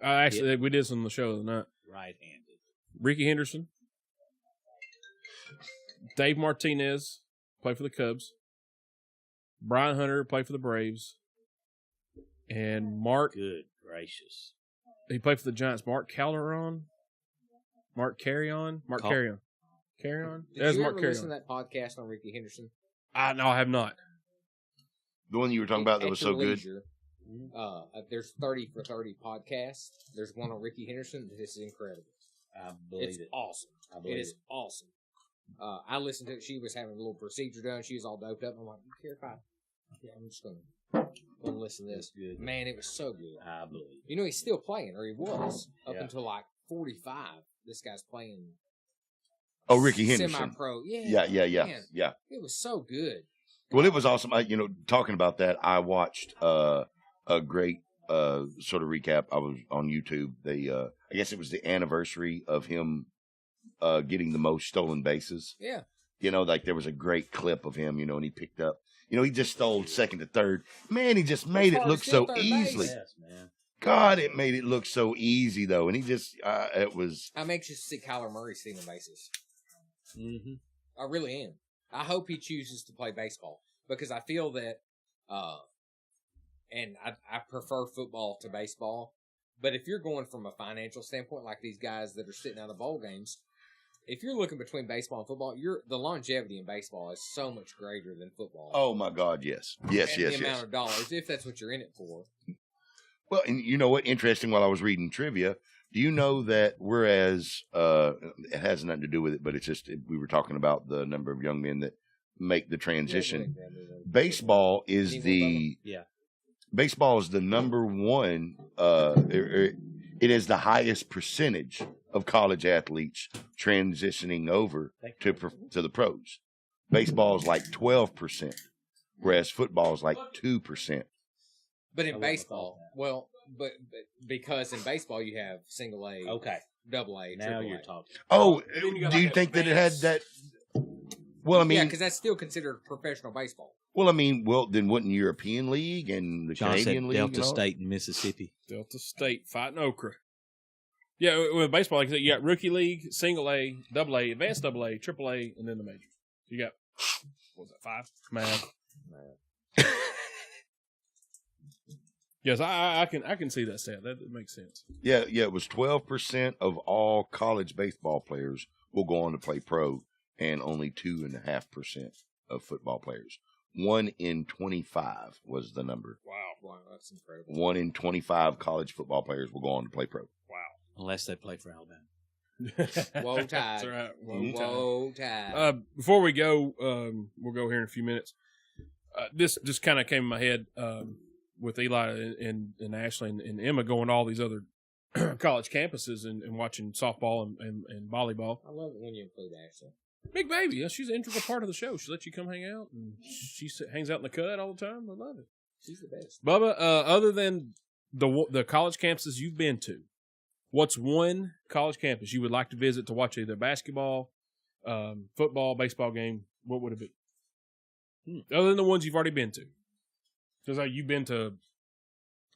Actually, we did this on the show the other night. Right-handed. Ricky Henderson, Dave Martinez, played for the Cubs. Brian Hunter played for the Braves. And Mark. Good gracious. He played for the Giants. Mark Carrion. Carrion. Did you ever listen to that podcast on Ricky Henderson? No, I have not. The one you were talking about that was so good. There's 30 for 30 podcasts. There's one on Ricky Henderson. This is incredible. I believe It's it. awesome. It is awesome. I listened to it. She was having a little procedure done. She was all doped up. I'm like, you care if I'm just going to listen to this. Good. Man, it was so good. I believe it. You know, he's still playing, or he was, up Yeah. until like 45. This guy's playing. Oh, Ricky Henderson. Semi-pro. Yeah. Man, Yeah. it was so good. Well, it was awesome. Talking about that, I watched a great sort of recap. I was on YouTube. I guess it was the anniversary of him getting the most stolen bases. Yeah. Like there was a great clip of him, and he picked up, he just stole second to third. Man, he just made it look so easily. Yes, man. God, it made it look so easy, though. And he just, it was. I'm anxious to see Kyler Murray stealing bases. Mm-hmm. I really am. I hope he chooses to play baseball because I feel that, and I prefer football to baseball. But if you're going from a financial standpoint, like these guys that are sitting out of bowl games, if you're looking between baseball and football, the longevity in baseball is so much greater than football. Oh my God, yes. Yes. The amount of dollars, if that's what you're in it for. Well, and you know what? Interesting. While I was reading trivia, do you know that whereas it has nothing to do with it, but it's just we were talking about the number of young men that make the transition. Baseball is baseball is the number one. It is the highest percentage of college athletes transitioning over to the pros. Baseball is like 12%, whereas football is like 2%. But in baseball, but because in baseball you have single A, Okay. double A, Now triple you're A. talking. Oh, then you got do you like think that it had that? Well, I Yeah, mean, because that's still considered professional baseball. then wouldn't European League and the John Canadian said League Delta and all? State and Mississippi. Delta State fighting okra. Yeah, with baseball, like I said, you got rookie league, single A, double A, advanced double A, triple A, and then the majors. So you got, what was that, 5? Math. Yes, I can see that stat. That makes sense. Yeah, it was 12% of all college baseball players will go on to play pro, and only 2.5% of football players. 1 in 25 was the number. Wow, that's incredible. 1 in 25 college football players will go on to play pro. Unless they play for Alabama. Whoa, Tide. That's right. Whoa, Tide. Before we go, we'll go here in a few minutes. This just kind of came in my head with Eli and Ashley and Emma going to all these other college campuses and watching softball and volleyball. I love it when you include Ashley. Big baby. Yeah, she's an integral part of the show. She lets you come hang out, and she hangs out in the cut all the time. I love it. She's the best. Bubba, other than the college campuses you've been to, what's one college campus you would like to visit to watch either basketball, football, baseball game? What would it be? Other than the ones you've already been to. Because like, you've been to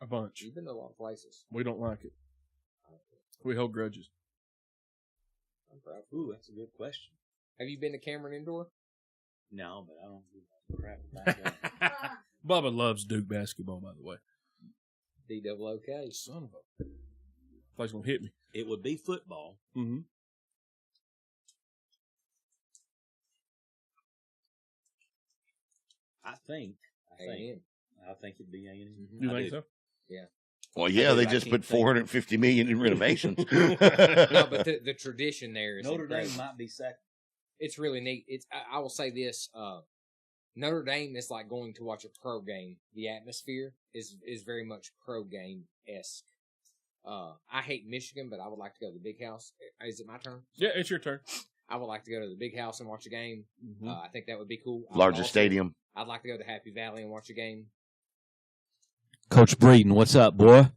a bunch. You've been to a lot of places. We don't like it. We hold grudges. I'm proud. Ooh, that's a good question. Have you been to Cameron Indoor? No, but I don't give a crap about that. Bubba loves Duke basketball, by the way. DWOK. Son of a... Place gonna hit me. It would be football. Mm-hmm. I think A&M. it'd be A&M. You think so? Yeah. Well, yeah, I they do. I just can't put think. $450 million in renovations. No, but the tradition there is Notre Dame incredible. might be second. It's really neat. I will say this: Notre Dame is like going to watch a pro game. The atmosphere is very much pro game esque. I hate Michigan, but I would like to go to the Big House. Is it my turn? Yeah, it's your turn. I would like to go to the Big House and watch a game. Mm-hmm. I think that would be cool. I would Largest also- stadium. I'd like to go to Happy Valley and watch a game. Coach Breeden, what's up, boy?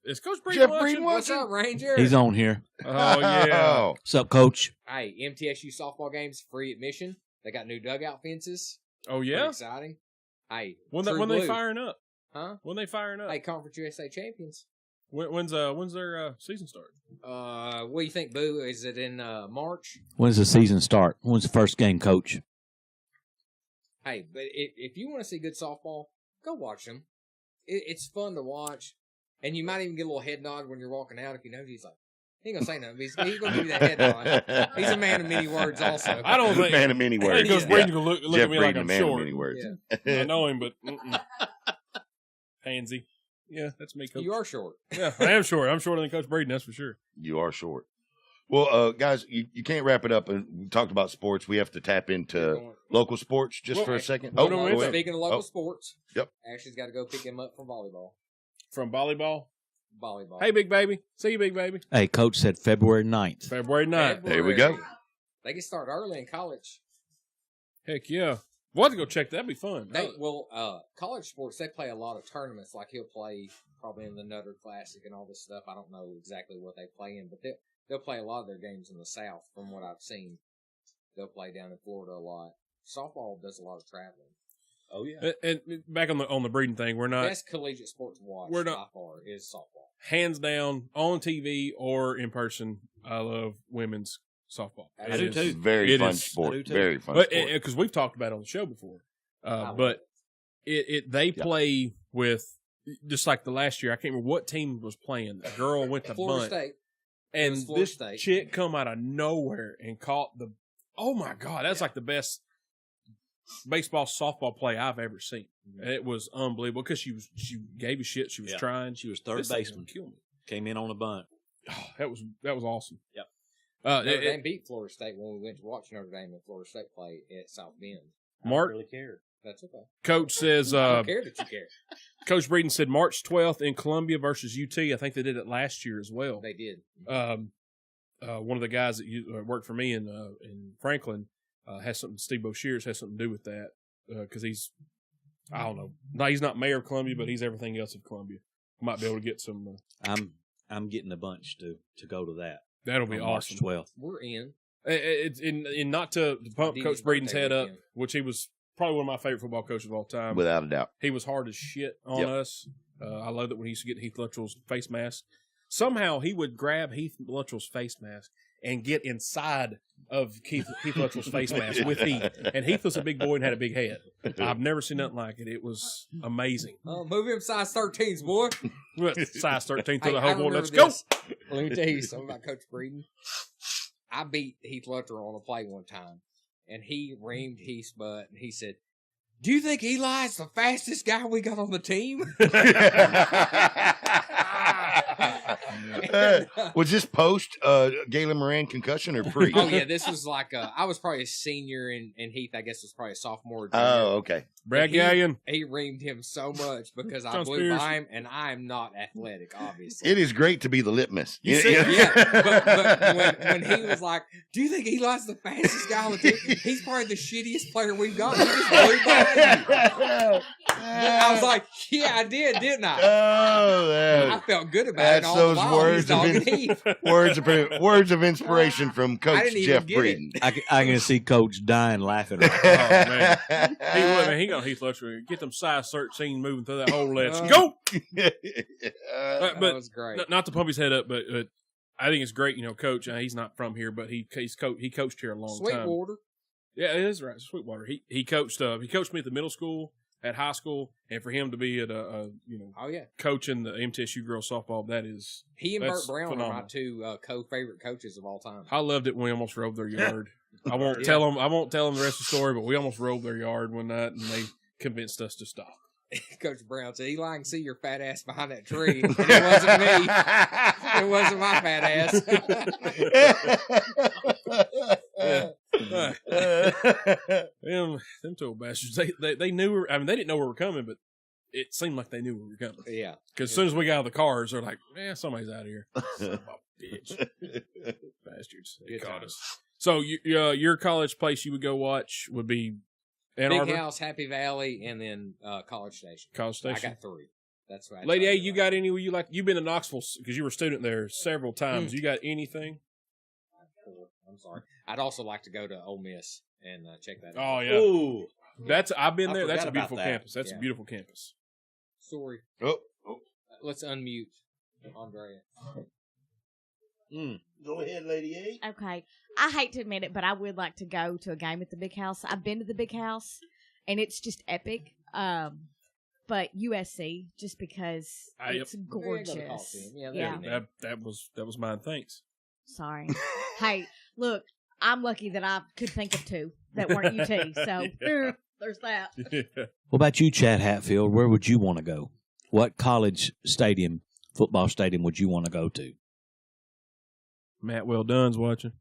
Is Coach Breeden Jeff watching? Breeden What's watching? up, Ranger? He's on here. Oh, yeah. What's up, Coach? Hey, MTSU softball games free admission. They got new dugout fences. Oh, Pretty yeah? exciting. Hey, When True they Blue. firing up? Huh? When they firing up? Hey, Conference USA champions. When's their season start? What do you think, Boo? Is it in March? When's the season start? When's the first game, Coach? Hey, but if you want to see good softball, go watch them. It's fun to watch, and you might even get a little head nod when you're walking out if you know he's like, he ain't gonna say nothing. He's gonna give you that head nod. He's a man of many words, also. I don't think. Man of many I think words. Coach Yeah. Breeden gonna look Jeff at me like Breeden, I'm man of short. many words. Yeah. I know him, but pansy. Yeah, that's me, Coach. You are short. Yeah, I am short. I'm shorter than Coach Breeden, that's for sure. You are short. Well, guys, you can't wrap it up. We talked about sports. We have to tap into local sports just Well, for a second. what Oh, do we go do? ahead. Speaking of local Oh. sports, Yep. Ashley's got to go pick him up from volleyball. From volleyball. Volleyball. Hey, big baby. See you, big baby. Hey, Coach said February 9th. February 9th. There we go. They can start early in college. Heck yeah. We'll have to go check that. That'd be fun. College sports, they play a lot of tournaments. Like he'll play probably in the Nutter Classic and all this stuff. I don't know exactly what they play in, but they'll play a lot of their games in the South from what I've seen. They'll play down in Florida a lot. Softball does a lot of traveling. Oh yeah. And back on the Breeden thing, we're not Best collegiate sport to watch we're by not- far is softball. hands down on TV or in person. I love women's softball. I It do is- too. Very It fun is- sport. I do too. Very fun But sport. because we've talked about it on the show before, love but they Yeah. play with just like the last year. I can't remember what team was playing. A girl went to Florida bunt, State. and was Florida this State. chick come out of nowhere and caught the. Oh my god, that's like the best baseball softball play I've ever seen. And it was unbelievable because she gave a shit. She was Yeah. trying. She was third This thing's baseman. gonna kill me. Came in on a bunt. Oh, that was awesome. Yep. Notre Dame beat Florida State when we went to watch Notre Dame and Florida State play at South Bend. Mark, I don't really cared. That's okay. Coach says, I don't care that you care. Coach Breeden said March 12th in Columbia versus UT. I think they did it last year as well. They did. One of the guys that worked for me in Franklin has something. Steve Boshears has something to do with that because he's, I don't know, no, he's not mayor of Columbia, but he's everything else of Columbia. Might be able to get some. I'm getting a bunch to go to that. That'll be on March awesome. 12th. We're in. It's in not to pump Dee's Coach Breeden's birthday head up, weekend. which he was probably one of my favorite football coaches of all time. Without a doubt. He was hard as shit on Yep. us. I love that when he used to get Heath Luttrell's face mask. Somehow he would grab Heath Luttrell's face mask and get inside of Heath Luttrell's face mask with Heath. And Heath was a big boy and had a big head. I've never seen nothing like it. It was amazing. Move him size 13s, boy. Size 13 to Hey, the I whole boy. remember Let's go. this. Let me tell you something about Coach Breeden. I beat Heath Luttrell on a play one time, and he reamed Heath's butt, and he said, "Do you think Eli's the fastest guy we got on the team?" Was this post Galen Moran concussion or pre? Oh yeah, this was like I was probably a senior, and Heath, I guess, was probably a sophomore. Junior. Oh, okay. Brad He- Gallion. He reamed him so much because I John blew Spears. by him, and I am not athletic, obviously. It is great to be the litmus. You see- Yeah, but when he was like, "Do you think Eli's the fastest guy on the team?" He's probably the shittiest player we've got. He just blew by you. I was like, yeah, I did, didn't I? Oh, I felt good about that's it. All those the while. words of He's dogging words of inspiration from Coach didn't even Jeff get it. Breeden. I can see Coach dying laughing. Oh, man. He gonna Heath Ledger. Get them size 13 moving through that hole. Let's go. That But was great. not to pump his head up, but I think it's great. Coach. He's not from here, but he coached here a long time. Sweetwater. Yeah, it is right. Sweetwater. He coached me at the middle school, at high school, and for him to be at Oh yeah. coaching the MTSU girls softball, He and Burt that's Brown phenomenal. are my two co-favorite coaches of all time. I loved it when we almost rode their yard. I won't tell them the rest of the story, but we almost rode their yard one night, and they convinced us to stop. Coach Brown said, Eli, I can see your fat ass behind that tree. And it wasn't me. It wasn't my fat ass. Them two old bastards. They knew. They didn't know we were coming, but it seemed like they knew we were coming. Yeah. Because as soon as we got out of the cars, they're like, somebody's out of here. Son of a bitch. Bastards. They Good caught times. us. So your college place you would go watch would be Ann Big Arbor? House, Happy Valley, and then College Station. College Station. I got three. That's right. Lady A, you got any where you like? You've been to Knoxville because you were a student there several times. You got anything? I'm sorry. I'd also like to go to Ole Miss and check that Oh out. yeah, Ooh, I've been I there. That's a forgot beautiful about that. campus. That's a Yeah. beautiful campus. Sorry. Oh. Let's unmute Andrea. Go ahead, Lady A. Okay. I hate to admit it, but I would like to go to a game at the Big House. I've been to the Big House, and it's just epic. But USC, just because it's gorgeous. Yeah. That was mine. Thanks. Sorry. Hey, look, I'm lucky that I could think of two that weren't UT. So there's that. What about you, Chad Hatfield? Where would you want to go? What college stadium, football stadium, would you want to go to? Matt Well Done's watching.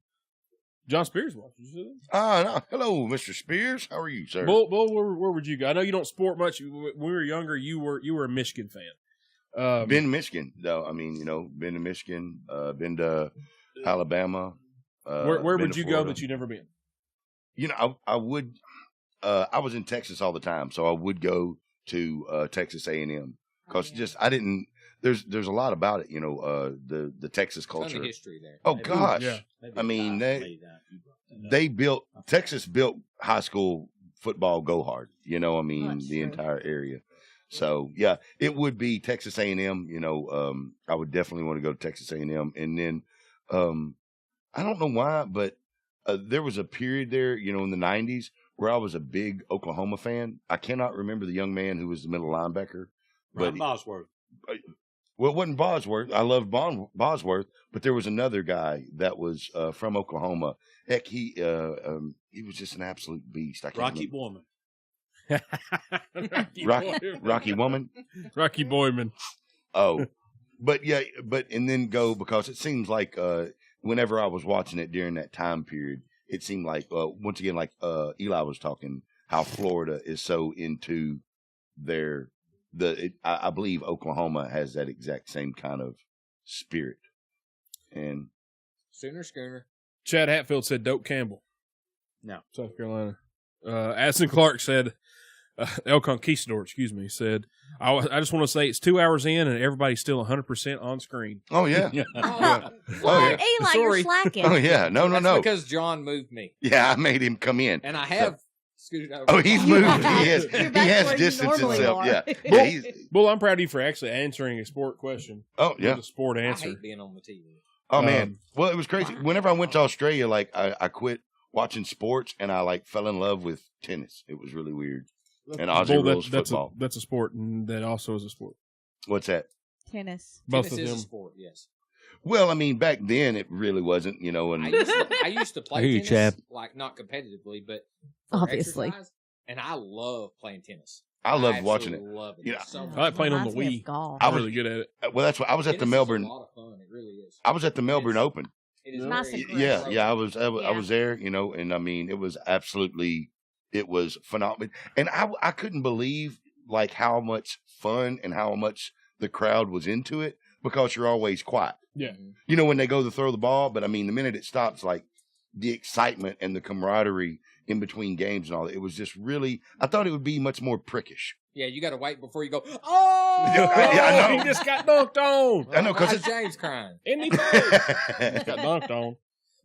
John Spears watching. You see that? No. Hello, Mr. Spears. How are you, sir? Bull, where would you go? I know you don't sport much. When we were younger, you were a Michigan fan. Been to Michigan, though. I mean, been to Michigan, been to Alabama. Where been would to you Florida. go that you never been? I would. I was in Texas all the time, so I would go to Texas A&M because I didn't. There's a lot about it, the Texas Ton culture. of history there. Oh gosh, Yeah. I mean they built Texas built high school football go hard. That's The true. entire area. So yeah, it would be Texas A&M. I would definitely want to go to Texas A&M, and then I don't know why, but there was a period there, in the '90s where I was a big Oklahoma fan. I cannot remember the young man who was the middle linebacker, Ron Bosworth. Well, it wasn't Bosworth. I loved Bosworth, but there was another guy that was from Oklahoma. Heck, he was just an absolute beast. I can't Rocky remember. Boyman. Rocky Woman. Rocky Boyman. Oh, but yeah, and then go because it seems like whenever I was watching it during that time period, it seemed like once again, like Eli was talking, how Florida is so into their. I believe Oklahoma has that exact same kind of spirit. And Sooner Schooner. Chad Hatfield said Doak Campbell. No. South Carolina. Addison Clark said, El Conquistador, said, I just want to say it's 2 hours in and everybody's still 100% on screen. oh yeah, What? Oh, yeah. Eli, Sorry. you're slacking. oh yeah, no, That's because John moved me. yeah, I made him come in. And I have scooted over. Oh, he's moved. He You're has back where you distanced normally himself. are. Yeah, he's, Well, I'm proud of you for actually answering a sport question. oh yeah. With a sport I answer. hate being on the TV. Oh man. Well, it was crazy. Whenever I went to Australia, like I quit watching sports and I fell in love with tennis. It was really weird. And Aussie Bull, rules that's football. a sport, and that also is a sport. What's that? Tennis. Both Tennis of is them. a sport, yes. Well, I mean, back then it really wasn't, And I used to play I hear you, tennis, Chad. like not competitively, but for Obviously. exercise, and I love playing tennis. I loved watching it. absolutely love it. Yeah. It's so much I like playing on the Reminds me of Wii. golf. I I'm was- really good at it. Well, that's what I was at the Tennis is Melbourne. a lot of fun. It really is. I was at the Melbourne Open. It is Nice very and Yeah, crisp. yeah, I was Yeah. there, and I mean, it was phenomenal. And I couldn't believe how much fun and how much the crowd was into it because you're always quiet. Yeah. When they go to throw the ball, but I mean, the minute it stops, the excitement and the camaraderie in between games and all that, it was just really, I thought it would be much more prickish, Yeah, you got to wait before you go. Oh, I know. He just got dunked on. I know, 'cause Why is it's- James crying. Isn't he? Just got dunked on.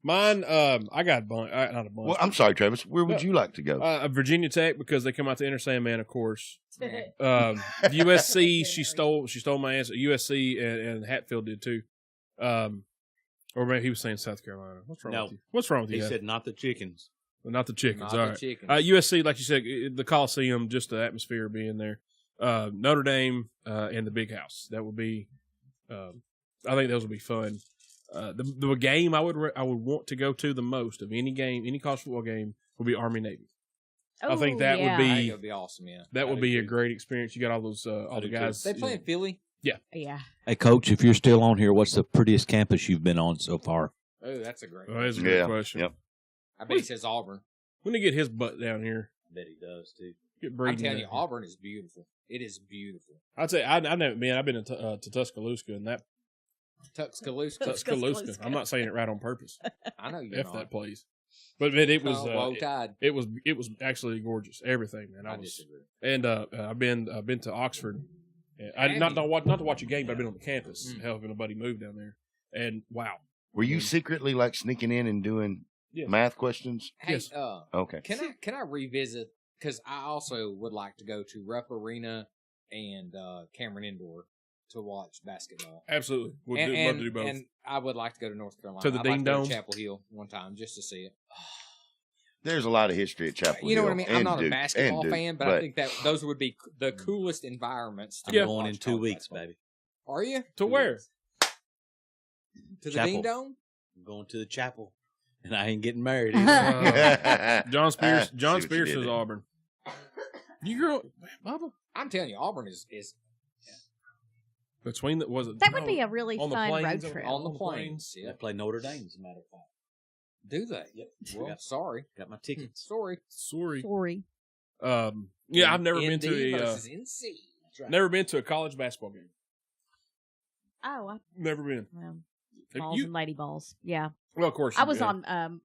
Mine, I got a bunch. Not a bunch. Well, I'm sorry, Travis. Where would you like to go? Virginia Tech, because they come out to Enter Sandman, of course. USC, she stole my answer. USC and Hatfield did too. Or maybe he was saying South Carolina. What's wrong with you? What's wrong with you? He said not the chickens. Well, not the chickens. Not All the right. chickens. USC, like you said, the Coliseum, just the atmosphere being there. Notre Dame and the Big House. That would be. I think those would be fun. The game I would want to go to the most of any game, any college football game, would be Army Navy. I think Ooh, that would I be think it would be awesome, yeah. that would I be do a too. great experience. You got all those all the do too. guys. They play in Philly? Yeah. Hey, Coach, if you're still on here, what's the prettiest campus you've been on so far? Oh, that's a great Oh, one. that's a good Yeah, question. yep. I bet he says Auburn. When he get his butt down here, I bet he does too. get I'm Braden telling you, down here. Auburn is beautiful. It is beautiful. I'd say I've never been. I've been to Tuscaloosa, and that Tuscaloosa. Tuscaloosa. I'm not saying it right on purpose. I know you're F not. that place. But man, it was Woe tide. it was actually gorgeous. Everything, man. I I was, disagree. and I've been to Oxford. I Have not you? not to watch a game, but I've been on the campus Mm. helping a buddy move down there. And wow, Were you secretly like sneaking in and doing Yeah. math questions? Hey, Yes. Okay. can I revisit? Because I also would like to go to Rupp Arena and Cameron Indoor to watch basketball. absolutely, would and, love to do both. and I would like to go to North Carolina. To the I'd like Dean to go Dome? to Chapel Hill one time just to see it. There's a lot of history at Chapel You know Hill what I mean? I'm and not a Duke- basketball and Duke, fan, but I think that those would be the coolest environments. To I'm Yeah. going watch in 2 college weeks, basketball. baby. Are you? To where? To the Chapel. Dean Dome? I'm going to the chapel, and I ain't getting married either. John Spears. See John what you Spears did says there. Auburn. You girl, Bubba. I'm telling you, Auburn is Between the was it That would be a really on the fun road plains, trip. on the plains. They Yeah. play Notre Dame, as a matter of fact. Do they? Yep. Well, Got- sorry. Got my tickets. Sorry. Sorry. Sorry. Yeah, I've never been ND to a versus NC. That's right. never been to a college basketball game. Oh, Never been. Have balls you- and lady balls. Yeah. Well, of course. I you was did. on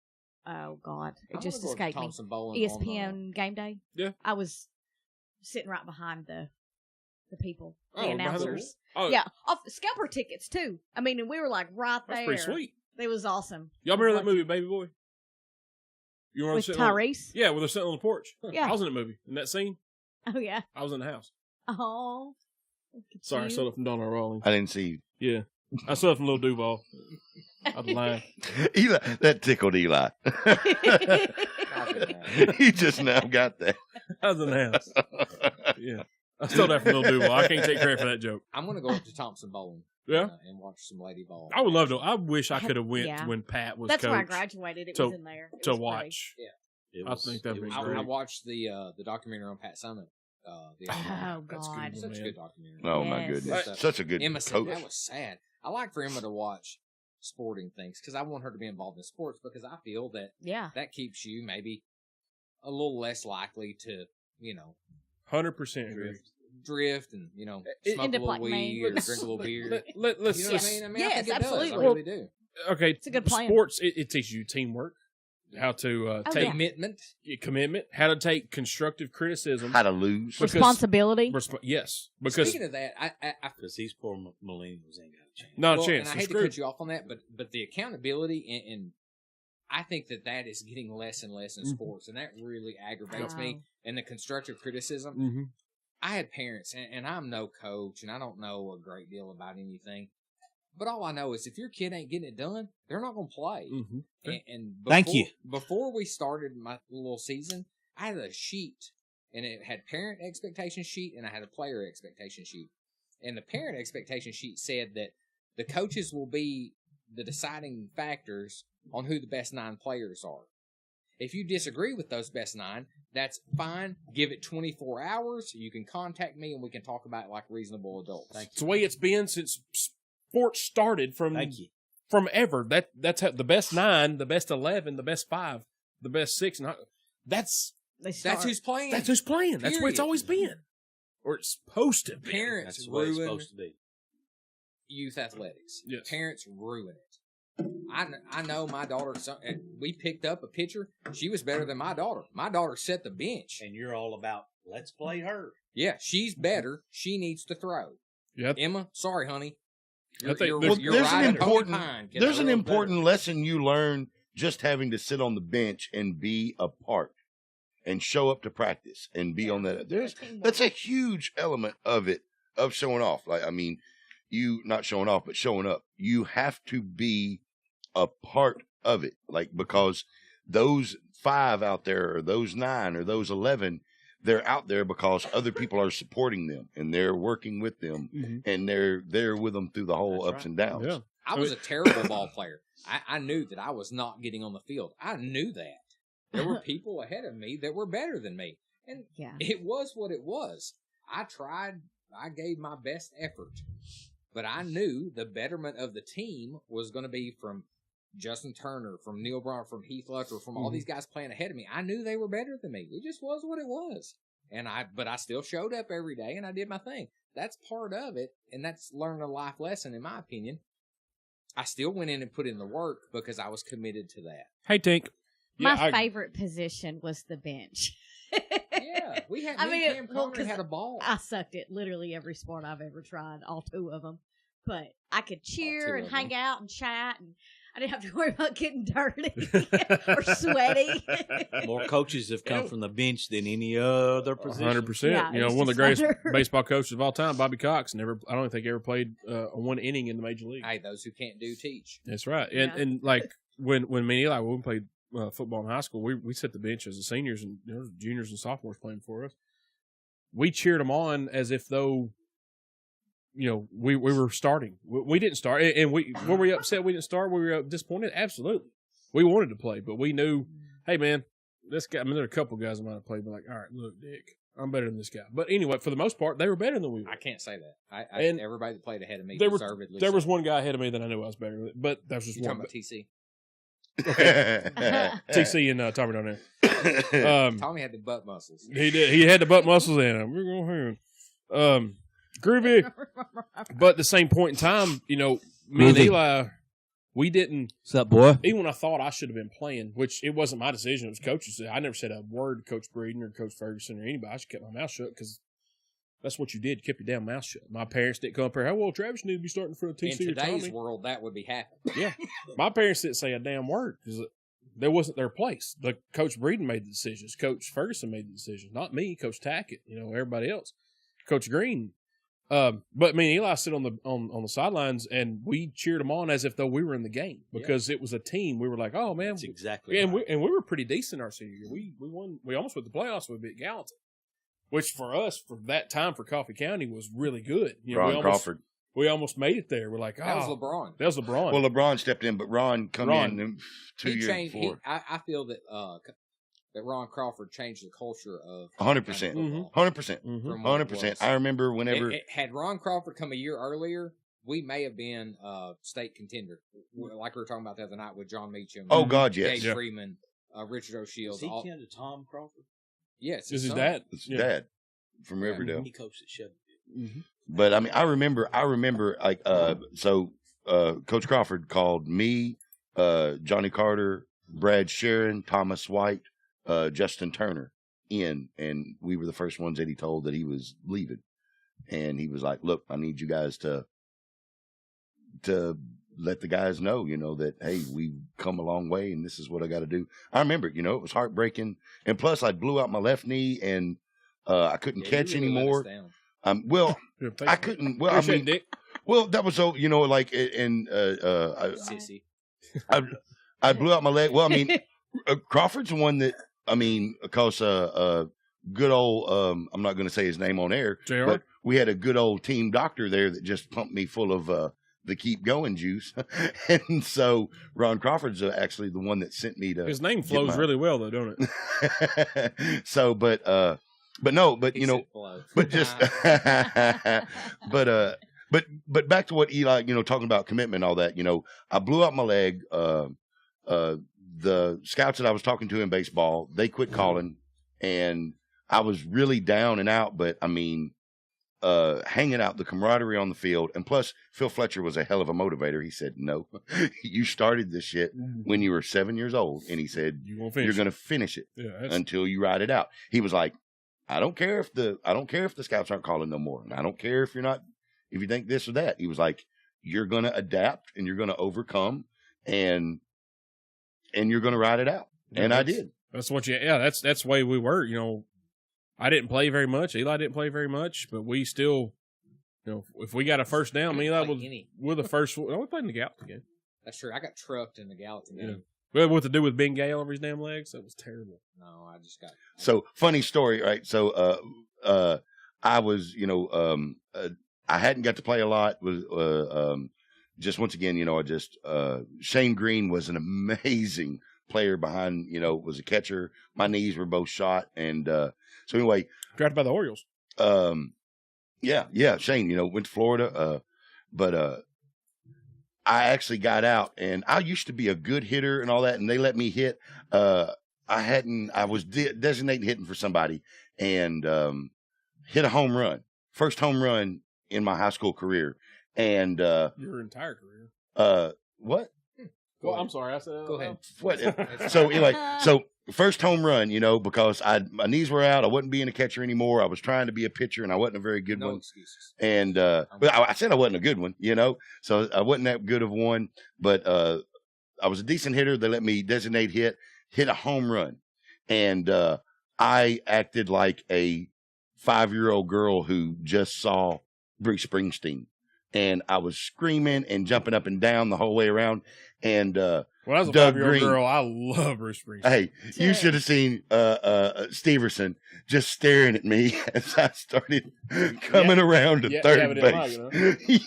oh god, I it just wanna go to escaped me. Thompson Bowling ESPN Game Day. Yeah. I was sitting right behind the people, the Oh, behind the- announcers. Oh, Yeah, off scalper tickets too. I mean, and we were like right that's there. pretty sweet. It was awesome. Y'all remember that Like- movie, Baby Boy? You remember with sitting on- Tyrese? Yeah, where they're sitting on the porch. Yeah. I was in that movie. In that scene, Oh yeah. I was in the house. Oh. Sorry, I stole it from Donna Rawlings. I didn't see Yeah. I stole it from Lil Duval. Out the line. Eli. That tickled Eli. He just now got that. I was in the house. Yeah. I stole that from Lil Duval. I can't take credit for that joke. I'm going to go up to Thompson Bowling. Yeah. And watch some lady ball. I would love to. I wish I could have went Yeah. when Pat was That's coach where I graduated. It to- was in there. It to was pretty. watch. It I was, think that'd it be was I great. watched the documentary on Pat Summitt. The other night. Oh That's God. good. Such a man. good documentary. Oh my Yes. goodness, such a good Emma said coach. that was sad. I like for Emma to watch sporting things because I want her to be involved in sports because I feel that Yeah. that keeps you maybe a little less likely to, 100% agree. drift and, smoke End a up little like me. weed or drink a little beer. Let's You know what I mean? I Yes, think it does. absolutely. I Well, really do. okay. It's a good plan. Sports, it teaches you teamwork, how to Oh, take yeah. Commitment. commitment, how to take constructive criticism. How to lose. Because- Responsibility. Yes, because Speaking of that, I Because these poor millennials ain't got a chance. not well, a chance. and I They're hate to screwed. cut you off on that, but the accountability and I think that is getting less and less in Mhm. sports, and that really aggravates me. Wow. And the constructive criticism. Mhm. I had parents, and I'm no coach, and I don't know a great deal about anything. But all I know is if your kid ain't getting it done, they're not going to play. Mhm. And Thank you. Before we started my little season, I had a sheet, and it had parent expectation sheet, and I had a player expectation sheet. And the parent expectation sheet said that the coaches will be the deciding factors on who the best 9 players are. If you disagree with those best 9, that's fine. Give it 24 hours. You can contact me, and we can talk about it like reasonable adults. Thank It's the way it's been since sports started from Thank you. from ever. That's how the best 9, the best 11, the best 5, the best 6. And that's They start. That's who's playing. who's playing. That's where it's Period. always been, or it's supposed to be. Parents That's the way it's ruin supposed to be. youth athletics. Yes. Parents ruin it. I know my daughter. We picked up a pitcher. She was better than my daughter. My daughter set the bench. And you're all about, let's play her. Yeah, she's better. She needs to throw. Yep. Emma, sorry, honey. I think there's an important lesson you learn just having to sit on the bench and be a part and show up to practice and be on that. That's a huge element of it, of showing off. Like, I mean, you not showing off, but showing up. You have to be a part of it. Like, because those 5 out there, or those 9, or those 11, they're out there because other people are supporting them and they're working with them, and they're there with them through the whole ups and downs. Yeah. I was a terrible ball player. I knew that I was not getting on the field. I knew that. There were people ahead of me that were better than me. And it was what it was. I tried. I gave my best effort. But I knew the betterment of the team was going to be from Justin Turner, from Neil Braun, from Heath Luttrell, from all these guys playing ahead of me. I knew they were better than me. It just was what it was. But I still showed up every day and I did my thing. That's part of it. And that's learning a life lesson, in my opinion. I still went in and put in the work because I was committed to that. Hey, Tink. My favorite position was the bench. Yeah, we had. Cam Connery had a ball. I sucked at literally every sport I've ever tried, all 2 of them. But I could cheer and hang out and chat, and I didn't have to worry about getting dirty or sweaty. More coaches have come from the bench than any other position. 100%. Yeah, one of the greatest baseball coaches of all time, Bobby Cox, I don't think ever played one inning in the major league. Hey, those who can't do teach. That's right. And like when me and Eli, when we played football in high school, we set the bench as the seniors and juniors and sophomores playing for us. We cheered them on as if though, we were starting. We didn't start, and were we upset we didn't start? Were we disappointed? Absolutely. We wanted to play, but we knew, hey man, this guy. I mean, there are a couple guys that might have played, but like, all right, look, Dick, I'm better than this guy. But anyway, for the most part, they were better than we were. I can't say that. And everybody that played ahead of me deservedly. There was one guy ahead of me that I knew I was better with, but that was just one. Talking about TC. TC and Tommy down there. Tommy had the butt muscles. He did. He had the butt muscles in him. We're going here. Groovy. But at the same point in time, me and Eli, we didn't. What's up, boy? Even when I thought I should have been playing, which it wasn't my decision, it was coach's. I never said a word to Coach Breeden or Coach Ferguson or anybody. I just kept my mouth shut because that's what you did. You kept your damn mouth shut. My parents didn't come up here, well, Travis need to be starting for a TC In or Tommy. today's world, that would be happening. Yeah. My parents didn't say a damn word because that wasn't their place. Coach Breeden made the decisions. Coach Ferguson made the decisions. Not me, Coach Tackett, everybody else. Coach Green. But me and Eli sit on the sidelines and we cheered them on as if though we were in the game because it was a team. We were like, oh man, that's exactly. And right. we were pretty decent our senior year. We won. We almost went to the playoffs. We beat Gallatin, which for us for that time for Coffee County was really good. Ron Crawford. We almost made it there. We're like, that was LeBron. That was LeBron. Well, LeBron stepped in, but Ron come in 2 years before. I feel that that Ron Crawford changed the culture of 100%. 100%. 100%. I remember whenever had Ron Crawford come a year earlier, we may have been state contender, like we were talking about the other night with John Meacham. Oh God, yes. Dave Freeman, Richard O'Shields. Is he kin to Tom Crawford? Yes, this is his dad. It's his dad from Riverdale. He coached at Chevy. Mm-hmm. But I mean, I remember like Coach Crawford called me, Johnny Carter, Brad Sharon, Thomas White, Justin Turner in, and we were the first ones that he told that he was leaving. And he was like, look, I need you guys to let the guys know, that, hey, we've come a long way and this is what I got to do. I remember, it was heartbreaking. And plus I blew out my left knee and I couldn't catch really anymore. Well, I couldn't, well, I mean, Dick. well, that was so, like, and, sissy. I blew out my leg. Well, I mean, Crawford's the one that, I mean, because good old, I'm not going to say his name on air, JR? but we had a good old team doctor there that just pumped me full of the keep going juice. And so Ron Crawford's actually the one that sent me to. His name flows really well, though, don't it? So, but just, but back to what Eli, talking about commitment and all that, I blew out my leg. The scouts that I was talking to in baseball, they quit calling and I was really down and out. But I mean, hanging out, the camaraderie on the field, and plus Phil Fletcher was a hell of a motivator. He said, "No, you started this shit when you were 7 years old," and he said, "You're going to finish it until you ride it out." He was like, "I don't care if the scouts aren't calling no more, and I don't care if you think this or that." He was like, "You're going to adapt and you're going to overcome, and you're going to ride it out." And I did. That's what that's the way we were. You know, I didn't play very much. Eli didn't play very much, but we still, you know, if we got a first down, me and Eli we're the first. We played in the Gallatin game. That's true. I got trucked in the Gallatin game. Well, what to do with Ben Gale over his damn legs? That was terrible. No, I just got. So funny story, right? So, I was, I hadn't got to play a lot. Just once again, Shane Green was an amazing player behind, was a catcher. My knees were both shot. And, so anyway. Drafted by the Orioles. Yeah. Shane, went to Florida. But I actually got out, and I used to be a good hitter and all that. And they let me hit. I was designated hitting for somebody and, hit a home run. First home run in my high school career. And, your entire career. What? Well, I'm sorry. I said, go ahead. What? So anyway, first home run, because my knees were out. I wasn't being a catcher anymore. I was trying to be a pitcher, and I wasn't a very good one. Excuses. And but I said I wasn't a good one, so I wasn't that good of one. But I was a decent hitter. They let me designate hit a home run, and I acted like a 5-year-old girl who just saw Bruce Springsteen. And I was screaming and jumping up and down the whole way around. And when I was a Doug 5-year-old Green, girl, I love Bruce Springsteen. Hey, you should have seen Steverson just staring at me as I started coming around to third base.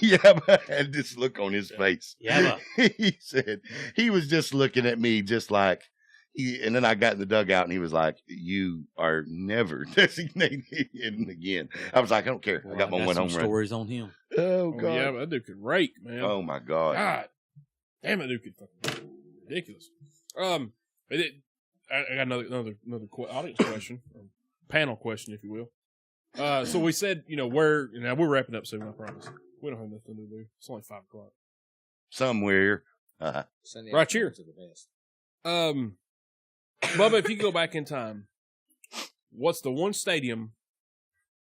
Yeah, but I had this look on his face. Yeah, he said he was just looking at me just like. And then I got in the dugout, and he was like, "You are never designated again." I was like, "I don't care. I got my one home run." Stories on him. Oh God! Yeah, but that dude could rake, man. Oh my God! Damn, that dude could fucking ridiculous. I got another audience question, or panel question, if you will. So we said, where? We're wrapping up soon. I promise. We don't have nothing to do. It's only 5 o'clock. Somewhere. Right here. Bubba, if you go back in time, what's the one stadium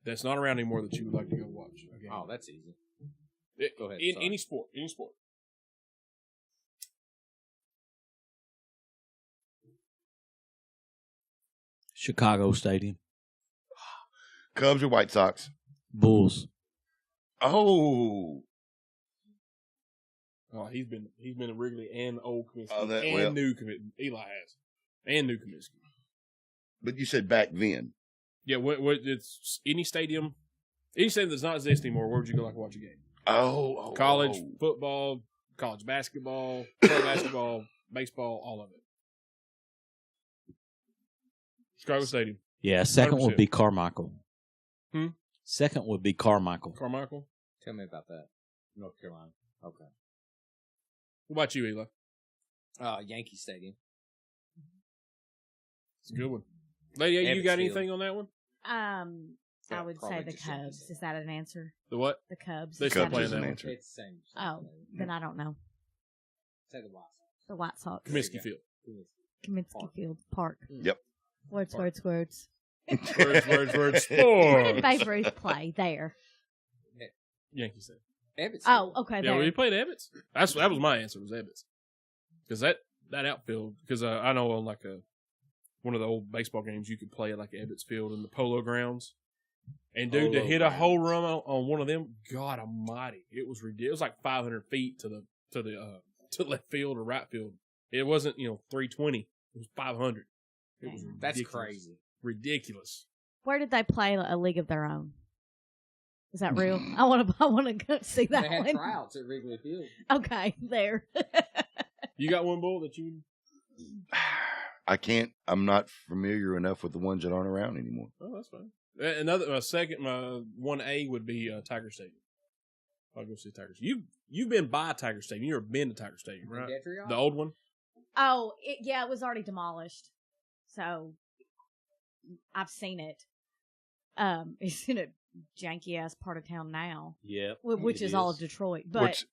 that's not around anymore that you would like to go watch? Oh, that's easy. Go ahead. In any sport. Chicago Stadium. Cubs or White Sox? Bulls. Oh, he's been a Wrigley and old Comiskey new Comiskey. Eli has. And new Comiskey. But you said back then. Yeah, what it's any stadium that's not exist anymore. Where would you go like watch a game? College football, college basketball, pro basketball, baseball, all of it. Chicago Stadium. Yeah, second 100%. Would be Carmichael. Second would be Carmichael. Carmichael? Tell me about that. North Carolina. Okay. What about you, Eli? Yankee Stadium. It's a good one. Lady, you got anything on that one? I would say the Cubs. Is that an answer? The what? The Cubs. They still playing is that an one. answer. It's the same. Oh, then I don't know. Say the White Sox. The White Sox. Comiskey Field. Comiskey Field Park. Yep. Words. Words, Where sports. did Babe Ruth play? There. Yankee Stadium. Ebbets. Oh, okay. Yeah, there. well, you played Ebbets. That was my answer, was Ebbets. Because that outfield, because I know on like one of the old baseball games, you could play at like Ebbets Field in the Polo Grounds. And dude, to hit a whole run on one of them, God Almighty, it was ridiculous. It was like 500 feet to left field or right field. It wasn't 320. It was 500. It was ridiculous. That's crazy. Ridiculous. Where did they play a league of their own? Is that real? I want to go see that They had one. tryouts at Wrigley Field. Okay, there. You got one, Bull, that you... I can't. I'm not familiar enough with the ones that aren't around anymore. Oh, that's fine. Another second, 1A would be Tiger Stadium. I'll go see Tiger Stadium. You've been by Tiger Stadium. You've never been to Tiger Stadium, right? The old one? Oh, it was already demolished. So, I've seen it. It's in a janky ass part of town now. Yep. Which it is all of Detroit. But Which-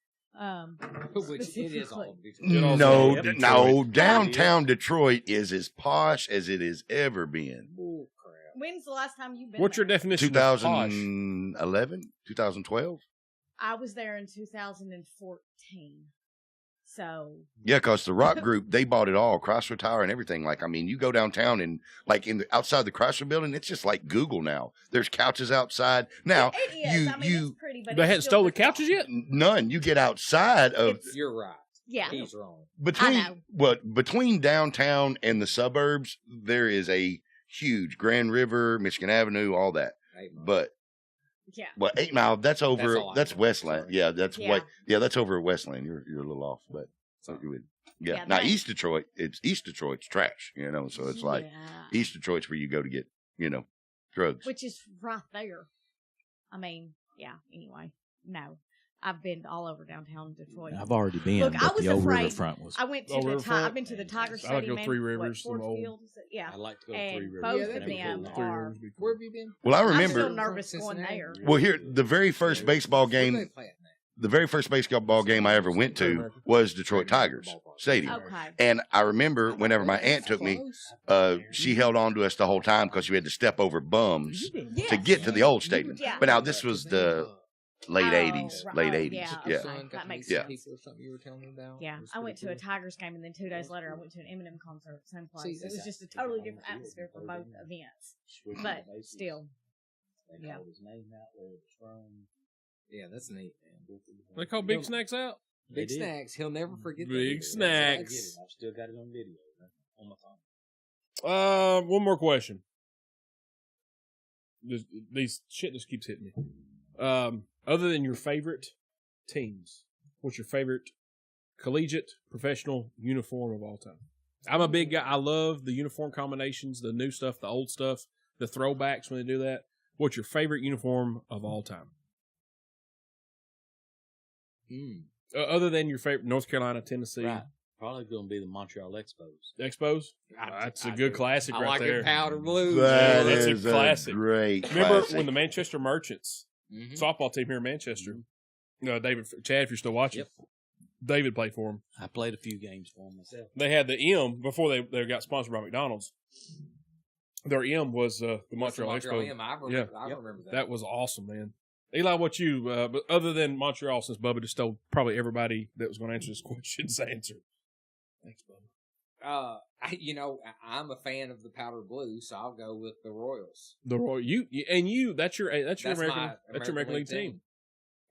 Which it is all. No, Yep. no, downtown Detroit is as posh as it has ever been. Bull crap. when's the last time you've been? What's your there? definition of posh? 2011, 2012. I was there in 2014. So Yeah, because the rock group, they bought it all, Chrysler Tower and everything. Like, I mean, you go downtown and like outside the Chrysler building, it's just like Google now. There's couches outside. Now, it is. you, I mean, you, it's pretty, but They it's hadn't still stole the different. couches yet? none. You get outside of You're right. Yeah. He's wrong. between downtown and the suburbs, there is a huge Grand River, Michigan Avenue, all that. But Yeah. well, 8 Mile, that's over. all I That's know. Westland. Sorry. Yeah, that's Yeah. what. Yeah, that's over at Westland. You're a little off, but so you would. Yeah. Yeah, Now that- East Detroit, East Detroit's trash. So it's like Yeah. East Detroit's where you go to get drugs. Which is right there. I mean, yeah. Anyway, no, I've been all over downtown Detroit. I've already been, Look, I but was the old afraid- riverfront was. I went to Oh, the Riverfront? I've been to the Tiger I like to Stadium. go Three and, Rivers, Ford some old- Field. Yeah. I'd like to go to And Three Rivers. both Yeah, of that'd be them cool. Three are. Rivers would be cool. Where have you been? Well, I I'm remember. still nervous going Cincinnati. there. Well, here the very first baseball Where do they game, play at now? the very first baseball game I ever went to was Detroit Tigers Stadium. Okay. And I remember whenever my aunt took me, she held on to us the whole time because you had to step over bums to get to the old stadium. Yeah. But now this was the late Oh, 80s, right. late Oh, 80s. yeah, Yeah. okay. That makes Yeah. sense. People or something you were telling me about. Yeah, It was I went to pretty a Tigers game, and then 2 days later, I went to an Eminem concert, same place. See, It was just a totally different atmosphere for both events, but still, They yeah. called his name out there at the throne. cool. Yeah, that's neat, man. They call Big Snacks out? Big They did. snacks. He'll never forget. that. Big That's snacks. I get it. I've still got it on video on my phone. One more question. These shit just keeps hitting me. Other than your favorite teams, what's your favorite collegiate professional uniform of all time? I'm a big guy. I love the uniform combinations, the new stuff, the old stuff, the throwbacks when they do that. What's your favorite uniform of all time? Other than your favorite North Carolina, Tennessee, Right. Probably going to be the Montreal Expos. Expos? That's a good classic I right like there. it powder blue. That that's a is a classic. great Remember classic. when the Manchester Merchants Mhm. softball team here in Manchester? Chad, if you're still watching, Yep. David played for them. I played a few games for myself. They had the M before they got sponsored by McDonald's. Their M was the Montreal Expo. I remember that. That was awesome, man. Eli, what you? But other than Montreal, since Bubba just stole probably everybody that was going to answer this question's answer. Thanks, Bubba. I'm a fan of the powder blue, so I'll go with the Royals. The Royal, that's your American League team.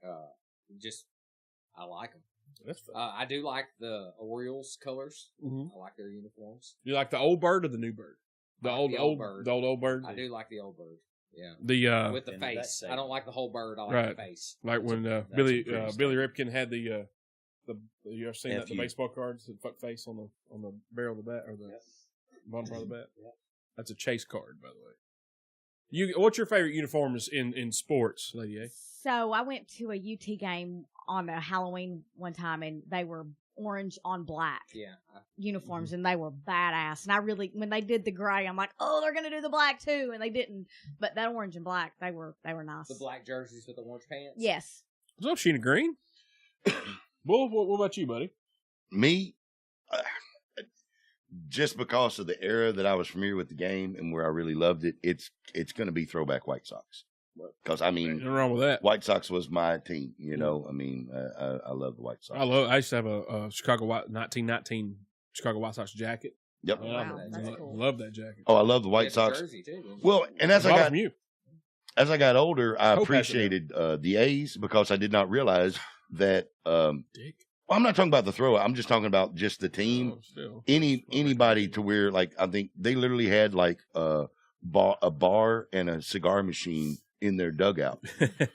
I like them. That's fun. I do like the Orioles colors. Mhm. I like their uniforms. You like the old bird or the new bird? The I like old the old bird. The old bird. I do like the old bird. Yeah, The with the And that face. same. I don't like the whole bird. I like Right. the face. like when That's Billy a pretty Billy statement. Ripken had the you ever seen that the FU. baseball cards, the fuck face on the barrel of the bat or the bottom part of the bat? Yep. That's a chase card, by the way. What's your favorite uniforms in sports, Lady A? So I went to a UT game on a Halloween one time, and they were orange on black Yeah, uniforms, and they were badass. And I really, when they did the gray, I'm like, oh, they're gonna do the black too, and they didn't. But that orange and black, they were nice. the black jerseys with the orange pants. Yes. What's up, Sheena Green? Well, what about you, buddy? Me, just because of the era that I was familiar with the game and where I really loved it, it's going to be throwback White Sox. Because I mean, Nothing wrong with that. White Sox was my team. I mean, I love the White Sox. I used to have a Chicago 1919 Chicago White Sox jacket. Yep. Wow, that's cool. Love that jacket. Oh, I love the White White Sox. jersey too. didn't you? Well, and as Bought it from you. I got older, I Hope appreciated the A's because I did not realize that. Dick. Well, I'm not talking about the throw. I'm just talking about just the team. Oh, still. Anybody to where like I think they literally had like a bar and a cigar machine in their dugout.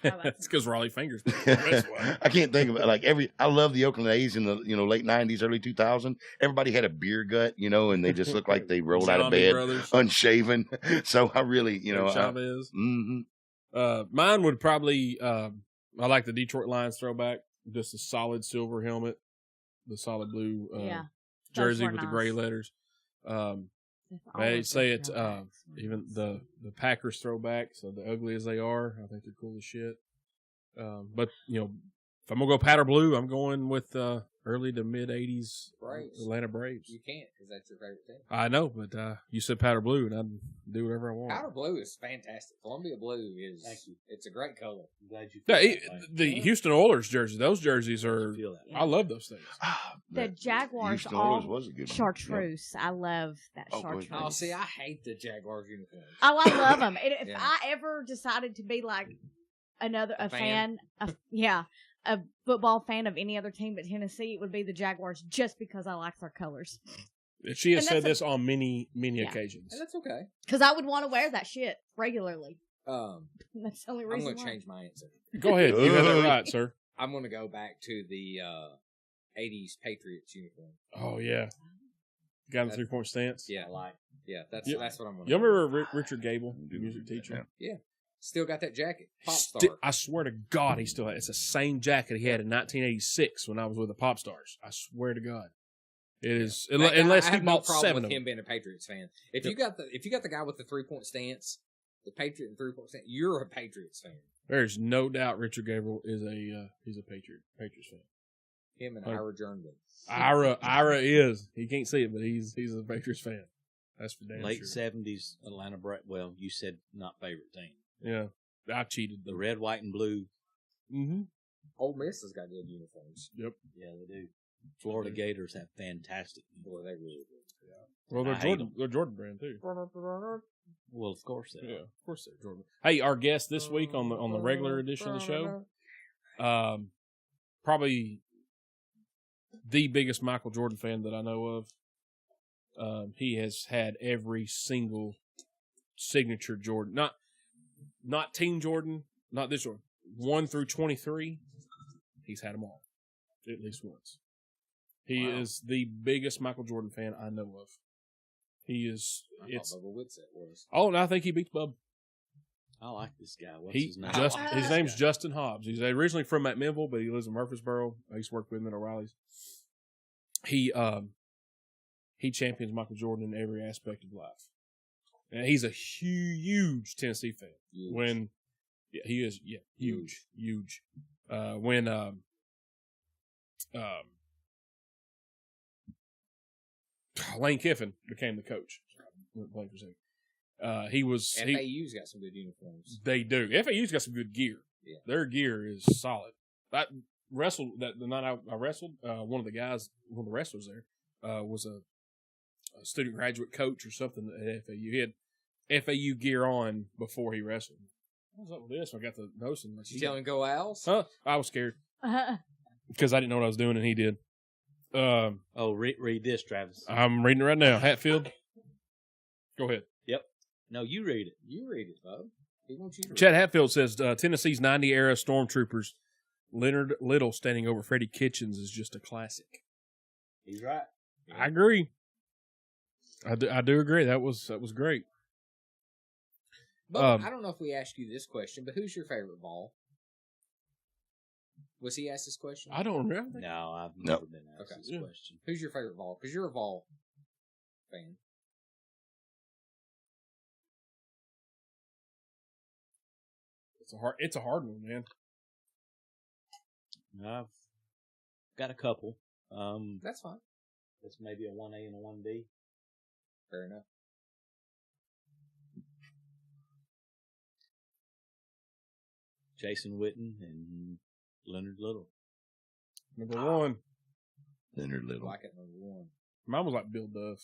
That's because Raleigh Fingers. That's why. I can't think of it. Like I love the Oakland A's in the late '90s, early 2000s. Everybody had a beer gut, and they just looked like they rolled out of Zombie bed Brothers, unshaven. So I really, Chavez. mhm. Mine would probably. I like the Detroit Lions throwback. Just a solid silver helmet, the solid blue Yeah. jersey were with the nice. gray letters. The They say it's even the Packers throwbacks, so the ugly as they are, I think they're cool as shit. But you know, if I'm gonna go powder blue, I'm going with early to mid '80s Braves. Atlanta Braves. You can't because that's your favorite team. I know, but you said powder blue, and I'd do whatever I want. Powder blue is fantastic. Columbia blue is. Thank you. It's a great color. I'm glad you Yeah, feel that way. the Houston Oilers jersey, those jerseys are. Feel that way. I love those things. The Jaguars Houston all Oilers was a good one. chartreuse. I love that Oh, go ahead. chartreuse. Oh, see, I hate the Jaguars uniforms. Oh, I love them. If Yeah. I ever decided to be like a fan? a football fan of any other team but Tennessee, it would be the Jaguars just because I like their colors. She has And said that's this on many Yeah. occasions. And that's okay. Because I would want to wear that shit regularly. Um, That's the only I'm reason going to why. change my answer. Go ahead, you have that right, sir. I'm going to go back to the 80s Patriots uniform. Oh yeah, got the 3-point stance. Yeah, yeah, that's Yep. that's what I'm going to. You remember Richard Gable, the music teacher? Still got that jacket. Pop star. I swear to God, he still has. It's the same jacket he had in 1986 when I was with the Pop Stars. I swear to God, it is. That guy, Unless I he have no bought problem 7 with of him them. being a Patriots fan. If you got the guy with the 3-point stance, the Patriot and 3-point stance, you're a Patriots fan. There's no doubt Richard Gable is he's a Patriots fan. Him and Like- Ira Journeyman. Ira is. He can't see it, but he's a Patriots fan. That's for damn Late sure. 70s Atlanta Braves. Well, you said not favorite team. Yeah, I cheated. The red, white, and blue. Mm-hmm. Ole Miss has got good uniforms. Yep. Yeah, they do. Florida Gators have fantastic. Boy, they really do. Well, they're I hate Jordan. 'em. They're Jordan brand too. Well, of course they Yeah, are. of course they're Jordan. Hey, our guest this week on the regular edition of the show, probably the biggest Michael Jordan fan that I know of. He has had every single signature Jordan, not Team Jordan, not this one, 1 through 23. He's had them all at least once. He is the biggest Michael Jordan fan I know of. He is. I thought Bubba Whitsett was. Oh, and I think he beats Bub. I like this guy. What's his name? His name's Justin Hobbs. He's originally from McMinnville, but he lives in Murfreesboro. I used to work with him at O'Reilly's. He champions Michael Jordan in every aspect of life. And he's a huge Tennessee fan. Huge. He is, huge. When Lane Kiffin became the coach. He was FAU's got some good uniforms. They do. FAU's got some good gear. Yeah. Their gear is solid. The night I wrestled, one of the wrestlers there, was a student graduate coach or something at FAU. He had FAU gear on before he wrestled. What was up with this? I got the notion. You tell him go Owls? Huh? I was scared because I didn't know what I was doing, and he did. Read this, Travis. I'm reading it right now. Hatfield. Go ahead. No, you read it. You read it, bub. He wants you to Chad Hatfield says Tennessee's 90 era Stormtroopers, Leonard Little standing over Freddie Kitchens is just a classic. He's right. I agree. I do agree. That was great. But I don't know if we asked you this question, but who's your favorite ball? Was he asked this question? I don't remember. No, I've never been asked Okay. this Yeah. question. Who's your favorite ball? Because you're a ball fan. It's a hard one, man. I've got a couple. That's fine. That's maybe a 1A and a 1B. Fair enough. Jason Witten and Leonard Little. Number one. Leonard Little. Like it number one. Mine was like Bill Duff.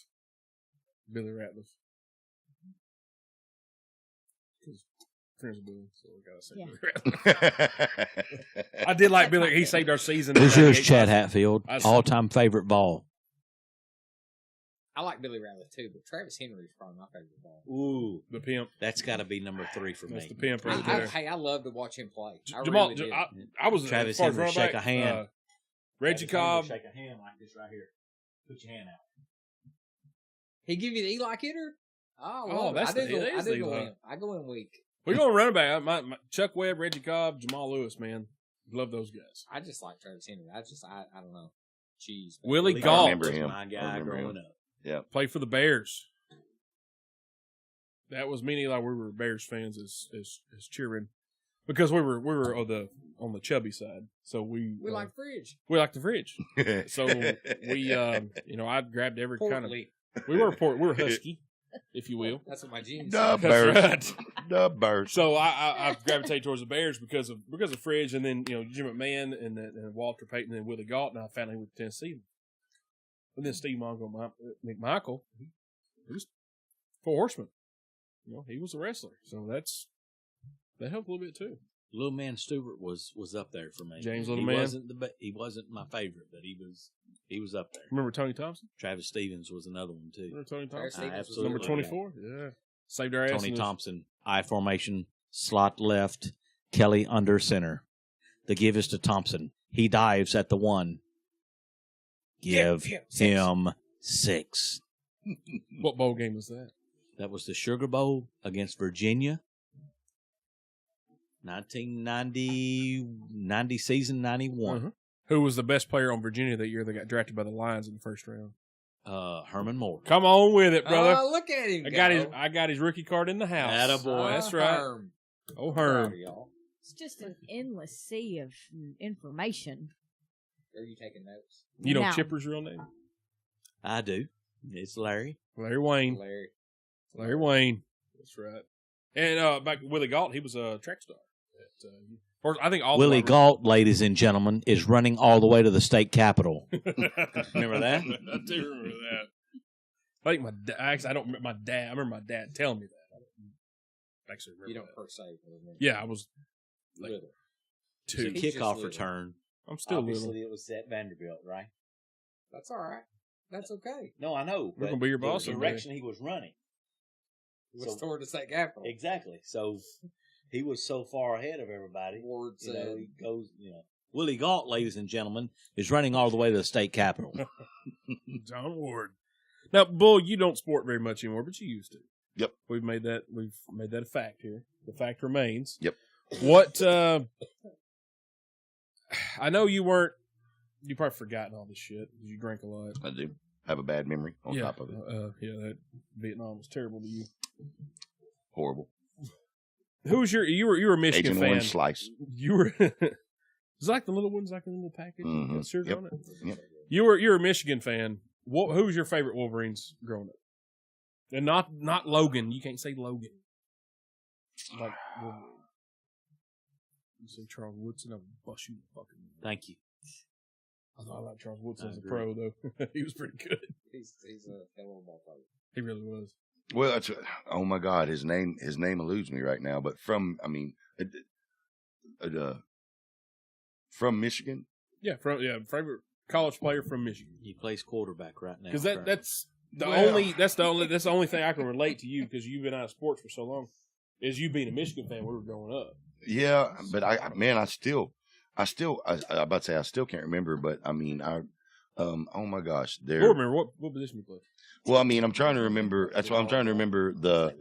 Billy Ratliff. Because friends of Billy, so we gotta say Yeah. Billy Ratliff. I did like Billy. He saved our season. Who's yours, Chad Hatfield? I- All-time favorite ball. I like Billy Ratliff too, but Travis Henry's probably my favorite ball. Ooh, The pimp. that's got to be number 3 for That's me. the pimp right I there. love to watch him play. I Jamal, really did. I was Travis as far as Henry, running shake back, a hand. Reggie Cobb. Shake a hand like this right here. Put your hand out. He give you the Eli Kidder? Oh, Oh, that's I do that is go Eli. in. I go in weak. We're going running back. My Chuck Webb, Reggie Cobb, Jamal Lewis, man. Love those guys. I just like Travis Henry. I don't know. Jeez. Willie Willie Gault. remember him. My I guy remember growing him. up. Played for the Bears. That was me and Eli. We were Bears fans as cheering because we were on the chubby side. So we like fridge. We like the fridge. So we I grabbed every kind of. Portly. We were husky, if you will. That's what my genes The say. Bears. Right. The Bears. So I gravitated towards the Bears because of Fridge, and then Jim McMahon and Walter Payton and Willie Galt, and I finally went to Tennessee. And then Steve McMichael, he was Four Horsemen. He was a wrestler, so that helped a little bit too. Little Man Stewart was up there for me. James Little Man. He wasn't my favorite, but he was up there. Remember Tony Thompson? Travis Stevens was another one too. Remember Tony Travis Thompson? Stevens was absolutely. Number 24? Yeah. Saved our ass. Tony in this- Thompson, I formation, slot left, Kelly under center. The give is to Thompson. He dives at the 1. Give him 6. What bowl game was that? That was the Sugar Bowl against Virginia. 1990 season, 91. Mhm. Who was the best player on Virginia that year that got drafted by the Lions in the first round? Herman Moore. Come on with it, brother. Oh, look at him. I got his rookie card in the house. Attaboy. That's right. Herm. Oh, Proud Herm. of y'all. It's just an endless sea of information. Are you taking notes? You know No. Chipper's real name? I do. It's Larry. Larry Wayne. Larry. Larry Wayne. That's right. And back Willie Galt, he was a track star. Or I think all the Willie wide Galt, ladies and gentlemen, is running all the way to the state capitol. Remember that? I do remember that. I think I don't remember my dad. I remember my dad telling me that. I don't actually remember You don't that. per se. Remember. Yeah, I was like Little. 2. He's just Kickoff little. return. I'm still Obviously, little. it was at Vanderbilt, right? That's all right. That's okay. No, I know. We're but gonna be your boss The someday. direction he was running. It was toward the state capitol. Exactly. So he was so far ahead of everybody. Ward You said, know, he goes, Willie Galt, ladies and gentlemen, is running all the way to the state capitol. John Ward. Now, Bull, you don't sport very much anymore, but you used to. Yep. We've made that a fact here. The fact remains. Yep. What I know you probably forgotten all this shit because you drank a lot. I do have a bad memory on top of it. That Vietnam was terrible to you. Horrible. Who's you were a Michigan Agent fan. Orange slice. You were it's like the little ones like in the little package. Mhm. Got sugar Yep. on it. Yep. You're a Michigan fan. Who was your favorite Wolverines growing up? And not Logan. You can't say Logan. Like Wolverine. You say Charles Woodson, I'll bust you the fucking. Thank you. I like Charles Woodson I as a agree. pro though. He was pretty good. he's a hell of a ball player. He really was. Well, it's, oh my God, his name eludes me right now. But from Michigan. Yeah, favorite college player from Michigan. He plays quarterback right now. Because that's the Well- only thing I can relate to you because you've been out of sports for so long is you being a Michigan fan. We were growing up. Yeah, but I still about to say I still can't remember. But I mean, oh my gosh, I remember what position you played. Well, I mean, I'm trying to remember. That's why I'm trying to remember the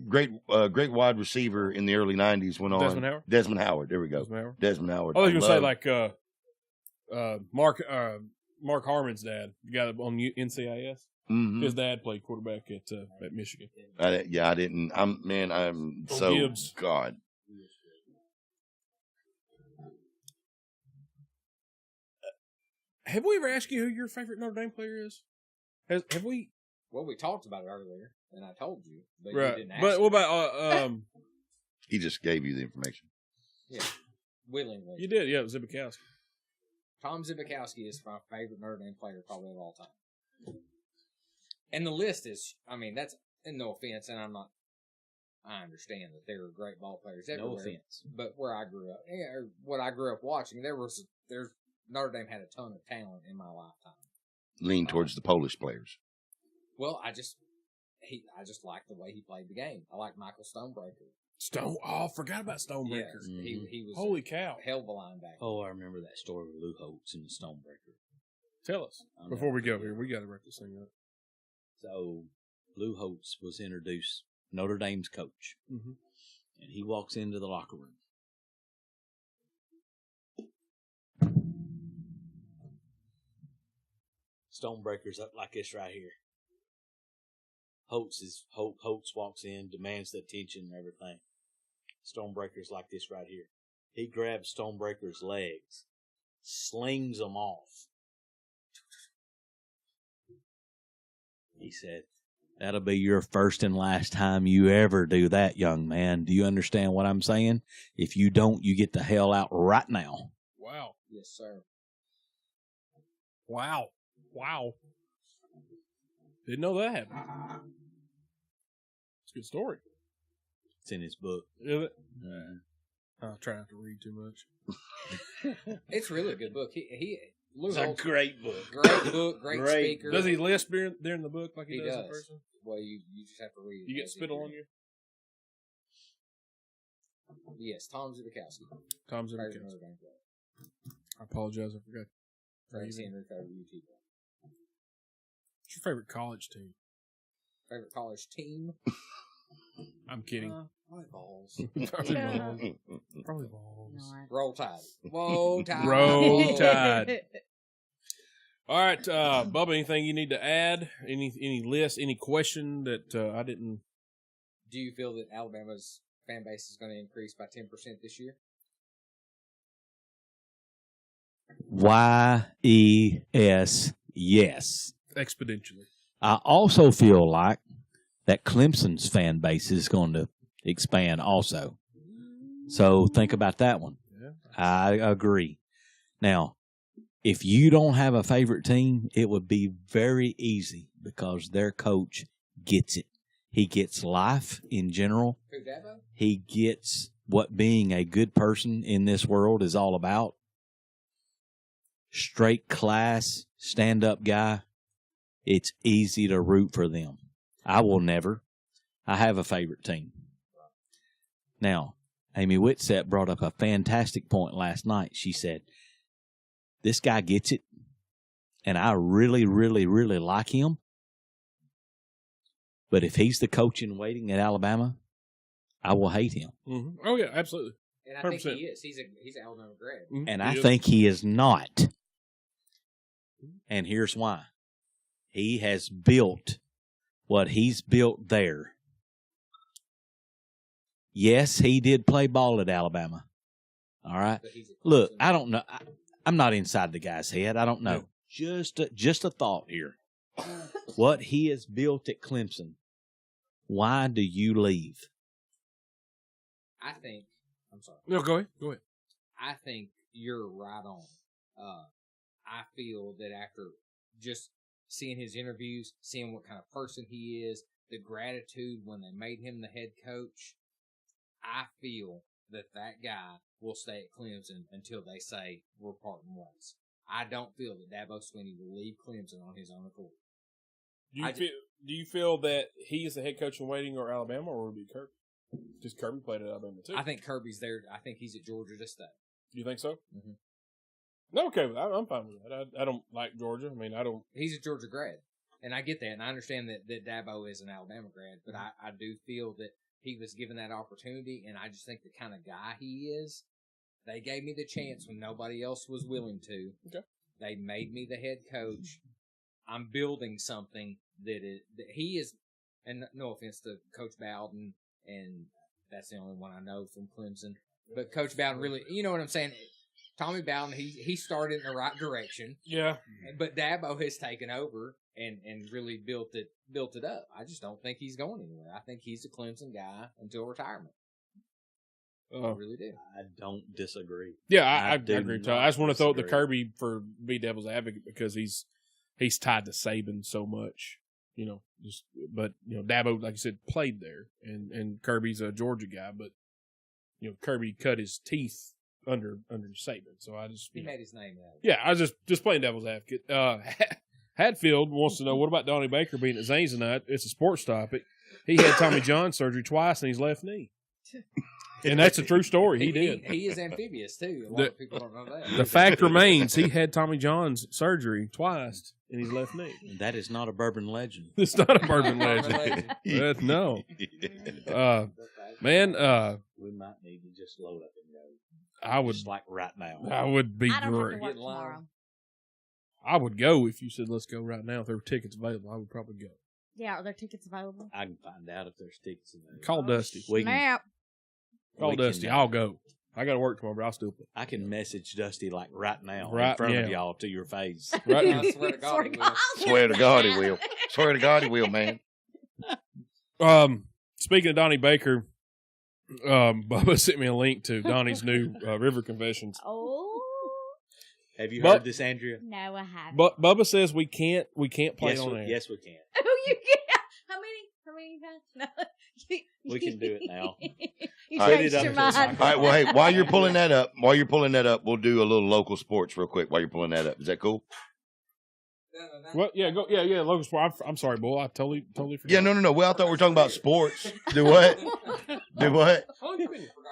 great wide receiver in the early '90s went on. Desmond Howard? Desmond Howard. There we go. Desmond Howard. I was going to say love- like Mark Harmon's dad, the guy on NCIS. Mhm. His dad played quarterback at Michigan. I didn't. I'm so Gibbs. God. Have we ever asked you who your favorite Notre Dame player is? Have we? Well, we talked about it earlier, and I told you, but Right. you didn't ask. But what me. about He just gave you the information. Yeah, willingly. you did? Yeah, Zibikowski. Tom Zibikowski is my favorite Notre Dame player probably of all time. And the list is, I mean, that's, and no offense, and I understand that there are great ball players everywhere. No offense. But where I grew up, or what I grew up watching, there's Notre Dame had a ton of talent in my lifetime. Lean towards the Polish players. Well, I just liked the way he played the game. I like Michael Stonebreaker. I forgot about Stonebreaker. Yes, he was Holy cow! a hell of a linebacker. Oh, I remember that story with Lou Holtz and the Stonebreaker. Tell us before we go here. We got to wrap this thing up. So Lou Holtz was introduced, Notre Dame's coach, Mm-hmm. and he walks into the locker room. Stonebreaker's up like this right here. Holtz walks in, demands the attention and everything. Stonebreaker's like this right here. He grabs Stonebreaker's legs, slings them off. He said, "That'll be your first and last time you ever do that, young man. Do you understand what I'm saying? If you don't, you get the hell out right now." Wow. Yes, sir. Wow. Didn't know that happened. It's a good story. It's in his book. Is it? Mm-hmm. I'll try not to read too much. It's really a good book. Lou It's a Holtz, great book. great book, great speaker. Does he lisp during the book like he does in does. person? Well, you just have to read it. You get as spittle you on you? Yes, Tom Zubikowski. Tom's in the Favorite cast. Notre Dame player. I apologize, I forgot. Trace Henry, favorite UT player. What's your favorite college team? Favorite college team? I'm kidding. Probably Balls. Probably Balls. Probably Balls. Roll Tide. Whoa, Tide. Roll Whoa. Tide. All right, Bubba, anything you need to add? Any list, any question that I didn't? Do you feel that Alabama's fan base is going to increase by 10% this year? YES, yes. Exponentially. I also feel like that Clemson's fan base is going to expand also. So think about that one. Yeah. I agree. Now, if you don't have a favorite team, it would be very easy because their coach gets it. He gets life in general. Who, Dabo? He gets what being a good person in this world is all about. Straight class, stand-up guy. It's easy to root for them. I will never. I have a favorite team. Now, Amy Whitsett brought up a fantastic point last night. She said, this guy gets it, and I really, really, really like him. But if he's the coach in waiting at Alabama, I will hate him. Mm-hmm. Oh, yeah, absolutely. And I 100%. think he is. He's an Alabama grad. Mm-hmm. And I think he is not. And here's why. He has built what he's built there. Yes, he did play ball at Alabama. All right. But he's a Look, Clemson. I don't know. I'm not inside the guy's head. I don't know. Just a thought here. What he has built at Clemson. Why do you leave? I think. I'm sorry. No, go ahead. Go ahead. I think you're right on. I feel that after just seeing his interviews, seeing what kind of person he is, the gratitude when they made him the head coach, I feel that guy will stay at Clemson until they say we're parting ways. I don't feel that Dabo Swinney will leave Clemson on his own accord. Do you feel that he is the head coach in waiting or Alabama, or would it be Kirby? Just Kirby played at Alabama too. I think Kirby's there. I think he's at Georgia to stay. You think so? Mm-hmm. No, okay. I'm fine with that. I don't like Georgia. I mean, I don't. He's a Georgia grad, and I get that, and I understand that Dabo is an Alabama grad, but I do feel that he was given that opportunity, and I just think the kind of guy he is, they gave me the chance when nobody else was willing to. Okay. They made me the head coach. I'm building something that he is, and no offense to Coach Bowden, and that's the only one I know from Clemson, but Coach Bowden really, you know what I'm saying? Tommy Bowden, he started in the right direction. Yeah. But Dabo has taken over and really built it up. I just don't think he's going anywhere. I think he's a Clemson guy until retirement. I really do. I don't disagree. Yeah, I do agree. not Too. I just want to throw it to disagree. Kirby for be devil's advocate because he's tied to Saban so much, you know. But you know, Dabo, like you said, played there, and Kirby's a Georgia guy, but you know, Kirby cut his teeth under Saban. So I just He made his name out. yeah, I was just playing devil's advocate. Hatfield wants to know what about Donnie Baker being at Zane's tonight? It's a sports topic. He had Tommy John surgery twice in his left knee. And that's a true story. He did. He is amphibious, too. A lot of people don't know that. The fact remains he had Tommy John's surgery twice in his left knee. That is not a bourbon legend. It's not a bourbon legend. No. Man, We might need to just load up and go. I would Just like right now. I would be I don't have great. to work tomorrow. I would go if you said let's go right now. If there were tickets available, I would probably go. Yeah, are there tickets available? I can find out if there's tickets in there. Call Dusty. We can- Snap. Call we Dusty. can, I'll go. I got to work tomorrow, but I'll still play. I can message Dusty like right now Right in front of now. y'all to your face. Right I now. swear to God, he will. Swear to God he will. Swear to God he will, man. Speaking of Donnie Baker, Bubba sent me a link to Donnie's new River Confessions. Oh. Have you But- heard this, Andrea? No, I haven't. But Bubba says we can't play Yes, on there. yes, we can. Oh, you can. How many times? No. We can do it now. You All right. changed Put it your up to mind. All right, well, hey, while you're pulling that up, we'll do a little local sports real quick while you're pulling that up. Is that cool? What? Yeah, go. Yeah. Local sport. I'm sorry, Bull. I totally forgot. Yeah, no. Well, I thought we were talking about sports. Do what? Do what?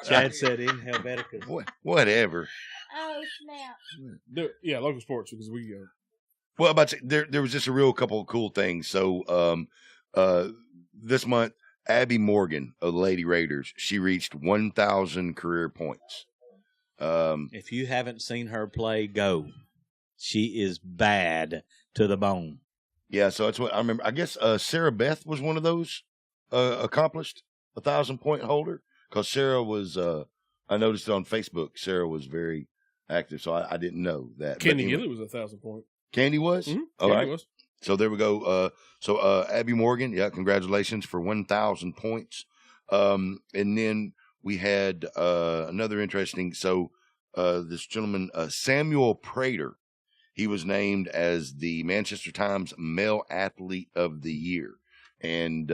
Chad said in Helvetica. Whatever. Oh, snap. Yeah, local sports because we. Well, about to, there was just a real couple of cool things. So, this month, Abby Morgan of the Lady Raiders, she reached 1,000 career points. If you haven't seen her play, go. She is bad to the bone. Yeah, so that's what I remember. I guess Sarah Beth was one of those accomplished 1,000-point holder because Sarah was. I noticed it on Facebook. Sarah was very active, so I didn't know that. Candy But anyway, Gilly was 1,000-point. Candy was. Mm-hmm. All Candy right. was. So there we go. So Abby Morgan, yeah, congratulations for 1,000 points. And then we had another interesting. So this gentleman, Samuel Prater, he was named as the Manchester Times Male Athlete of the Year and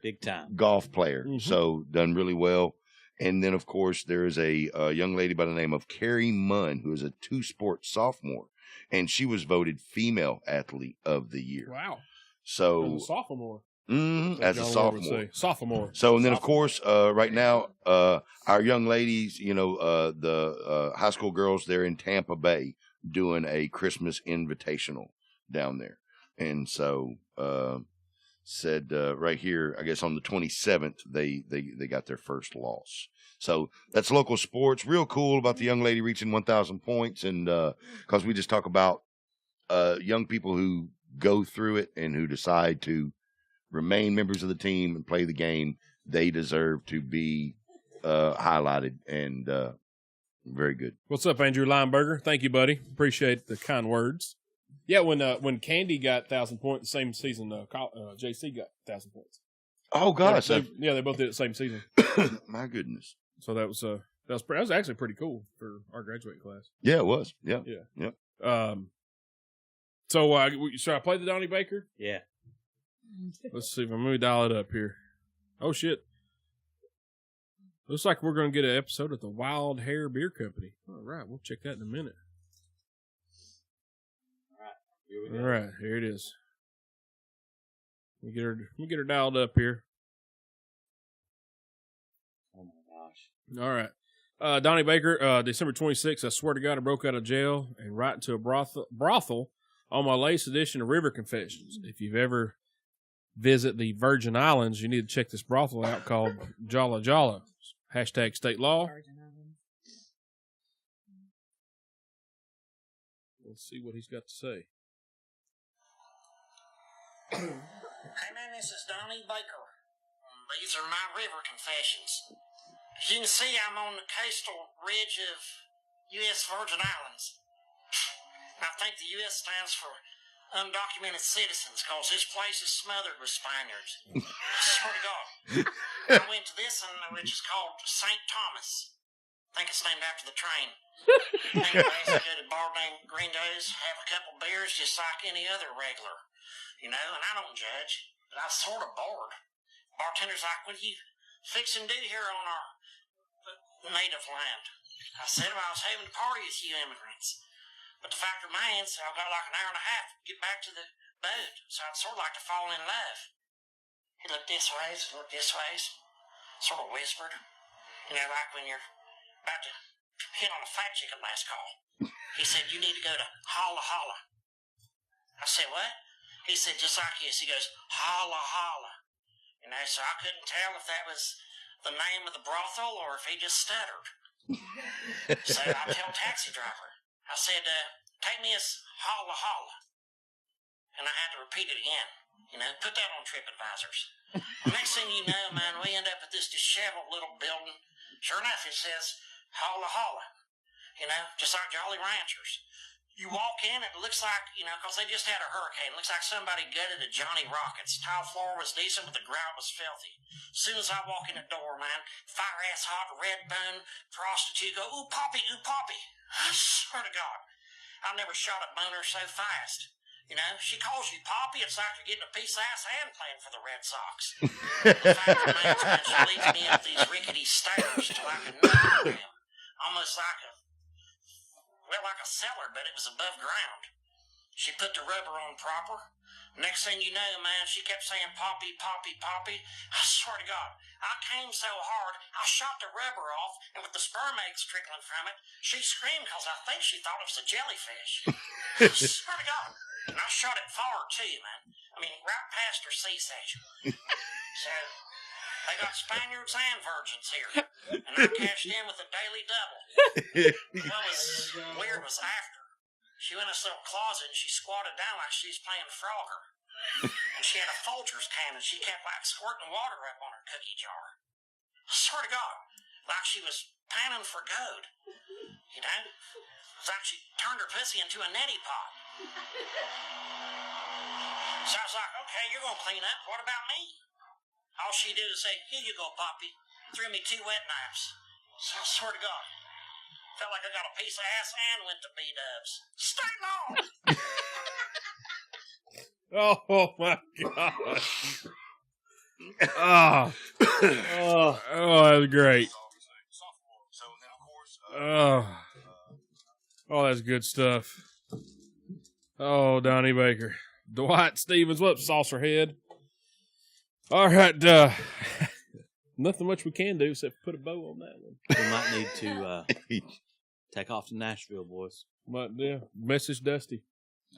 Big time. golf player. Mm-hmm. So done really well. And then, of course, there is a young lady by the name of Carrie Munn, who is a two-sport sophomore. And she was voted Female Athlete of the Year. Wow. So As a sophomore. as a John Ward would sophomore. say. Sophomore. So and then of Sophomore. course, right now, our young ladies, the high school girls, they're in Tampa Bay doing a Christmas invitational down there, and so said right here, I guess on the 27th, they got their first loss. So that's local sports. Real cool about the young lady reaching 1,000 points, and because we just talk about young people who go through it and who decide to remain members of the team and play the game, they deserve to be highlighted, and very good. What's up, Andrew Lineberger? Thank you, buddy. Appreciate the kind words. Yeah, when Candy got 1,000 points the same season, JC got 1,000 points. Oh gosh, they both did it the same season. my goodness. So that was actually pretty cool for our graduating class. Yeah, it was. Yeah. So should I play the Donnie Baker? Yeah. Let's see if I'm going to dial it up here. Oh shit! Looks like we're going to get an episode at the Wild Hair Beer Company. All right, we'll check that in a minute. Here we All go. right, here it is. Let me get her dialed up here. Oh my gosh. All right. Donnie Baker, December 26th, I swear to God, I broke out of jail and right into a brothel on my latest edition of River Confessions. If you've ever visit the Virgin Islands, you need to check this brothel out called Jala Jala. Hashtag state law. Let's see what he's got to say. Hey man, this is Donnie Baker. These are my river confessions. As you can see, I'm on the coastal ridge of U.S. Virgin Islands. I think the U.S. stands for undocumented citizens because this place is smothered with Spaniards. I swear to God. I went to this one, which is called St. Thomas. I think it's named after the train. Anyways, I go to a bar named Gringo's, have a couple beers just like any other regular. And I don't judge, but I was sort of bored. Bartender's like, what are you fixing to do here on our native land? I said, well, I was having a party with you immigrants. But the fact remains, I've got like an hour and a half to get back to the boat, so I'd sort of like to fall in love. He looked this way, sort of whispered. Like when you're about to hit on a fat chicken last call. He said, you need to go to Holla Holla. I said, what? He said, just like this. He goes, Holla Holla. So I couldn't tell if that was the name of the brothel or if he just stuttered. So I tell the taxi driver, I said, take me as Holla Holla. And I had to repeat it again. Put that on TripAdvisors. Next thing you know, man, we end up at this disheveled little building. Sure enough, it says Holla Holla, just like Jolly Ranchers. You walk in, it looks like, because they just had a hurricane, it looks like somebody gutted a Johnny Rockets. Tile floor was decent, but the grout was filthy. As soon as I walk in the door, man, fire-ass hot, red bone prostitute go, ooh, Poppy, ooh, Poppy. I swear to God, I've never shot a boner so fast. She calls you Poppy, it's like you're getting a piece of ass and playing for the Red Sox. The fact remains, man, she leads me up these rickety stairs till I can know him. Almost like a cellar, but it was above ground. She put the rubber on proper. Next thing you know, man, she kept saying Poppy, Poppy, Poppy. I swear to God, I came so hard, I shot the rubber off, and with the sperm eggs trickling from it, she screamed because I think she thought it was a jellyfish. I swear to God. And I shot it far, too, man. I mean, right past her C-section. So, they got Spaniards and virgins here. And I cashed in with a daily double. What was weird was after. She went in this little closet and she squatted down like she was playing Frogger. And she had a Folgers can and she kept like squirting water up on her cookie jar. I swear to God, like she was panning for gold. It was like she turned her pussy into a neti pot. So I was like, okay, you're going to clean up. What about me? All she did is say, here you go, Poppy. Threw me 2 wet naps. So I swear to God, felt like I got a piece of ass and went to B-dubs. Stay long! Oh my God. Oh, that was great. Oh, that's good stuff. Oh, Donnie Baker. Dwight Stevens, what's up, Saucerhead? All right, nothing much we can do except put a bow on that one. We might need to take off to Nashville, boys. But yeah, message Dusty.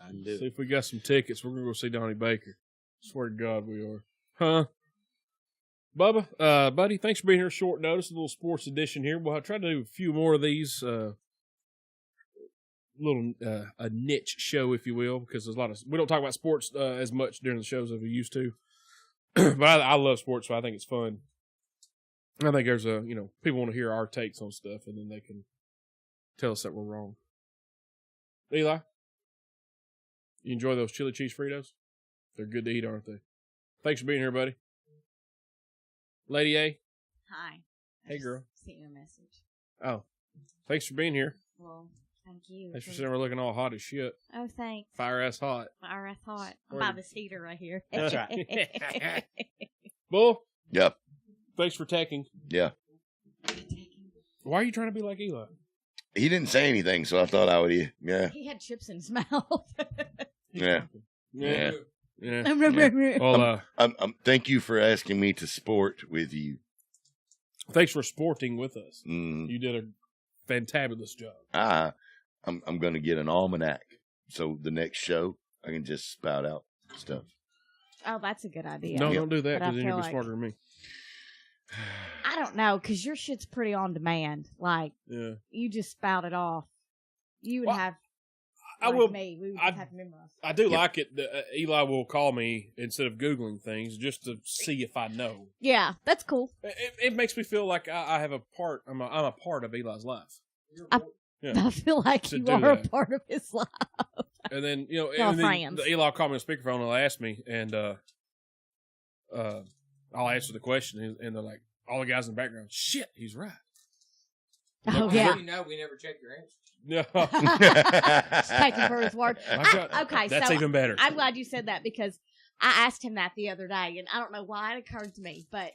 I can do See it. if we got some tickets. We're gonna go see Donnie Baker. Swear to God, we are. Huh? Bubba, buddy, thanks for being here. Short notice, a little sports edition here. We'll try to do a few more of these. Little a niche show, if you will, because there's a lot of we don't talk about sports as much during the shows as we used to. But I love sports, so I think it's fun. I think there's people want to hear our takes on stuff, and then they can tell us that we're wrong. Eli, you enjoy those chili cheese Fritos? They're good to eat, aren't they? Thanks for being here, buddy. Lady A. Hi. Hey, girl. Sent you a message. Oh, thanks for being here. Well, thank you. Thanks for sitting there looking all hot as shit. Oh, thanks. Fire ass hot. Fire ass hot. I'm Where by you- this heater right here. That's right. Bull, Yep. thanks for taking. Yeah. Why are you trying to be like Eli? He didn't say anything, so I thought I would. Yeah. He had chips in his mouth. Yeah. Yeah. Yeah. Yeah. Well, Thank you for asking me to sport with you. thanks for sporting with us. Mm. You did a fantabulous job. I'm going to get an almanac, so the next show I can just spout out stuff. Oh, that's a good idea. No, don't do that But I because then you'll be feel smarter than me. I don't know, because your shit's pretty on demand. Like, Yeah. you just spout it off. You would Well, have, I like will. me, we would I- just have to memorize. I do like it. That, Eli will call me instead of Googling things just to see if I know. Yeah, that's cool. It makes me feel like I have a part. I'm a part of Eli's life. Yeah. I feel like To you do are that. a part of his life. And then Y'all and then friends. Eli called me on speakerphone and they'll ask me, and I'll answer the question, and they're like, all the guys in the background, shit, he's right. Oh, Yeah. yeah. You know, we never check your answers. No, Just take him for his word. Okay, that's so even better. I'm glad you said that because I asked him that the other day, and I don't know why it occurred to me, but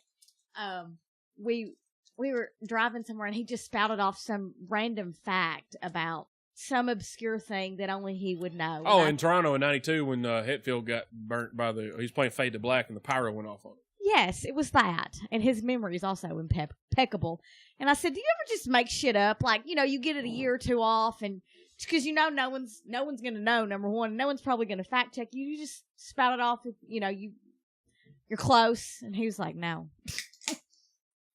we were driving somewhere, and he just spouted off some random fact about some obscure thing that only he would know. Oh, And in Toronto in '92 when Hetfield got burnt by he's playing Fade to Black and the pyro went off on him. yes, it was that, and his memory is also impeccable. And I said, "Do you ever just make shit up? Like, you get it a year or two off, and because no one's going to know. Number one, no one's probably going to fact check you. You just spout it off. If, you're close." And he was like, "No."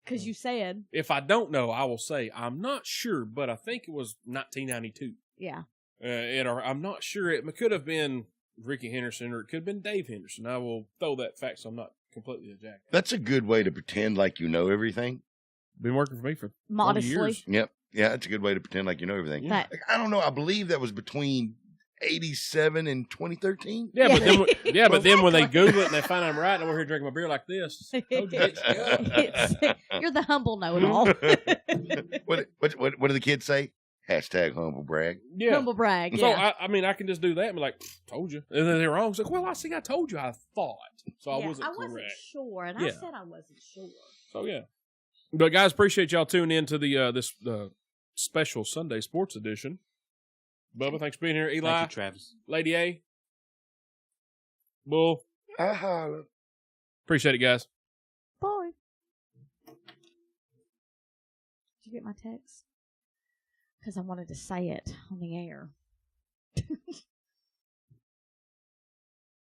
Because you said. If I don't know, I will say I'm not sure, but I think it was 1992. Yeah. I'm not sure. It could have been Ricky Henderson, or it could have been Dave Henderson. I will throw that fact so I'm not completely a jackass. That's a good way to pretend like you know everything. Been working for me for 20 Modestly. years. Yep. Yeah, that's a good way to pretend like you know everything. That- Like, I don't know. I believe that was between 87 and 2013. Yeah, but then, but then when they Exactly. Google it and they find I'm right, I'm over here drinking my beer like this. Told you it's good. You're the humble know-it-all. What do the kids say? Hashtag humble brag. Yeah. Humble brag. So Yeah. I mean, I can just do that and be like, told you, and then they're wrong. It's like, well, I see, I told you, I thought, so I Yeah, wasn't I wasn't correct. sure, and Yeah. I said I wasn't sure. So yeah, but guys, appreciate y'all tuning in to the this special Sunday Sports Edition. Bubba, thanks for being here. Eli, Thank you, Travis. Lady A, Bull, I holla. appreciate it, guys. Boy. Did you get my text? Because I wanted to say it on the air.